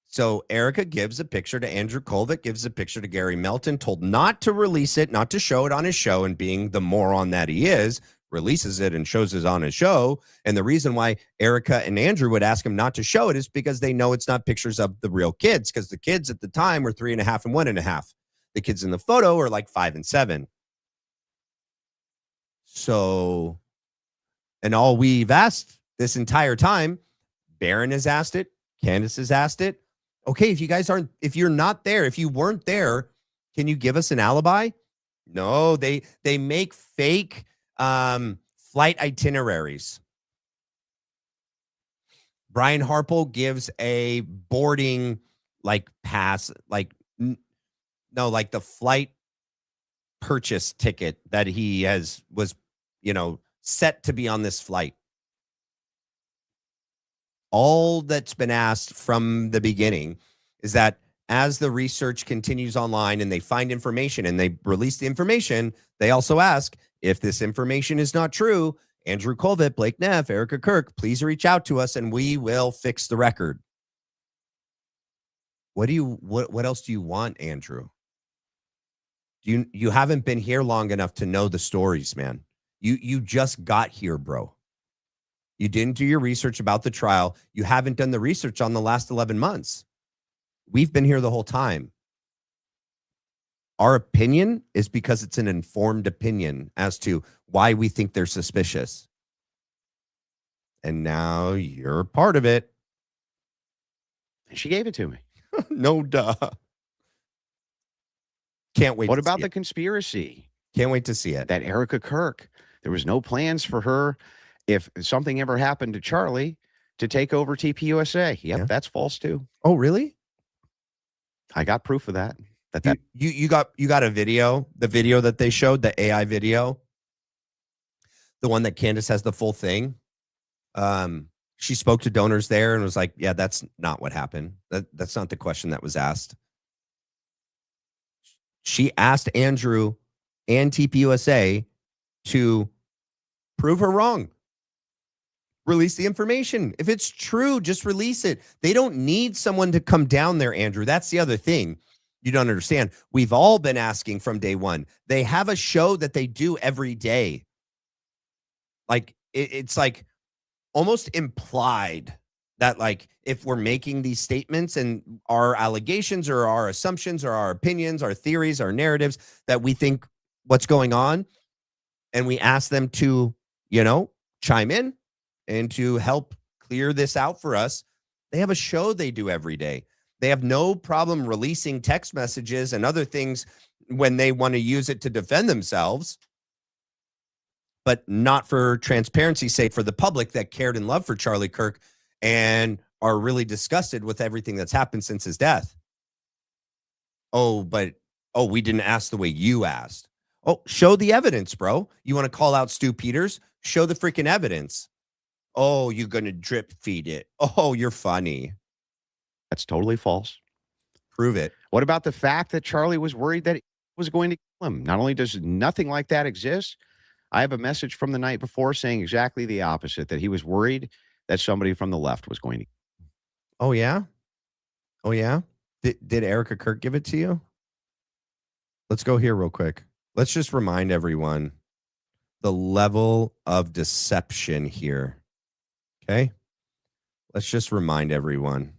So Erika gives a picture to Andrew Kolvet, gives a picture to Gary Melton, told not to release it, not to show it on his show, and being the moron that he is, releases it and shows it on his show. And the reason why Erika and Andrew would ask him not to show it is because they know it's not pictures of the real kids, because the kids at the time were 3.5 and 1.5. The kids in the photo are like 5 and 7. So, and all we've asked this entire time, Barron has asked it, Candace has asked it. Okay, if you're not there, if you weren't there, can you give us an alibi? No, they make fake flight itineraries. Brian Harple gives a boarding pass, like the flight purchase ticket that he was set to be on this flight. All that's been asked from the beginning is that as the research continues online and they find information and they release the information, they also ask, if this information is not true, Andrew Kolvet, Blake Neff, Erika Kirk, please reach out to us and we will fix the record. What else do you want, Andrew? You haven't been here long enough to know the stories, man. You just got here, bro. You didn't do your research about the trial. You haven't done the research on the last 11 months. We've been here the whole time. Our opinion is because it's an informed opinion as to why we think they're suspicious. And now you're part of it. She gave it to me. No duh. Can't wait. What about the conspiracy? Can't wait to see it. That Erika Kirk, there was no plans for her, if something ever happened to Charlie, to take over TPUSA. Yep, that's false too. Oh, really? I got proof of that. You got a video, the video that they showed, the AI video, the one that Candace has the full thing. She spoke to donors there and was like, yeah, that's not what happened. That's not the question that was asked. She asked Andrew and TPUSA to prove her wrong. Release the information. If it's true, just release it. They don't need someone to come down there, Andrew. That's the other thing you don't understand. We've all been asking from day one. They have a show that they do every day. Like, it's like almost implied that, like, if we're making these statements and our allegations or our assumptions or our opinions, our theories, our narratives, that we think what's going on, and we ask them to, chime in and to help clear this out for us. They have a show they do every day. They have no problem releasing text messages and other things when they want to use it to defend themselves, but not for transparency's sake for the public that cared and loved for Charlie Kirk and are really disgusted with everything that's happened since his death. We didn't ask the way you asked. Oh, show the evidence, bro. You want to call out Stu Peters? Show the freaking evidence. Oh, you're going to drip feed it. Oh, you're funny. That's totally false. Prove it. What about the fact that Charlie was worried that he was going to kill him? Not only does nothing like that exist, I have a message from the night before saying exactly the opposite, that he was worried that somebody from the left was going to. Oh, yeah? Oh, yeah? Did Erika Kirk give it to you? Let's go here real quick. Let's just remind everyone the level of deception here. Okay? Let's just remind everyone.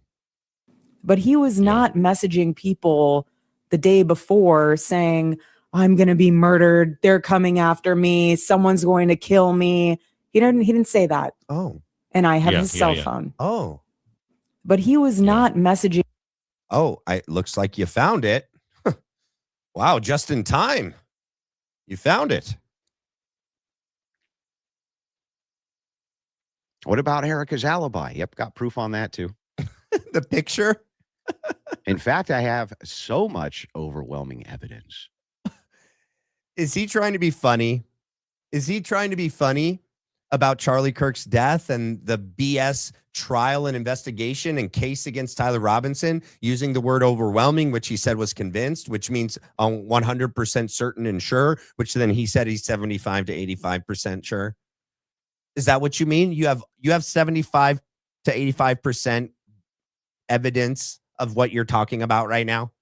But he was not messaging people the day before saying, I'm going to be murdered. They're coming after me. Someone's going to kill me. He didn't say that. Oh. And I have his cell phone. Oh. But he was not messaging. Oh, it looks like you found it. Wow, just in time. You found it. What about Erika's alibi? Yep, got proof on that too. The picture? In fact, I have so much overwhelming evidence. Is he trying to be funny? Is he trying to be funny about Charlie Kirk's death and the BS trial and investigation and case against Tyler Robinson, using the word overwhelming, which he said was convinced, which means 100% certain and sure, which then he said he's 75 to 85% sure? Is that what you mean? You have 75 to 85% evidence of what you're talking about right now?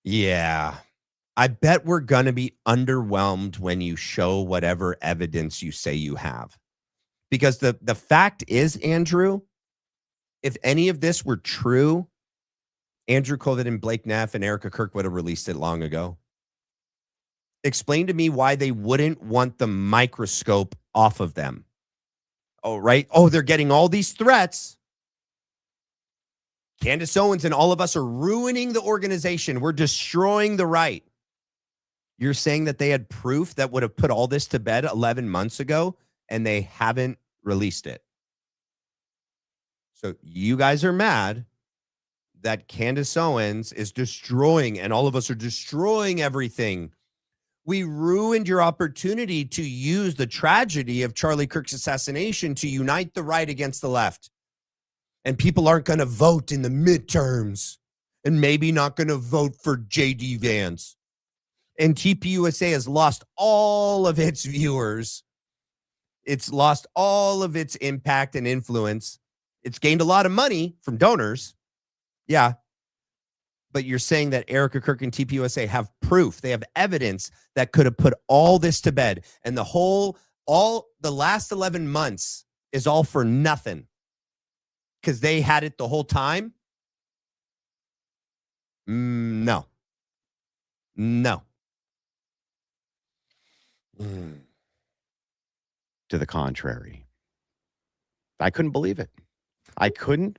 Yeah. I bet we're going to be underwhelmed when you show whatever evidence you say you have. Because the fact is, Andrew, if any of this were true, Andrew Kolvet and Blake Neff and Erika Kirk would have released it long ago. Explain to me why they wouldn't want the microscope off of them. Oh, right. Oh, they're getting all these threats. Candace Owens and all of us are ruining the organization. We're destroying the right. You're saying that they had proof that would have put all this to bed 11 months ago, and they haven't released it. So you guys are mad that Candace Owens is destroying, and all of us are destroying everything. We ruined your opportunity to use the tragedy of Charlie Kirk's assassination to unite the right against the left. And people aren't going to vote in the midterms, and maybe not going to vote for J.D. Vance. And TPUSA has lost all of its viewers. It's lost all of its impact and influence. It's gained a lot of money from donors. Yeah. But you're saying that Erika Kirk and TPUSA have proof. They have evidence that could have put all this to bed. And all the last 11 months is all for nothing because they had it the whole time. No. To the contrary. I couldn't believe it. I couldn't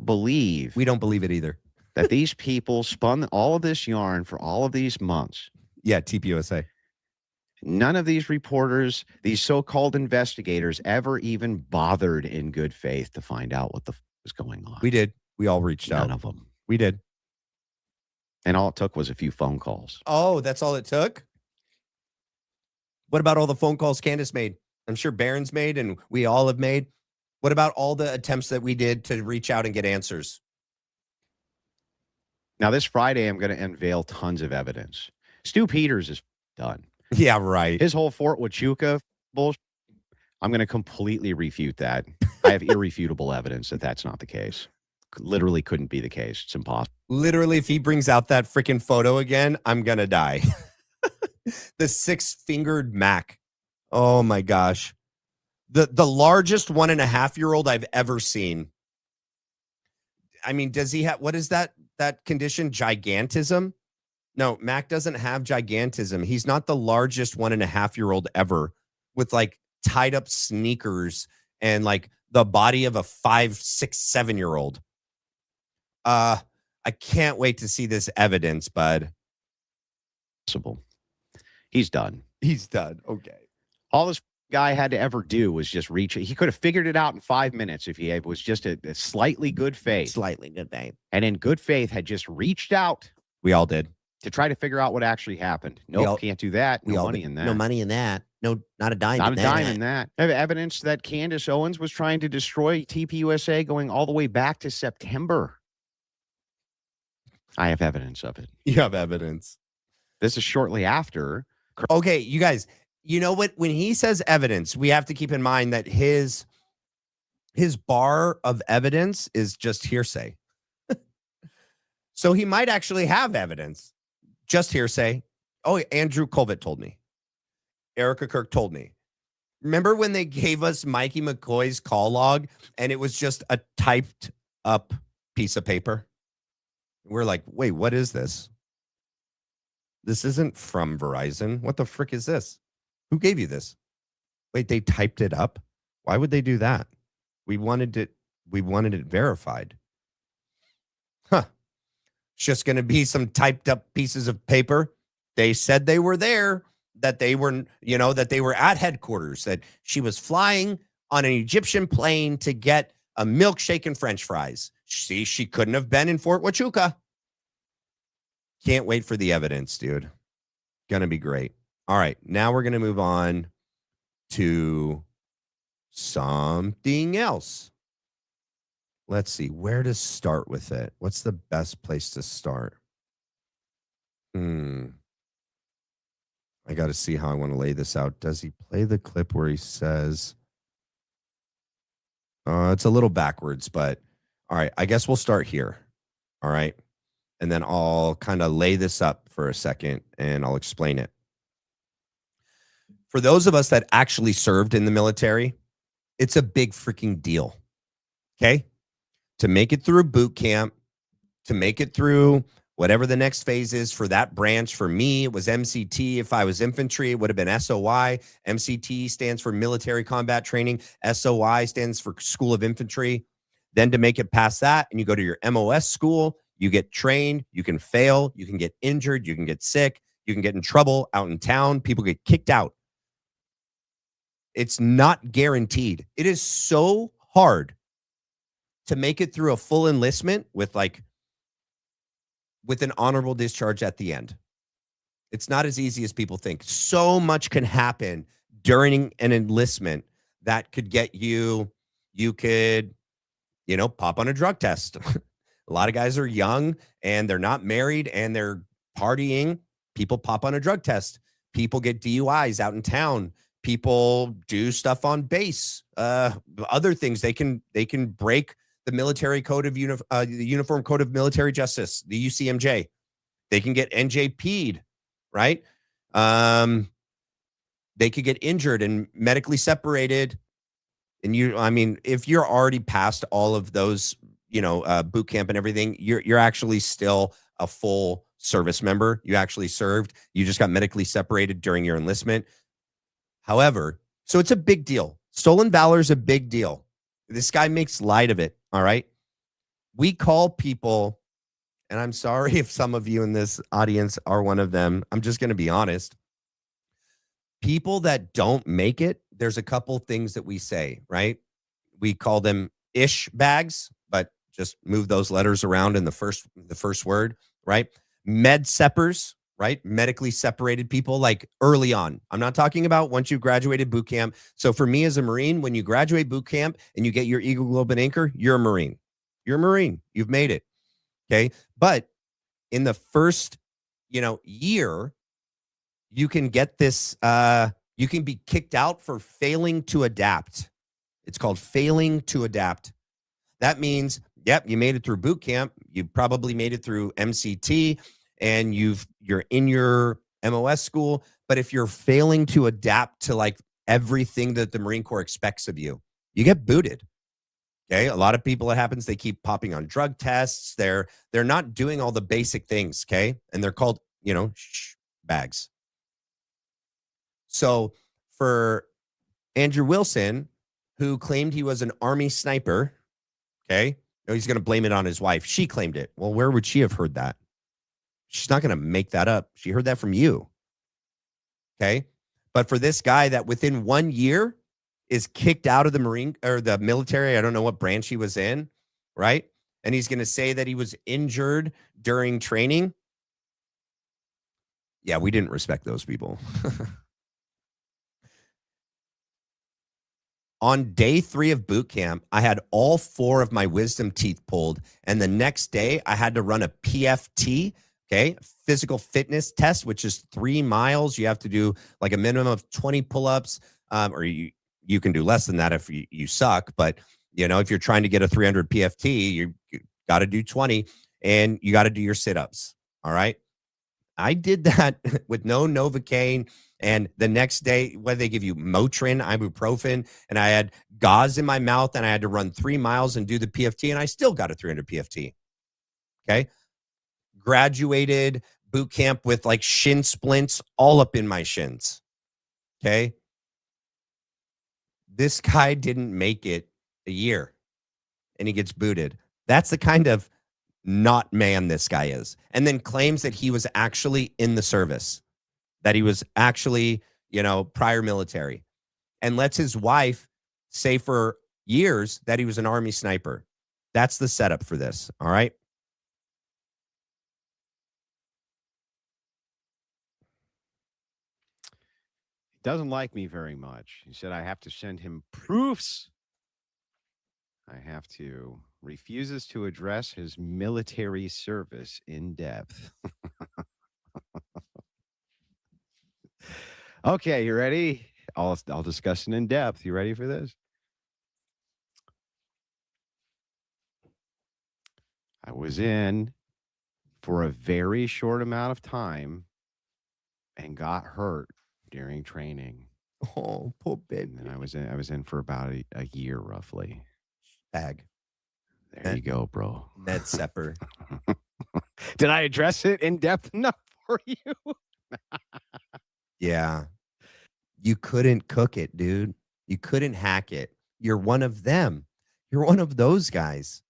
believe. We don't believe it either. That these people spun all of this yarn for all of these months. Yeah, TPUSA. None of these reporters, these so-called investigators, ever even bothered in good faith to find out what the was going on. We did. We all reached out. None of them. We did. And all it took was a few phone calls. Oh, that's all it took? What about all the phone calls Candace made? I'm sure Barron's made and we all have made. What about all the attempts that we did to reach out and get answers? Now, this Friday, I'm going to unveil tons of evidence. Stu Peters is done. Yeah, right. His whole Fort Huachuca bullshit, I'm going to completely refute that. I have irrefutable evidence that that's not the case. Literally couldn't be the case. It's impossible. Literally, if he brings out that freaking photo again, I'm going to die. The 6-fingered Mac. Oh, my gosh. The largest 1.5-year-old I've ever seen. I mean, does he have, what is that condition? Gigantism? No, Mac doesn't have gigantism. He's not the largest 1.5-year-old ever with like tied up sneakers and like the body of a 5, 6, 7-year-old. I can't wait to see this evidence, bud. He's done. He's done. Okay. All this guy had to ever do was just reach it. He could have figured it out in 5 minutes if he was just a slightly good faith. Slightly good faith. And in good faith had just reached out. We all did. To try to figure out what actually happened. Nope, can't do that. No money in that. No money in that. No, not a dime Not in a that. dime in that. I have evidence that Candace Owens was trying to destroy TPUSA going all the way back to September. I have evidence of it. You have evidence. This is shortly after. Okay, you guys, you know what? When he says evidence, we have to keep in mind that his bar of evidence is just hearsay. So he might actually have evidence. Just hearsay. Oh, Andrew Kolvet told me. Erika Kirk told me. Remember when they gave us Mikey McCoy's call log and it was just a typed up piece of paper? We're like, wait, what is this? This isn't from Verizon. What the frick is this? Who gave you this? Wait, they typed it up? Why would they do that? We wanted it verified. Huh. It's just going to be some typed up pieces of paper. They said they were there, that they were, that they were at headquarters, that she was flying on an Egyptian plane to get a milkshake and French fries. See, she couldn't have been in Fort Huachuca. Can't wait for the evidence, dude. Gonna be great. All right, now we're gonna move on to something else. Let's see, where to start with it? What's the best place to start? I got to see how I want to lay this out. Does he play the clip where he says, it's a little backwards, but all right, I guess we'll start here. All right. And then I'll kind of lay this up for a second and I'll explain it. For those of us that actually served in the military, it's a big freaking deal. Okay. To make it through boot camp, to make it through whatever the next phase is for that branch. For me, it was MCT. If I was infantry, it would have been SOI. MCT stands for military combat training. SOI stands for School of Infantry. Then to make it past that, and you go to your MOS school, you get trained, you can fail, you can get injured, you can get sick, you can get in trouble out in town, people get kicked out. It's not guaranteed. It is so hard to make it through a full enlistment with an honorable discharge at the end. It's not as easy as people think. So much can happen during an enlistment that could get you could, pop on a drug test. A lot of guys are young and they're not married and they're partying. People pop on a drug test. People get DUIs out in town. People do stuff on base. Other things, they can break the military code of the Uniform Code of Military Justice, the UCMJ. They can get NJP'd, right? They could get injured and medically separated. And if you're already past all of those, boot camp and everything, you're actually still a full service member. You actually served. You just got medically separated during your enlistment. However, so it's a big deal. Stolen valor is a big deal. This guy makes light of it. All right. We call people, and I'm sorry if some of you in this audience are one of them. I'm just going to be honest. People that don't make it, there's a couple things that we say, right? We call them ish bags, but just move those letters around in the first word, right? Med seppers, right? Medically separated people, like early on. I'm not talking about once you graduated boot camp. So for me as a Marine, when you graduate boot camp and you get your Eagle Globe and Anchor, you're a Marine. You're a Marine. You've made it. Okay. But in the first, year, you can get this, you can be kicked out for failing to adapt. It's called failing to adapt. That means, yep, you made it through boot camp. You probably made it through MCT and you're in your MOS school. But if you're failing to adapt to everything that the Marine Corps expects of you, you get booted. Okay. A lot of people, it happens. They keep popping on drug tests. They're not doing all the basic things. Okay. And they're called, bags. So for Andrew Wilson, who claimed he was an Army sniper, okay, he's going to blame it on his wife. She claimed it. Well, where would she have heard that? She's not going to make that up. She heard that from you. Okay. But for this guy that within 1 year is kicked out of the Marine or the military, I don't know what branch he was in, right? And he's going to say that he was injured during training. Yeah, we didn't respect those people. On day 3 of boot camp, I had all 4 of my wisdom teeth pulled. And the next day I had to run a PFT, okay, physical fitness test, which is 3 miles. You have to do a minimum of 20 pull-ups, or you can do less than that if you suck. But, if you're trying to get a 300 PFT, you got to do 20 and you got to do your sit-ups. All right. I did that with no Novocaine. And the next day, they give you Motrin, ibuprofen, and I had gauze in my mouth and I had to run 3 miles and do the PFT. And I still got a 300 PFT. Okay. Graduated boot camp with shin splints all up in my shins. Okay. This guy didn't make it a year and he gets booted. That's the kind of not man this guy is. And then claims that he was actually in the service, that he was actually, prior military, and lets his wife say for years that he was an Army sniper. That's the setup for this. All right. He doesn't like me very much. He said I have to send him proofs. Refuses to address his military service in depth. Okay, you ready? I'll discuss it in depth. You ready for this? I was in for a very short amount of time and got hurt during training. Oh, poor baby. And I was in for about a year roughly. Bag. There you go, bro. Med sepper. Did I address it in depth enough for you? Yeah. You couldn't cook it, dude. You couldn't hack it. You're one of them. You're one of those guys.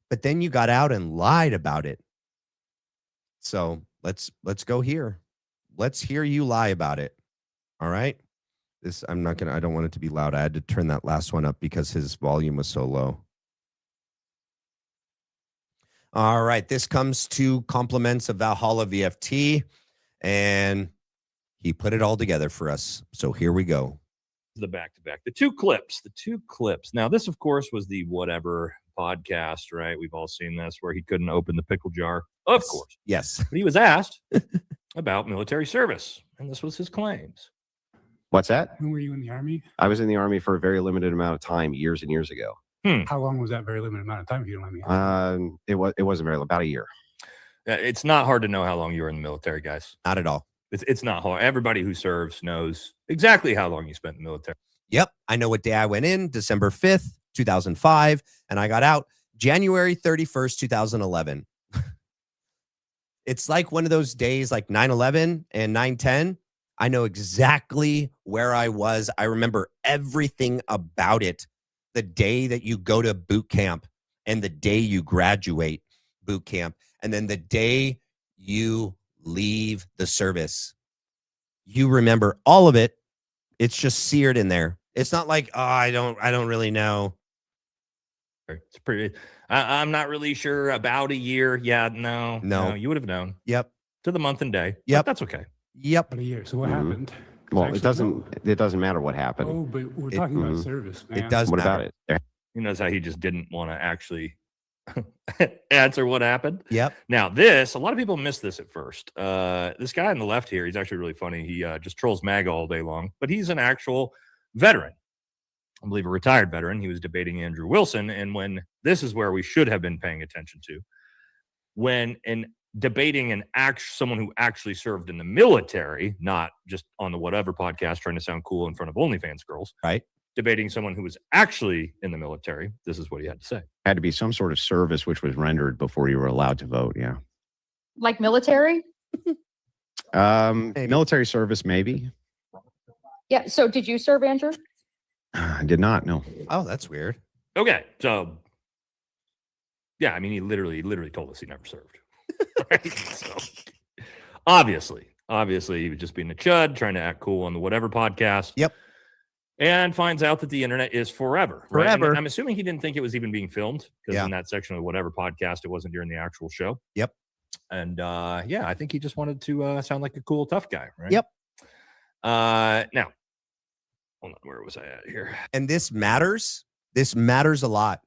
But then you got out and lied about it. So let's go here. Let's hear you lie about it. All right. I don't want it to be loud. I had to turn that last one up because his volume was so low. All right. This comes to compliments of Valhalla VFT, and he put it all together for us. So here we go. The back-to-back, the two clips. Now, this, of course, was the whatever podcast, right? We've all seen this where he couldn't open the pickle jar. Of course. Yes. But he was asked about military service, and this was his claims. What's that? When were you in the Army? I was in the Army for a very limited amount of time, years and years ago. How long was that very limited amount of time, if you don't mind me asking? It wasn't very long, about a year. It's not hard to know how long you were in the military, guys. Not at all. It's not hard. Everybody who serves knows exactly how long you spent in the military. Yep. I know what day I went in, December 5th, 2005, and I got out January 31st, 2011. It's like one of those days like 9/11 and 9/10. I know exactly where I was. I remember everything about it. The day that you go to boot camp and the day you graduate boot camp, and then the day you leave the service. You remember all of it. It's just seared in there. It's not like, oh, I don't really know. It's pretty. I'm not really sure. About a year. Yeah, no, you would have known. Yep. To the month and day. Yep. But that's okay. Yep. About a year. So what happened? Well, it doesn't matter what happened. Oh, but we're talking about service, man. It does What matter. about it? You notice how he just didn't want to actually answer what happened. Yep. Now a lot of people miss this at first. This guy on the left here, he's actually really funny. He just trolls MAGA all day long, but he's an actual veteran. I believe a retired veteran. He was debating Andrew Wilson. And when this is where we should have been paying attention to, when debating someone who actually served in the military, not just on the whatever podcast trying to sound cool in front of OnlyFans girls, right? Debating someone who was actually in the military, this is what he had to say. Had to be some sort of service which was rendered before you were allowed to vote. Yeah. Like military? Military service, maybe. Yeah. So did you serve, Andrew? I did not. No. Oh, that's weird. Okay. So, yeah, I mean, he literally told us he never served. Right? So, obviously, he was just being a chud, trying to act cool on the whatever podcast. Yep. And finds out that the internet is forever. Right? Forever. And I'm assuming he didn't think it was even being filmed because Yeah. in that section of whatever podcast, it wasn't during the actual show. Yep. And I think he just wanted to sound like a cool, tough guy. Right. Yep. Now, hold on. Where was I at here? And this matters. This matters a lot.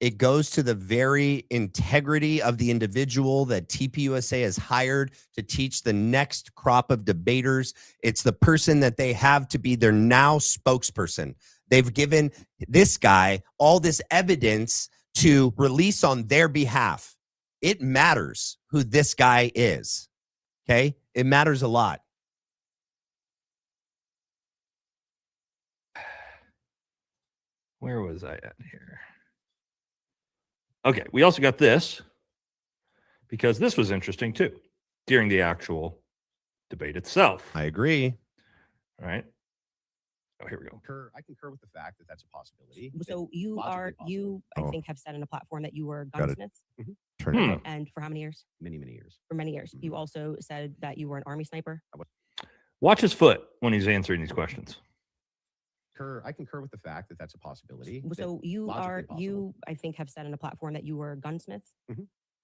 It goes to the very integrity of the individual that TPUSA has hired to teach the next crop of debaters. It's the person that they have to be their now spokesperson. They've given this guy all this evidence to release on their behalf. It matters who this guy is. Okay? It matters a lot. Where was I at here? Okay, we also got this because this was interesting too during the actual debate itself. I agree. All right. Oh, here we go. I concur with the fact that that's a possibility. So I think, have said on a platform that you were Got it. gunsmiths. Turn it up. And for how many years? Many years. For many years. You also said that you were an Army sniper. Watch his foot when he's answering these questions. I concur with the fact that that's a possibility. So I think, have said on a platform that you were gunsmiths.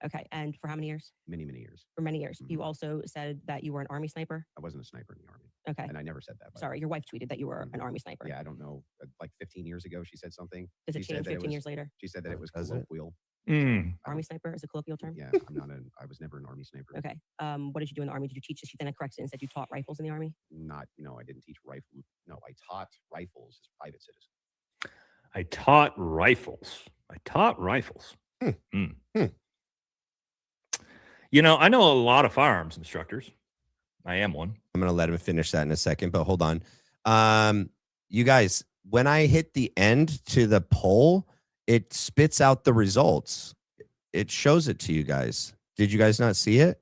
Okay. And for how many years? Many years. For many years. You also said that you were an Army sniper. I wasn't a sniper in the Army. Okay. And I never said that. Sorry, your wife tweeted that you were an Army sniper. Yeah, I don't know. Like 15 years ago, she said something. Does it She said change that it 15 was- years later? She said that it was Does it? colloquial. Army sniper is a colloquial term? Yeah, I was never an Army sniper. Okay. What did you do in the Army? Did you teach this? She then corrected it and said you taught rifles in the Army? No, I didn't teach rifle. No, I taught rifles as private citizens. I taught rifles. You know, I know a lot of firearms instructors. I am one. I'm going to let him finish that in a second, but hold on. You guys, when I hit the end to the poll, it spits out the results. It shows it to you guys. Did you guys not see it?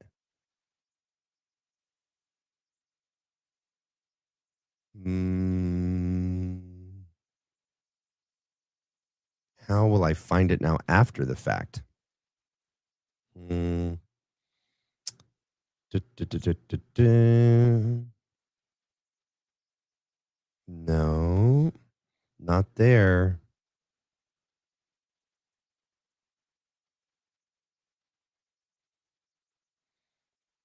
How will I find it now after the fact? No, not there.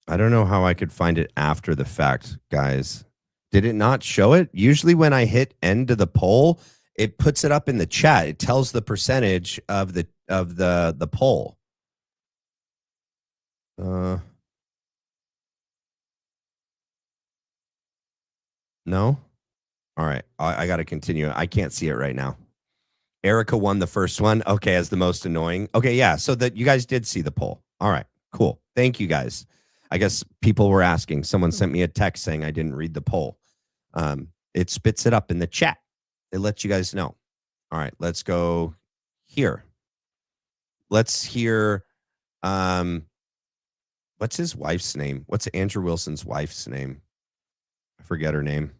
I don't know how I could find it after the fact, guys. Did it not show it? Usually when I hit end of the poll, it puts it up in the chat. It tells the percentage of the poll. No? All right. I got to continue. I can't see it right now. Erika won the first one. Okay, as the most annoying. Okay, yeah. So that you guys did see the poll. All right, cool. Thank you guys. I guess people were asking. Someone sent me a text saying I didn't read the poll. It spits it up in the chat. It lets you guys know. All right, let's go here. Let's hear what's his wife's name? What's Andrew Wilson's wife's name? I forget her name.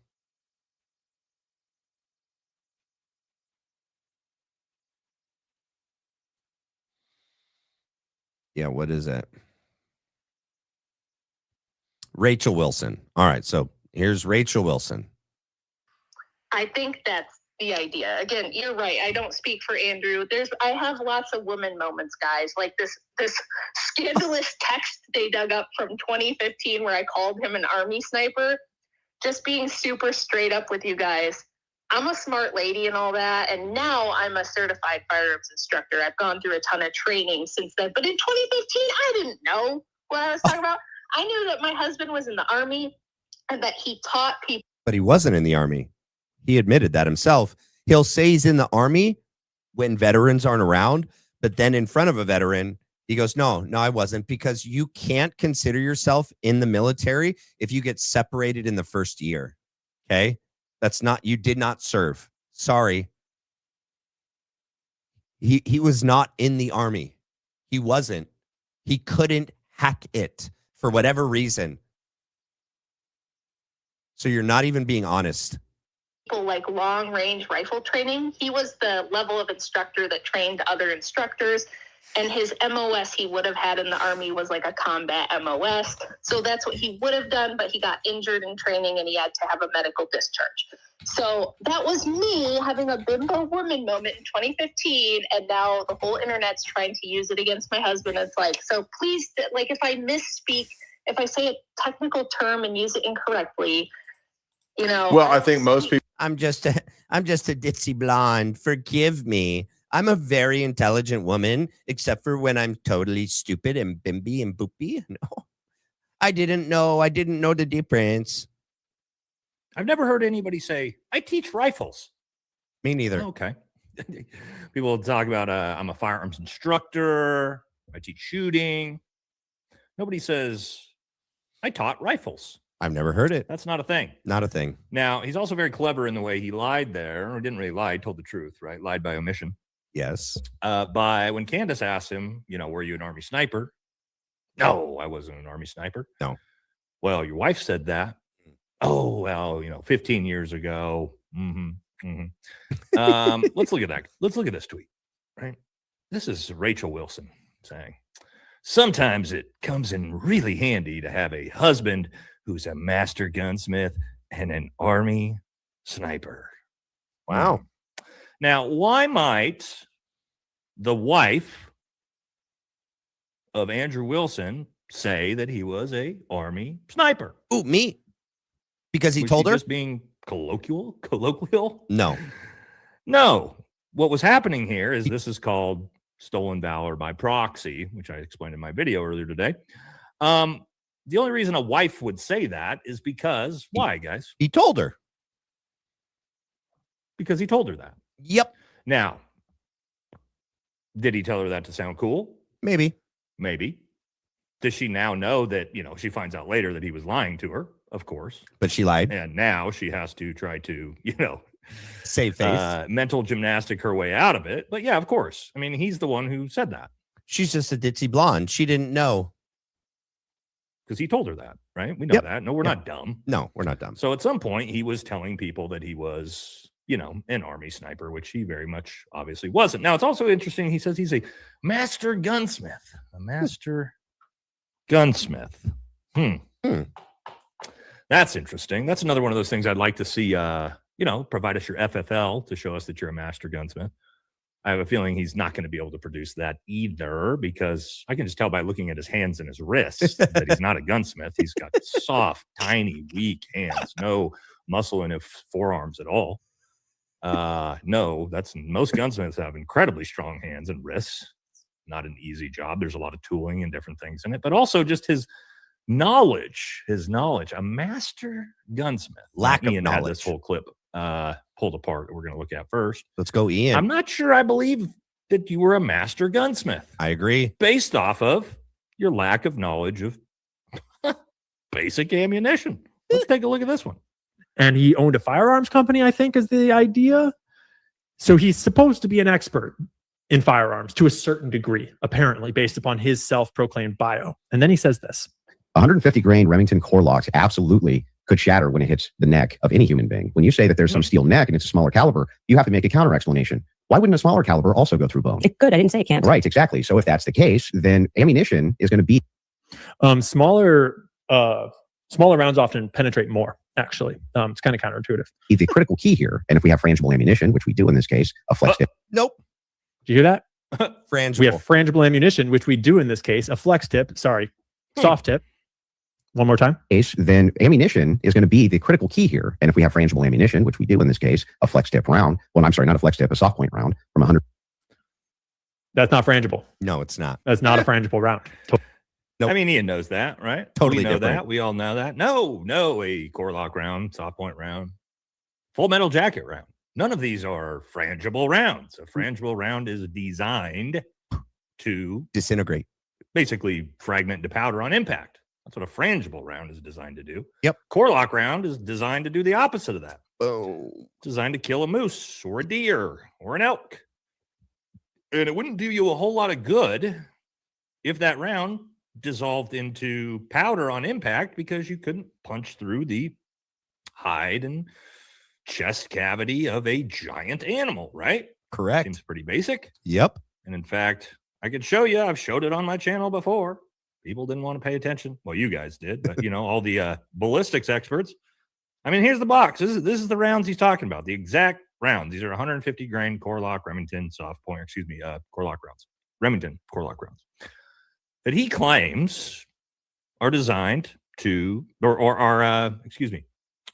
Yeah, what is it? Rachel Wilson. All right, so here's Rachel Wilson. I think that's the idea. Again, you're right. I don't speak for Andrew. I have lots of woman moments, guys. Like this scandalous text they dug up from 2015 where I called him an army sniper. Just being super straight up with you guys. I'm a smart lady and all that, and now I'm a certified firearms instructor. I've gone through a ton of training since then. But in 2015, I didn't know what I was talking about. I knew that my husband was in the Army and that he taught people. But he wasn't in the Army. He admitted that himself. He'll say he's in the Army when veterans aren't around, but then in front of a veteran, he goes, no, I wasn't, because you can't consider yourself in the military if you get separated in the first year. Okay? That's not, you did not serve. Sorry. He was not in the Army. He wasn't. He couldn't hack it for whatever reason. So you're not even being honest. Like long range rifle training. He was the level of instructor that trained other instructors, and his MOS he would have had in the Army was like a combat MOS. So that's what he would have done, but he got injured in training and he had to have a medical discharge. So that was me having a bimbo woman moment in 2015, and now the whole internet's trying to use it against my husband. It's like, so please, like, if I misspeak, if I say a technical term and use it incorrectly, you know. Well, I think most people. I'm just a ditzy blonde. Forgive me. I'm a very intelligent woman, except for when I'm totally stupid and bimby and boopy. No, I didn't know. I didn't know the difference. I've never heard anybody say, I teach rifles. Me neither. Okay. People talk about, I'm a firearms instructor. I teach shooting. Nobody says, I taught rifles. I've never heard it. That's not a thing. Not a thing. Now, he's also very clever in the way he lied there, or didn't really lie, told the truth, right? Lied by omission. Yes. By when Candace asked him, were you an Army sniper? No, I wasn't an Army sniper. No. Well, your wife said that. Oh, well, 15 years ago. Let's look at that. Let's look at this tweet, right? This is Rachel Wilson saying, sometimes it comes in really handy to have a husband who's a master gunsmith and an Army sniper. Wow. Now, why might the wife of Andrew Wilson say that he was a Army sniper? Ooh, me. Because he Was told she her? just being colloquial? No. No. What was happening here is this is called stolen valor by proxy, which I explained in my video earlier today. The only reason a wife would say that is because, why, guys? He told her. Because he told her that. Yep. Now, did he tell her that to sound cool? Maybe. Does she now know that, she finds out later that he was lying to her? Of course. But she lied. And now she has to try to, save face. Mental gymnastic her way out of it. But yeah, of course. I mean, he's the one who said that. She's just a ditzy blonde. She didn't know. Because he told her that, right? We know that. No, we're not dumb. No, we're not dumb. So at some point, he was telling people that he was, an Army sniper, which he very much obviously wasn't. Now, it's also interesting. He says he's a master gunsmith. A master gunsmith. That's interesting. That's another one of those things I'd like to see, provide us your FFL to show us that you're a master gunsmith. I have a feeling he's not going to be able to produce that either, because I can just tell by looking at his hands and his wrists that he's not a gunsmith. He's got soft, tiny, weak hands, no muscle in his forearms at all. Most gunsmiths have incredibly strong hands and wrists. Not an easy job. There's a lot of tooling and different things in it, but also just his knowledge, a master gunsmith. Lack of Ian knowledge. had this whole clip pulled apart that we're going to look at first. Let's go, Ian. I'm not sure I believe that you were a master gunsmith. I agree. Based off of your lack of knowledge of basic ammunition. Let's take a look at this one. And he owned a firearms company, I think, is the idea. So he's supposed to be an expert in firearms to a certain degree, apparently, based upon his self-proclaimed bio. And then he says this. 150 grain Remington core locks absolutely could shatter when it hits the neck of any human being. When you say that there's some steel neck and it's a smaller caliber, you have to make a counter explanation. Why wouldn't a smaller caliber also go through bone? It could. I didn't say it can't. Right, exactly. So if that's the case, then ammunition is going to be smaller rounds often penetrate more, actually. It's kind of counterintuitive. the critical key here. And if we have frangible ammunition, which we do in this case, a flex tip. Nope. Did you hear that? Frangible. We have frangible ammunition, which we do in this case, a flex tip. Sorry, soft tip. One more time. Then ammunition is going to be the critical key here. And if we have frangible ammunition, which we do in this case, a flex tip round. Well, I'm sorry, not a flex tip, a soft point round from 100. That's not frangible. No, it's not. That's not a frangible round. Nope. I mean, Ian knows that, right? Totally we know different. that. We all know that. No, a core lock round, soft point round, full metal jacket round. None of these are frangible rounds. A frangible round is designed to disintegrate, basically fragment to powder on impact. That's what a frangible round is designed to do. Yep. Core lock round is designed to do the opposite of that. Boom. Designed to kill a moose or a deer or an elk. And it wouldn't do you a whole lot of good if that round dissolved into powder on impact, because you couldn't punch through the hide and chest cavity of a giant animal, right? Correct. Seems pretty basic. Yep. And in fact, I could show you. I've showed it on my channel before. People didn't want to pay attention. Well, you guys did, but all the ballistics experts. I mean, here's the box. This is the rounds he's talking about. The exact rounds. These are 150 grain core lock Remington soft point. Core lock rounds. Remington core lock rounds that he claims are designed to, or are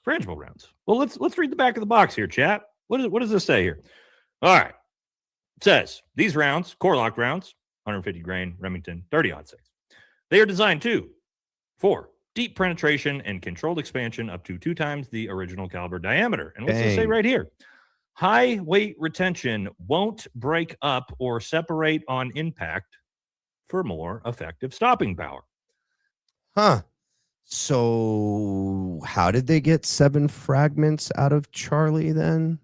frangible rounds. Well, let's read the back of the box here, chat. What does this say here? All right. It says these rounds, core lock rounds, 150 grain Remington 30-06. They are designed for deep penetration and controlled expansion up to 2 times the original caliber diameter. And what's it say right here? High weight retention, won't break up or separate on impact for more effective stopping power. Huh. So how did they get 7 fragments out of Charlie then?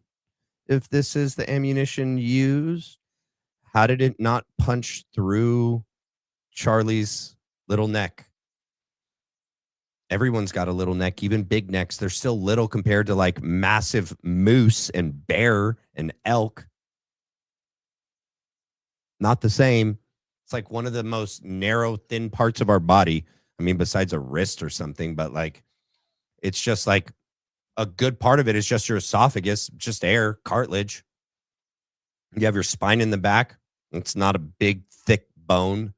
If this is the ammunition used, how did it not punch through Charlie's little neck? Everyone's got a little neck, even big necks. They're still little compared to like massive moose and bear and elk. Not the same. It's like one of the most narrow, thin parts of our body. I mean, besides a wrist or something, but like, it's just like a good part of it is just your esophagus, just air, cartilage. You have your spine in the back. It's not a big, thick bone.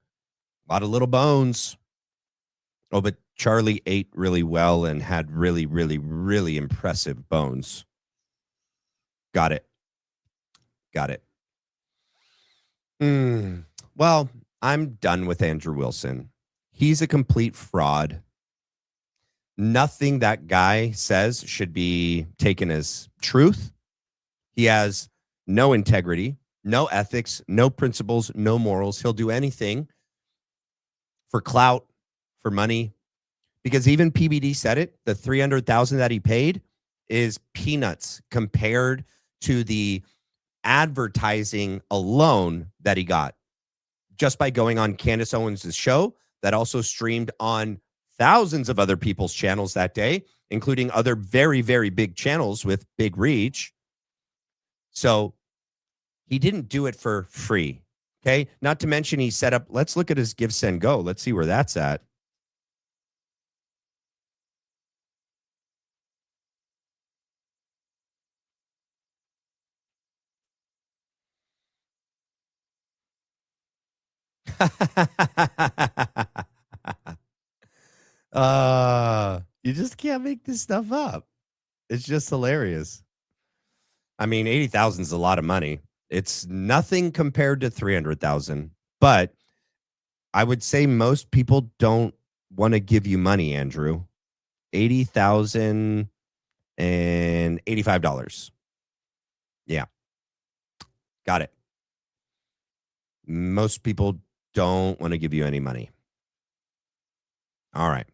A lot of little bones. Oh, but Charlie ate really well and had really, really, really impressive bones. Got it. Well, I'm done with Andrew Wilson. He's a complete fraud. Nothing that guy says should be taken as truth. He has no integrity, no ethics, no principles, no morals. He'll do anything for clout, for money, because even PBD said it. The $300,000 that he paid is peanuts compared to the advertising alone that he got just by going on Candace Owens' show that also streamed on thousands of other people's channels that day, including other very, very big channels with big reach. So he didn't do it for free. Okay. Not to mention he set up, let's look at his Give, Send, Go. Let's see where that's at. You just can't make this stuff up. It's just hilarious. I mean, 80,000 is a lot of money. It's nothing compared to 300,000, but I would say most people don't want to give you money, Andrew. $80,085. Yeah. Got it. Most people don't want to give you any money. All right.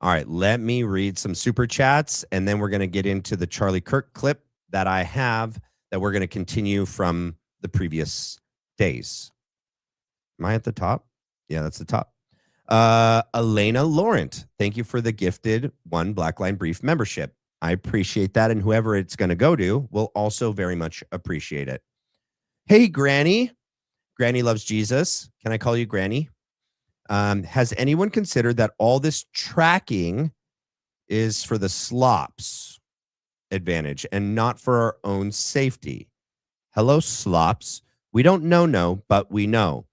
All right. Let me read some super chats, and then we're going to get into the Charlie Kirk clip that I have that we're going to continue from the previous days. Am I at the top? Yeah, that's the top. Elena Laurent, thank you for the gifted one Black Line Brief membership. I appreciate that, and whoever it's going to go to will also very much appreciate it. Hey, Granny. Granny loves Jesus. Can I call you Granny? Has anyone considered that all this tracking is for the slops advantage and not for our own safety? Hello, slops. We don't know, but we know.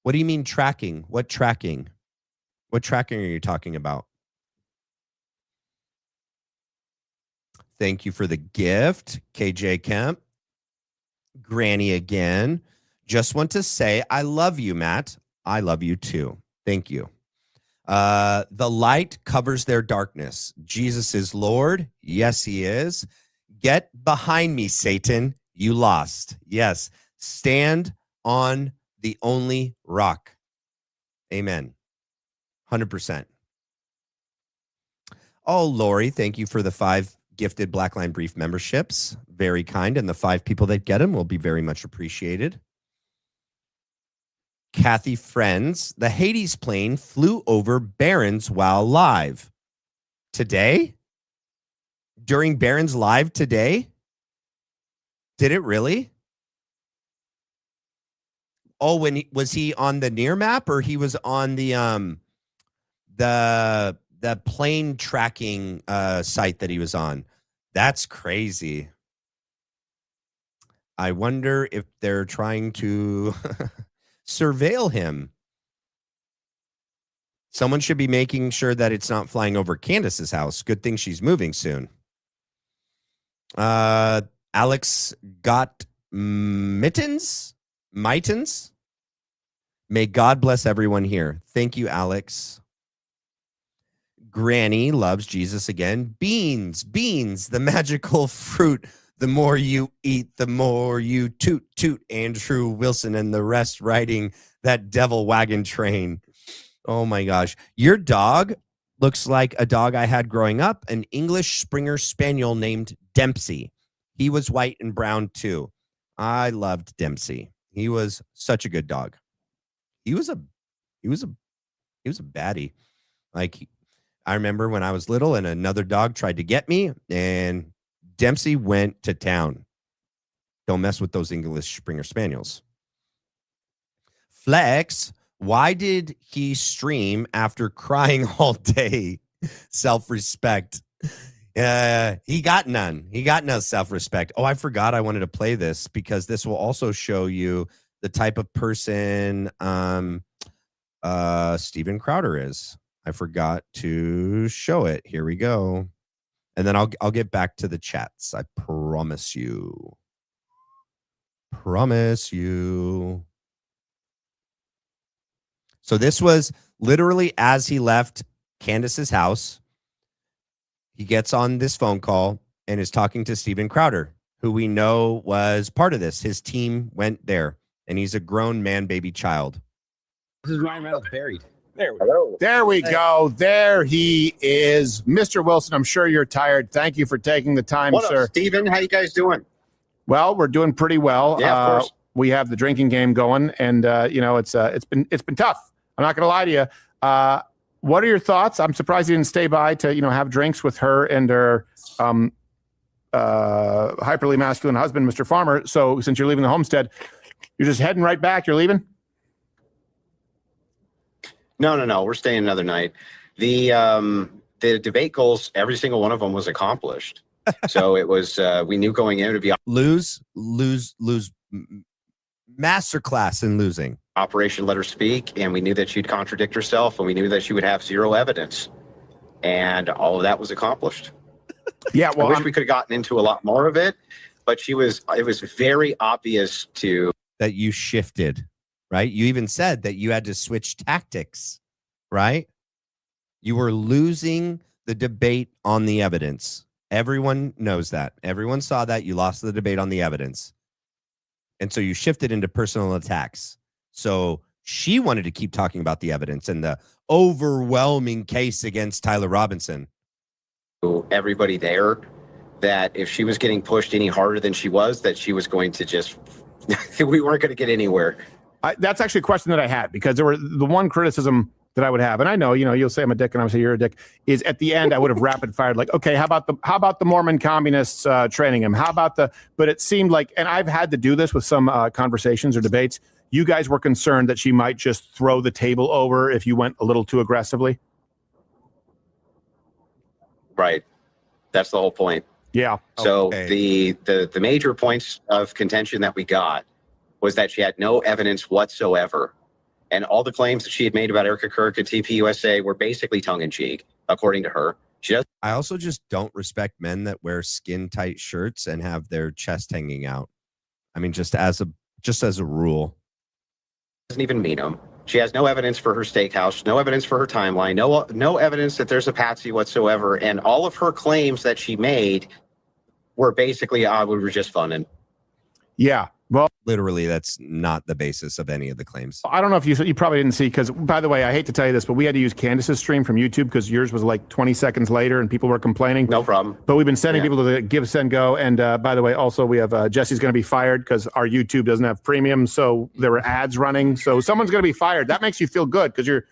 What do you mean tracking? What tracking? What tracking are you talking about? Thank you for the gift, KJ Kemp. Granny again. Just want to say I love you, Matt. I love you too. Thank you. The light covers their darkness. Jesus is Lord. Yes, he is. Get behind me, Satan. You lost. Yes. Stand on the only rock. Amen. 100%. Oh, Lori, thank you for the 5 gifted Black Line Brief memberships. Very kind. And the 5 people that get them will be very much appreciated. Kathy Friends, the Hades plane flew over Barron's while live. Today? During Barron's live today? Did it really? Oh, was he on the near map, or he was on the plane tracking site that he was on? That's crazy. I wonder if they're trying to surveil him. Someone should be making sure that it's not flying over Candace's house. Good thing she's moving soon. Alex got Mitens. May God bless everyone here. Thank you, Alex. Granny loves Jesus again. Beans, the magical fruit. The more you eat, the more you toot, toot. Andrew Wilson and the rest riding that devil wagon train. Oh my gosh. Your dog looks like a dog I had growing up, an English Springer Spaniel named Dempsey. He was white and brown too. I loved Dempsey. He was such a good dog. He was a baddie. Like, I remember when I was little and another dog tried to get me, and Dempsey went to town. Don't mess with those English Springer Spaniels. Flex, why did he stream after crying all day? Self-respect. He got none. He got no self-respect. Oh, I forgot I wanted to play this because this will also show you the type of person Steven Crowder is. I forgot to show it. Here we go. And then I'll get back to the chats. I promise you. Promise you. So this was literally as he left Candace's house. He gets on this phone call and is talking to Steven Crowder, who we know was part of this. His team went there, and he's a grown man, baby child. This is Ryan Reynolds buried. There we go. There we go. There he is. Mr. Wilson, I'm sure you're tired. Thank you for taking the time, What sir. up, Steven? How you guys doing? Well, we're doing pretty well. Yeah, of course. We have the drinking game going, and it's been tough. I'm not going to lie to you. What are your thoughts? I'm surprised you didn't stay by to have drinks with her and her hyperly masculine husband, Mr. Farmer. So since you're leaving the homestead, you're just heading right back. You're leaving? No. We're staying another night. The debate goals, every single one of them was accomplished. So it was, we knew going in to be lose, masterclass in losing. Operation Let Her Speak, and we knew that she'd contradict herself, and we knew that she would have zero evidence, and all of that was accomplished. Yeah, well, I wish we could have gotten into a lot more of it, but it was very obvious that you shifted, right? You even said that you had to switch tactics, right? You were losing the debate on the evidence. Everyone knows that. Everyone saw that. You lost the debate on the evidence. And so you shifted into personal attacks. So she wanted to keep talking about the evidence and the overwhelming case against Tyler Robinson. Everybody there, that if she was getting pushed any harder than she was, that she was going to just, we weren't going to get anywhere. That's actually a question that I had, because there were the one criticism that I would have, and I know, you'll say I'm a dick and I'm say you're a dick, is at the end I would have rapid fired like, okay, how about the Mormon communists training him? But it seemed like, and I've had to do this with some conversations or debates, you guys were concerned that she might just throw the table over if you went a little too aggressively. Right. That's the whole point. Yeah. So Okay. the major points of contention that we got was that she had no evidence whatsoever. And all the claims that she had made about Erika Kirk and TPUSA were basically tongue-in-cheek, according to her. I also just don't respect men that wear skin-tight shirts and have their chest hanging out. I mean, just as a rule. Doesn't even mean them. She has no evidence for her steakhouse, no evidence for her timeline, no evidence that there's a patsy whatsoever. And all of her claims that she made were basically, we were just funning. Yeah. Well, literally, that's not the basis of any of the claims. I don't know if you probably didn't see, because, by the way, I hate to tell you this, but we had to use Candace's stream from YouTube because yours was like 20 seconds later and people were complaining. No problem. But we've been sending people to give send go. And by the way, also we have Jesse's going to be fired because our YouTube doesn't have premium. So there were ads running. So someone's going to be fired. That makes you feel good because you're,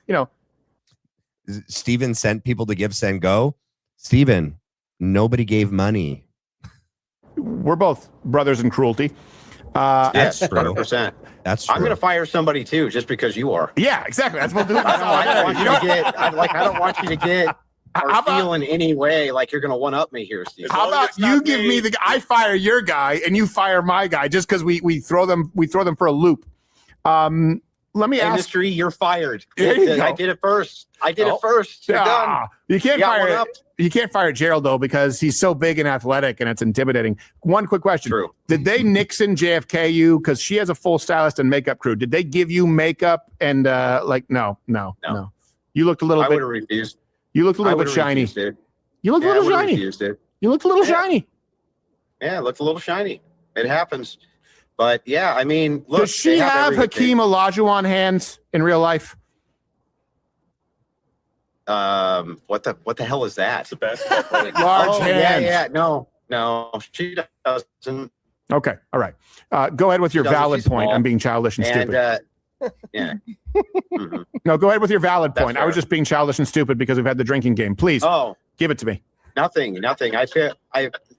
Steven sent people to give send go. Steven, nobody gave money. We're both brothers in cruelty. Yes, 100%. That's true. I'm going to fire somebody too, just because you are. Yeah, exactly. That's what we'll do. I don't want you to get or feel in any way like you're going to one up me here, Steve. How about you give me I fire your guy and you fire my guy just because we throw them for a loop. Let me ask. Industry, you're fired. There you go. I did it first. You're done. You can't fire Gerald though, because he's so big and athletic and it's intimidating. One quick question. True. Did they Nixon JFK you? Because she has a full stylist and makeup crew. Did they give you makeup and no. You looked a little bit. I would have refused. You looked a little bit shiny. You looked a little shiny. You looked a little shiny. Yeah, it looked a little shiny. It happens. But yeah, I mean, look. Does she have Hakeem Olajuwon hands in real life? What the hell is that? The best. Large hands. Yeah. No, she doesn't. Okay, all right. Go ahead with your valid point. I'm being childish and stupid. Yeah. No, go ahead with your valid point. Fair. I was just being childish and stupid because we've had the drinking game. Please, give it to me. Nothing. I feel.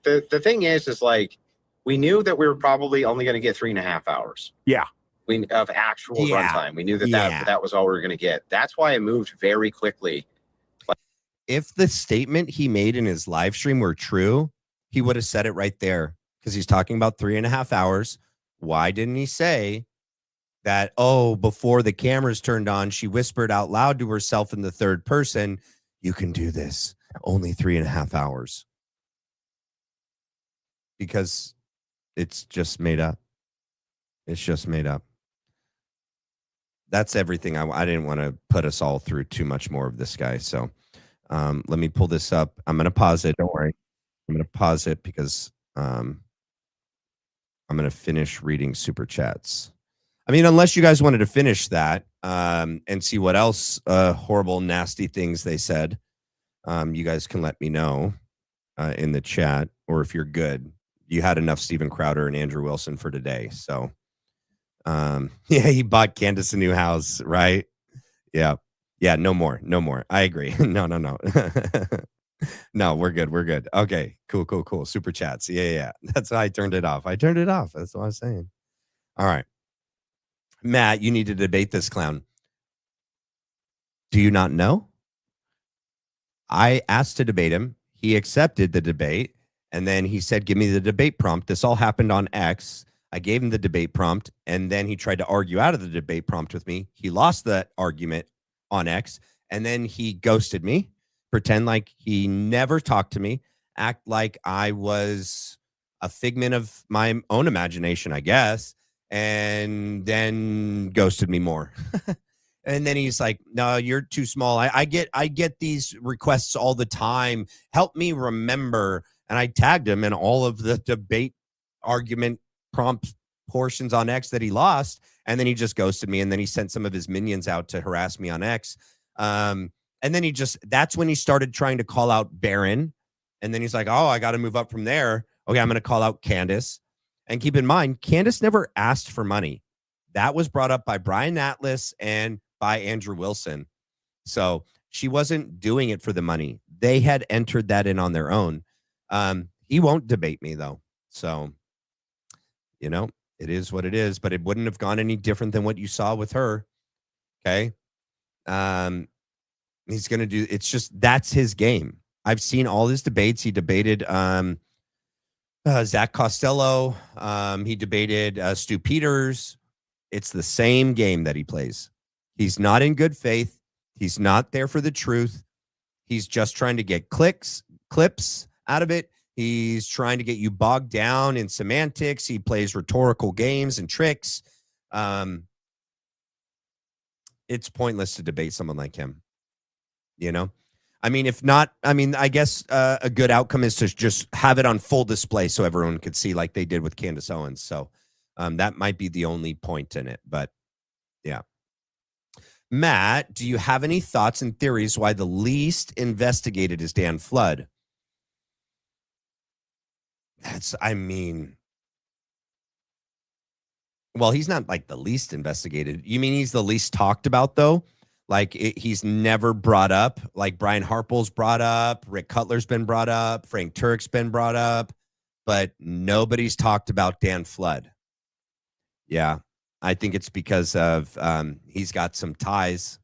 The thing is like, we knew that we were probably only going to get 3.5 hours. Yeah. Of actual runtime. We knew that was all we were going to get. That's why it moved very quickly. If the statement he made in his live stream were true, he would have said it right there, because he's talking about 3.5 hours. Why didn't he say that, before the cameras turned on, she whispered out loud to herself in the third person, "You can do this. Only 3.5 hours." Because it's just made up. It's just made up. That's everything. I didn't want to put us all through too much more of this guy. So let me pull this up. I'm going to pause it. Don't worry. I'm going to pause it because I'm going to finish reading super chats. I mean, unless you guys wanted to finish that and see what else horrible, nasty things they said, you guys can let me know in the chat, or if you're good. You had enough Steven Crowder and Andrew Wilson for today. So, he bought Candace a new house, right? Yeah. No more. I agree. No. No, we're good. We're good. Okay, cool. Super chats. Yeah. That's why I turned it off. That's what I was saying. All right. Matt, you need to debate this clown. Do you not know? I asked to debate him. He accepted the debate. And then he said, give me the debate prompt. This all happened on X. I gave him the debate prompt. And then he tried to argue out of the debate prompt with me. He lost that argument on X. And then he ghosted me, pretend like he never talked to me, act like I was a figment of my own imagination, I guess, and then ghosted me more. And then he's like, no, you're too small. I get these requests all the time. Help me remember. And I tagged him in all of the debate argument prompt portions on X that he lost. And then he just ghosted me. And then he sent some of his minions out to harass me on X. And then that's when he started trying to call out Barron. And then he's like, oh, I got to move up from there. Okay, I'm going to call out Candace. And keep in mind, Candace never asked for money. That was brought up by Brian Atlas and by Andrew Wilson. So she wasn't doing it for the money. They had entered that in on their own. He won't debate me, though. So, it is what it is, but it wouldn't have gone any different than what you saw with her. Okay. He's going to do, it's just, that's his game. I've seen all his debates. He debated Zach Costello. He debated Stu Peters. It's the same game that he plays. He's not in good faith. He's not there for the truth. He's just trying to get clips out of it. He's trying to get you bogged down in semantics. He plays rhetorical games and tricks. It's pointless to debate someone like him. If not, I guess a good outcome is to just have it on full display so everyone could see like they did with Candace Owens. So that might be the only point in it. But yeah. Matt, do you have any thoughts and theories why the least investigated is Dan Flood? Well, he's not like the least investigated. You mean he's the least talked about, though? Like he's never brought up. Like Brian Harple's brought up. Rick Cutler's been brought up. Frank Turk's been brought up. But nobody's talked about Dan Flood. Yeah, I think it's because of he's got some ties.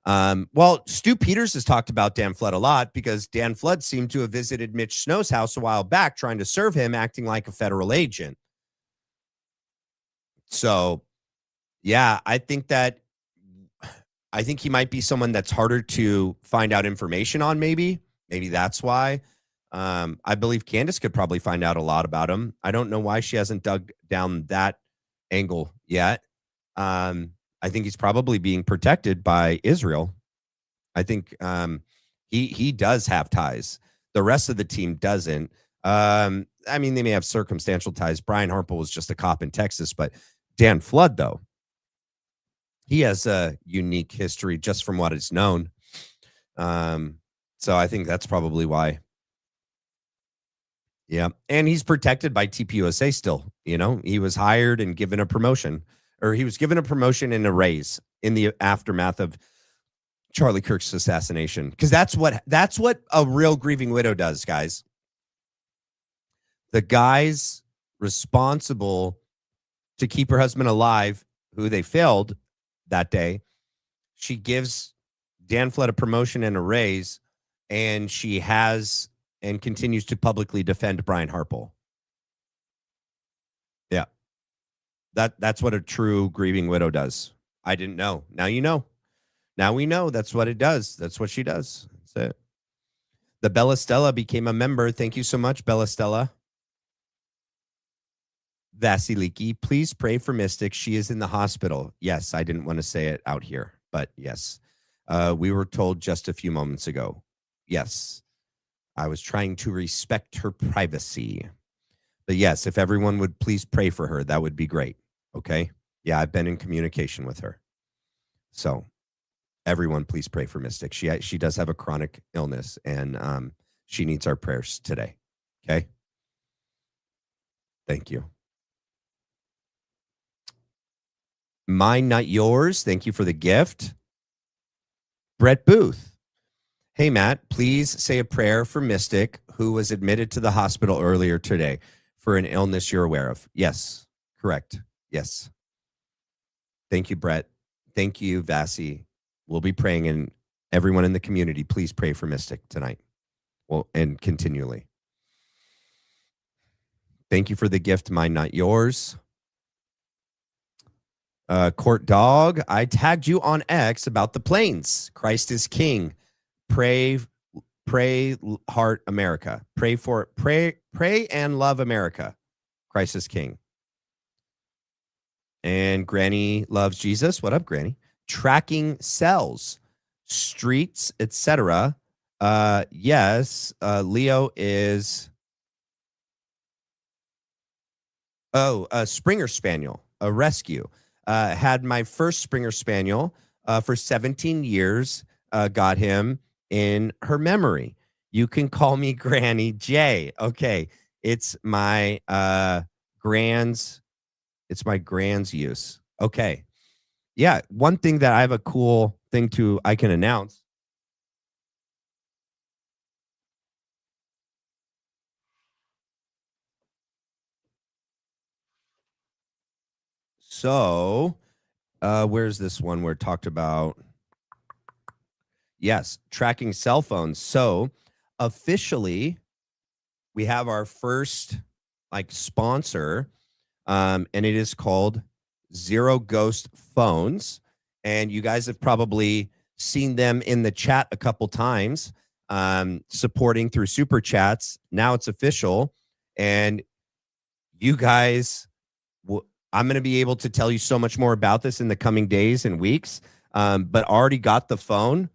Well, Stu Peters has talked about Dan Flood a lot because Dan Flood seemed to have visited Mitch Snow's house a while back trying to serve him, acting like a federal agent. So, yeah, I think he might be someone that's harder to find out information on, maybe. Maybe that's why. I believe Candace could probably find out a lot about him. I don't know why she hasn't dug down that angle yet. I think he's probably being protected by Israel. I think he does have ties. The rest of the team doesn't. They may have circumstantial ties. Brian Harple was just a cop in Texas, but Dan Flood, though, he has a unique history just from what is known. So I think that's probably why. Yeah. And he's protected by TPUSA still. He was hired and given a promotion, or he was given a promotion and a raise in the aftermath of Charlie Kirk's assassination. Because that's what a real grieving widow does, guys. The guys responsible to keep her husband alive, who they failed that day, she gives Dan Flood a promotion and a raise, and she has and continues to publicly defend Brian Harple. Yeah. That's what a true grieving widow does. I didn't know. Now you know. Now we know that's what it does. That's what she does. That's it. The Bella Stella became a member. Thank you so much, Bella Stella. Vasiliki, please pray for Mystic. She is in the hospital. Yes, I didn't want to say it out here, but yes. We were told just a few moments ago. Yes. I was trying to respect her privacy. But yes, if everyone would please pray for her, that would be great. Okay? Yeah, I've been in communication with her. So everyone please pray for Mystic. She does have a chronic illness, and she needs our prayers today. Okay? Thank you. Mine, not yours. Thank you for the gift. Brett Booth. Hey, Matt, please say a prayer for Mystic, who was admitted to the hospital earlier today for an illness you're aware of. Yes, correct. Yes. Thank you, Brett. Thank you, Vasi. We'll be praying, and everyone in the community, please pray for Mystic tonight. Well, and continually. Thank you for the gift, mine, not yours. Court Dog, I tagged you on X about the planes. Christ is King. Pray, heart America. Pray and love America. Christ is King. And Granny loves Jesus. What up, Granny? Tracking cells, streets, etc. Yes, Leo is a Springer Spaniel, a rescue. Had my first Springer Spaniel for 17 years. Got him in her memory. You can call me Granny J. Okay, it's my grand's use. Okay. Yeah, one thing that I have a cool thing I can announce. So, where's this one where it talked about? Yes, tracking cell phones. So, officially, we have our first sponsor, and it is called Zero Ghost Phones. And you guys have probably seen them in the chat a couple times, supporting through super chats. Now it's official, and you guys, I'm going to be able to tell you so much more about this in the coming days and weeks. But already got the phone.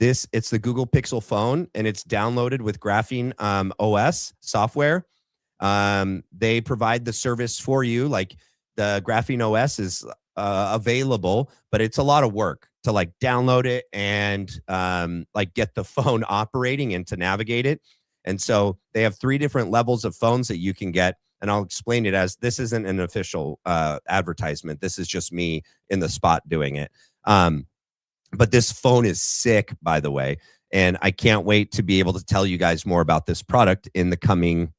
It's the Google Pixel phone, and it's downloaded with Graphene OS software. They provide the service for you. Like the Graphene OS is available, but it's a lot of work to download it and get the phone operating and to navigate it. And so they have 3 different levels of phones that you can get. And I'll explain it as this isn't an official advertisement. This is just me in the spot doing it. But this phone is sick, by the way. And I can't wait to be able to tell you guys more about this product in the coming,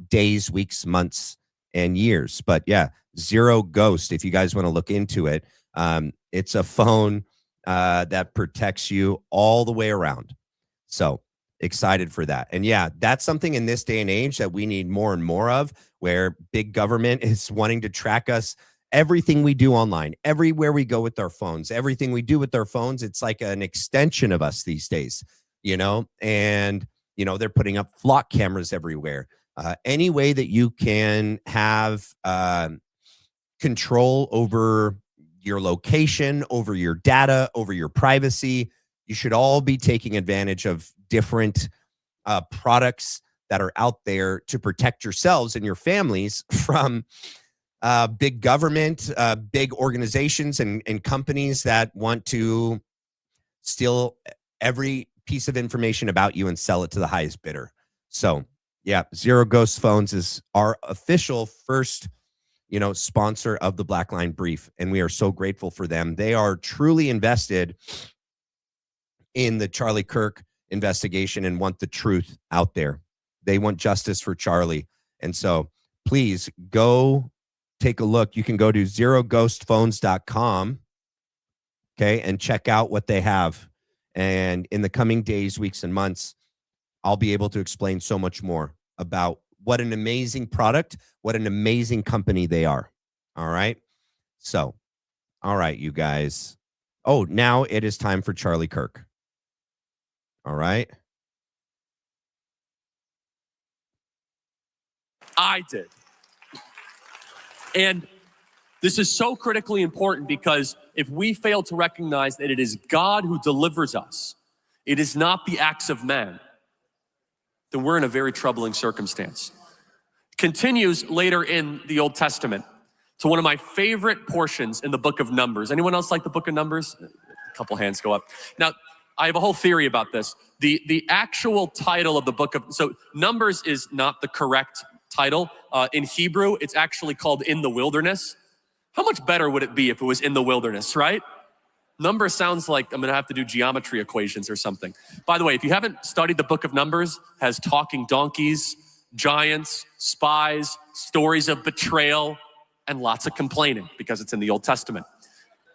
days, weeks, months, and years. But yeah, Zero Ghost, if you guys want to look into it, it's a phone that protects you all the way around. So excited for that. And yeah, that's something in this day and age that we need more and more of, where big government is wanting to track us. Everything we do online, everywhere we go with our phones, everything we do with our phones, it's like an extension of us these days, and, they're putting up flock cameras everywhere. Any way that you can have control over your location, over your data, over your privacy, you should all be taking advantage of different products that are out there to protect yourselves and your families from big government, big organizations and companies that want to steal every piece of information about you and sell it to the highest bidder. So yeah, Zero Ghost Phones is our official first, sponsor of the Black Line Brief. And we are so grateful for them. They are truly invested in the Charlie Kirk investigation and want the truth out there. They want justice for Charlie. And so please go take a look. You can go to zeroghostphones.com, okay, and check out what they have. And in the coming days, weeks, and months, I'll be able to explain so much more about what an amazing product, what an amazing company they are. All right. So, all right, you guys. Oh, now it is time for Charlie Kirk. All right. I did. And this is so critically important because if we fail to recognize that it is God who delivers us, it is not the acts of man, then we're in a very troubling circumstance. Continues later in the Old Testament to one of my favorite portions in the book of Numbers. Anyone else like the book of Numbers? A couple hands go up. Now, I have a whole theory about this. The actual title of the book of, so Numbers is not the correct title. In Hebrew, it's actually called In the Wilderness. How much better would it be if it was In the Wilderness, right? Number sounds like I'm gonna have to do geometry equations or something. By the way, if you haven't studied the book of Numbers, has talking donkeys, giants, spies, stories of betrayal, and lots of complaining because it's in the Old Testament.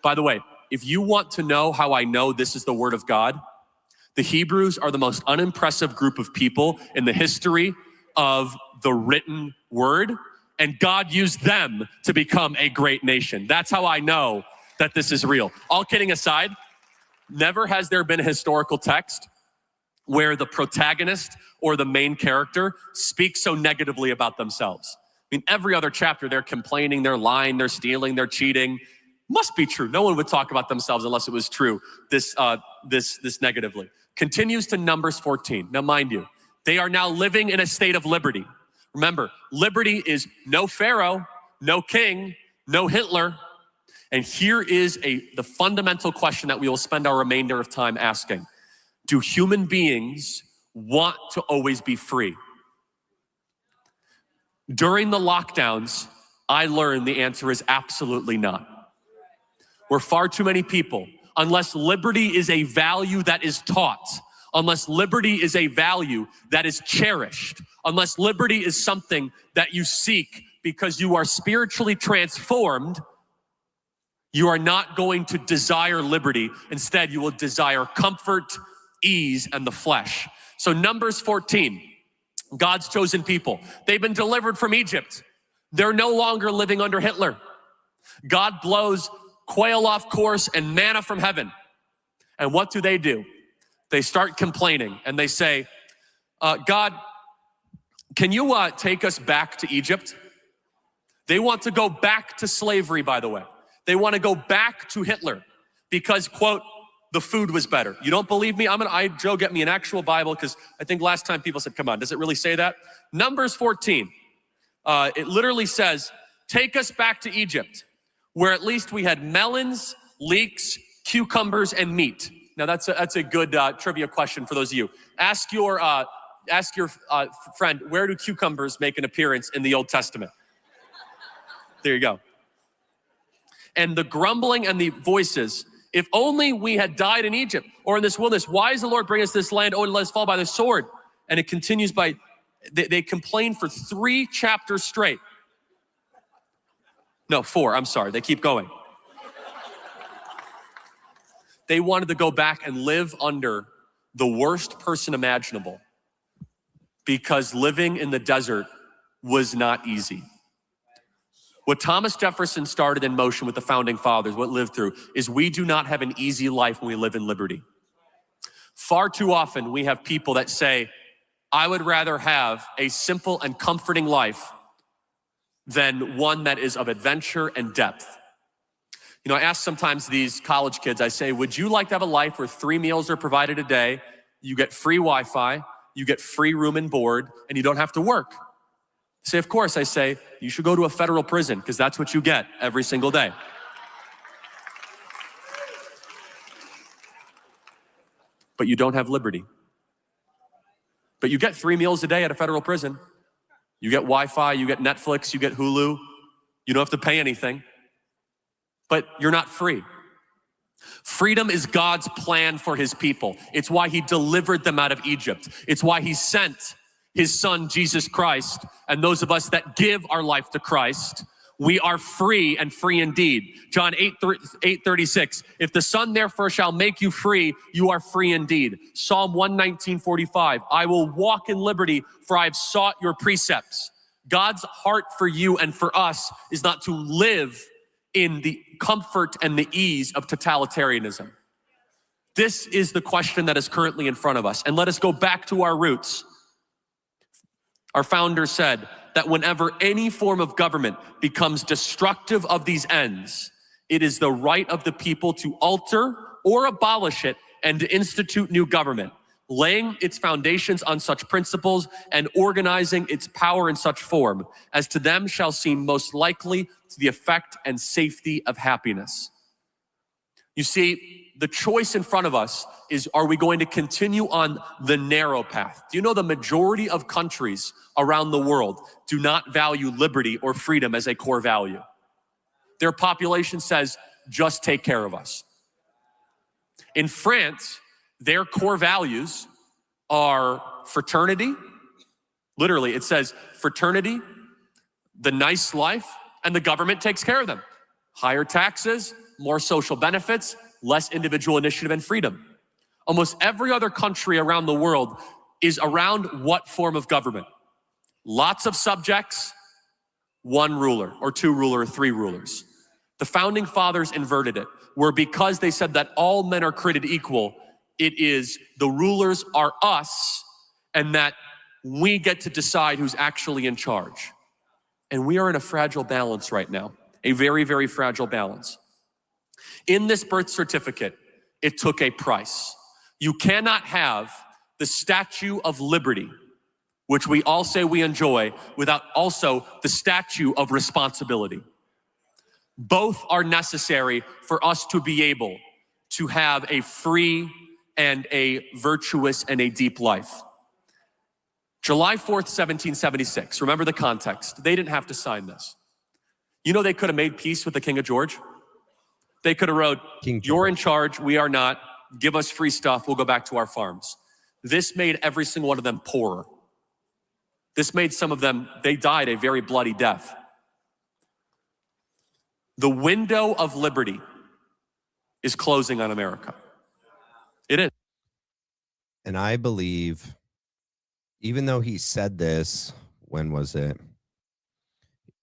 By the way, if you want to know how I know this is the word of God, the Hebrews are the most unimpressive group of people in the history of the written word, and God used them to become a great nation. That's how I know that this is real. All kidding aside, never has there been a historical text where the protagonist or the main character speaks so negatively about themselves. I mean, every other chapter, they're complaining, they're lying, they're stealing, they're cheating. Must be true. No one would talk about themselves unless it was true, this negatively. Continues to Numbers 14. Now, mind you, they are now living in a state of liberty. Remember, liberty is no Pharaoh, no king, no Hitler. And here is the fundamental question that we will spend our remainder of time asking. Do human beings want to always be free? During the lockdowns, I learned the answer is absolutely not. We're far too many people, unless liberty is a value that is taught, unless liberty is a value that is cherished, unless liberty is something that you seek because you are spiritually transformed, you are not going to desire liberty. Instead, you will desire comfort, ease, and the flesh. So Numbers 14, God's chosen people. They've been delivered from Egypt. They're no longer living under Hitler. God blows quail off course and manna from heaven. And what do? They start complaining and they say, God, can you take us back to Egypt? They want to go back to slavery, by the way. They want to go back to Hitler because, quote, the food was better. You don't believe me? Joe, get me an actual Bible because I think last time people said, come on, does it really say that? Numbers 14, it literally says, take us back to Egypt, where at least we had melons, leeks, cucumbers, and meat. Now that's a good trivia question for those of you. Ask your friend, where do cucumbers make an appearance in the Old Testament? There you go. And the grumbling and the voices, if only we had died in Egypt or in this wilderness, why does the Lord bring us this land? Oh, and let us fall by the sword. And it continues by, they complain for 3 chapters straight. No, 4, I'm sorry, they keep going. They wanted to go back and live under the worst person imaginable because living in the desert was not easy. What Thomas Jefferson started in motion with the founding fathers, what lived through, is we do not have an easy life when we live in liberty. Far too often we have people that say, I would rather have a simple and comforting life than one that is of adventure and depth. You know, I ask sometimes these college kids, I say, would you like to have a life where 3 meals are provided a day, you get free Wi-Fi, you get free room and board, and you don't have to work? Say, of course. I say, you should go to a federal prison because that's what you get every single day. But you don't have liberty. But you get 3 meals a day at a federal prison. You get Wi-Fi, you get Netflix, you get Hulu. You don't have to pay anything. But you're not free. Freedom is God's plan for his people. It's why he delivered them out of Egypt. It's why he sent his son, Jesus Christ, and those of us that give our life to Christ, we are free and free indeed. John 8:36, if the Son therefore shall make you free, you are free indeed. Psalm 119:45, I will walk in liberty, for I have sought your precepts. God's heart for you and for us is not to live in the comfort and the ease of totalitarianism. This is the question that is currently in front of us. And let us go back to our roots. Our founder said that whenever any form of government becomes destructive of these ends, it is the right of the people to alter or abolish it and to institute new government, laying its foundations on such principles and organizing its power in such form as to them shall seem most likely to the effect and safety of happiness. You see, the choice in front of us is, are we going to continue on the narrow path? Do you know the majority of countries around the world do not value liberty or freedom as a core value? Their population says, just take care of us. In France, their core values are fraternity. Literally, it says fraternity, the nice life, and the government takes care of them. Higher taxes, more social benefits, less individual initiative and freedom. Almost every other country around the world is around what form of government? Lots of subjects, one ruler, or two ruler, or three rulers. The founding fathers inverted it, where because they said that all men are created equal, it is the rulers are us, and that we get to decide who's actually in charge. And we are in a fragile balance right now, a very, very fragile balance. In this birth certificate, it took a price. You cannot have the Statue of Liberty, which we all say we enjoy, without also the statue of responsibility. Both are necessary for us to be able to have a free and a virtuous and a deep life. July 4th, 1776, remember the context. They didn't have to sign this. You know they could have made peace with the King of George? They could have wrote, you're in charge, we are not, give us free stuff, we'll go back to our farms. This made every single one of them poorer. This made some of them, they died a very bloody death. The window of liberty is closing on America. It is. And I believe, even though he said this, when was it?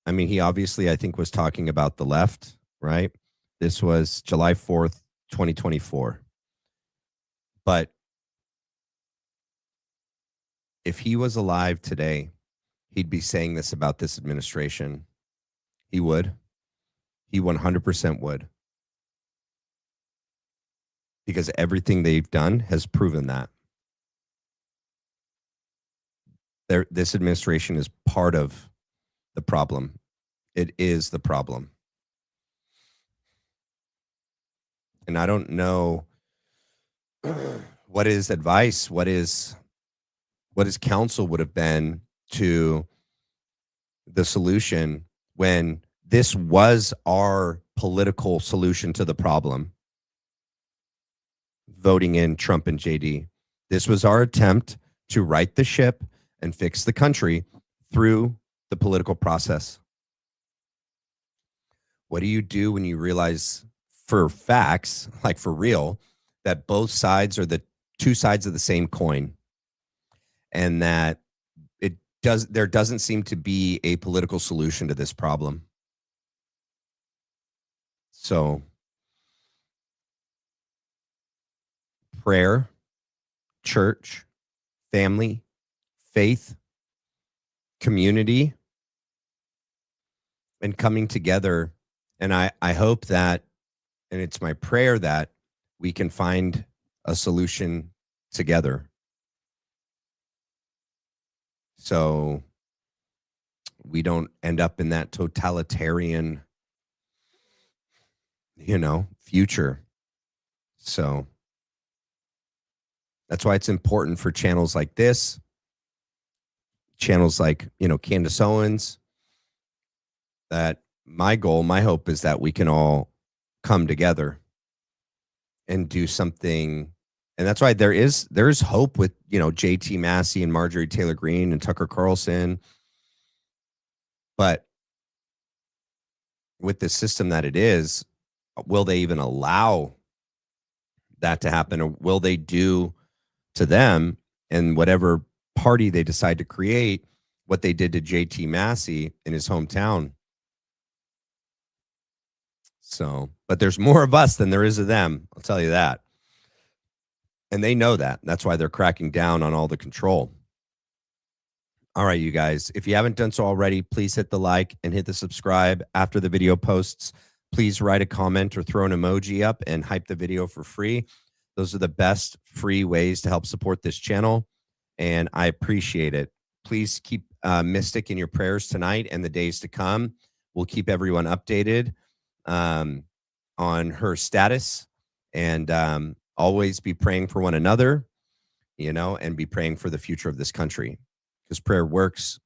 I mean, he obviously, I think, was talking about the left, right? This was July 4th, 2024. But if he was alive today, he'd be saying this about this administration. He would. He 100% would. Because everything they've done has proven that. This administration is part of the problem. It is the problem. And I don't know what his advice, what his counsel would have been to the solution when this was our political solution to the problem. Voting in Trump and JD. This was our attempt to right the ship and fix the country through the political process. What do you do when you realize for facts, like for real, that both sides are the two sides of the same coin, and that there doesn't seem to be a political solution to this problem? So prayer, church, family, faith, community, and coming together. And I hope that, and it's my prayer that we can find a solution together. So we don't end up in that totalitarian, future. So that's why it's important for channels like this, channels like, Candace Owens, that my goal, my hope is that we can all come together and do something. And that's why there is hope with, JT Massey and Marjorie Taylor Greene and Tucker Carlson. But with the system that it is, will they even allow that to happen? Or will they do to them and whatever party they decide to create what they did to JT Massey in his hometown? So, but there's more of us than there is of them. I'll tell you that. And they know that. That's why they're cracking down on all the control. All right, you guys, if you haven't done so already, please hit the like and hit the subscribe. After the video posts, please write a comment or throw an emoji up and hype the video for free. Those are the best free ways to help support this channel, and I appreciate it. Please keep Mystic in your prayers tonight and the days to come. We'll keep everyone updated on her status, and always be praying for one another, and be praying for the future of this country, because prayer works.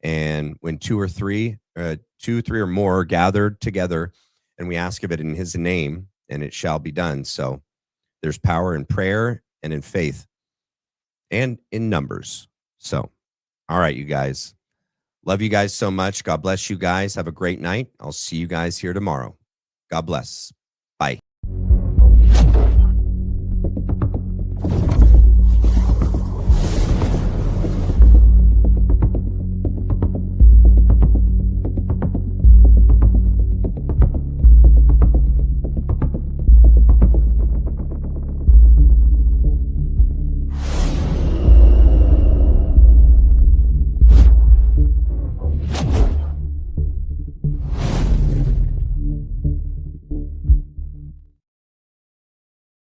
And when two, three or more are gathered together, and we ask of it in his name, and it shall be done. So There's power in prayer and in faith and in numbers. So, all right, you guys. Love you guys so much. God bless you guys. Have a great night. I'll see you guys here tomorrow. God bless.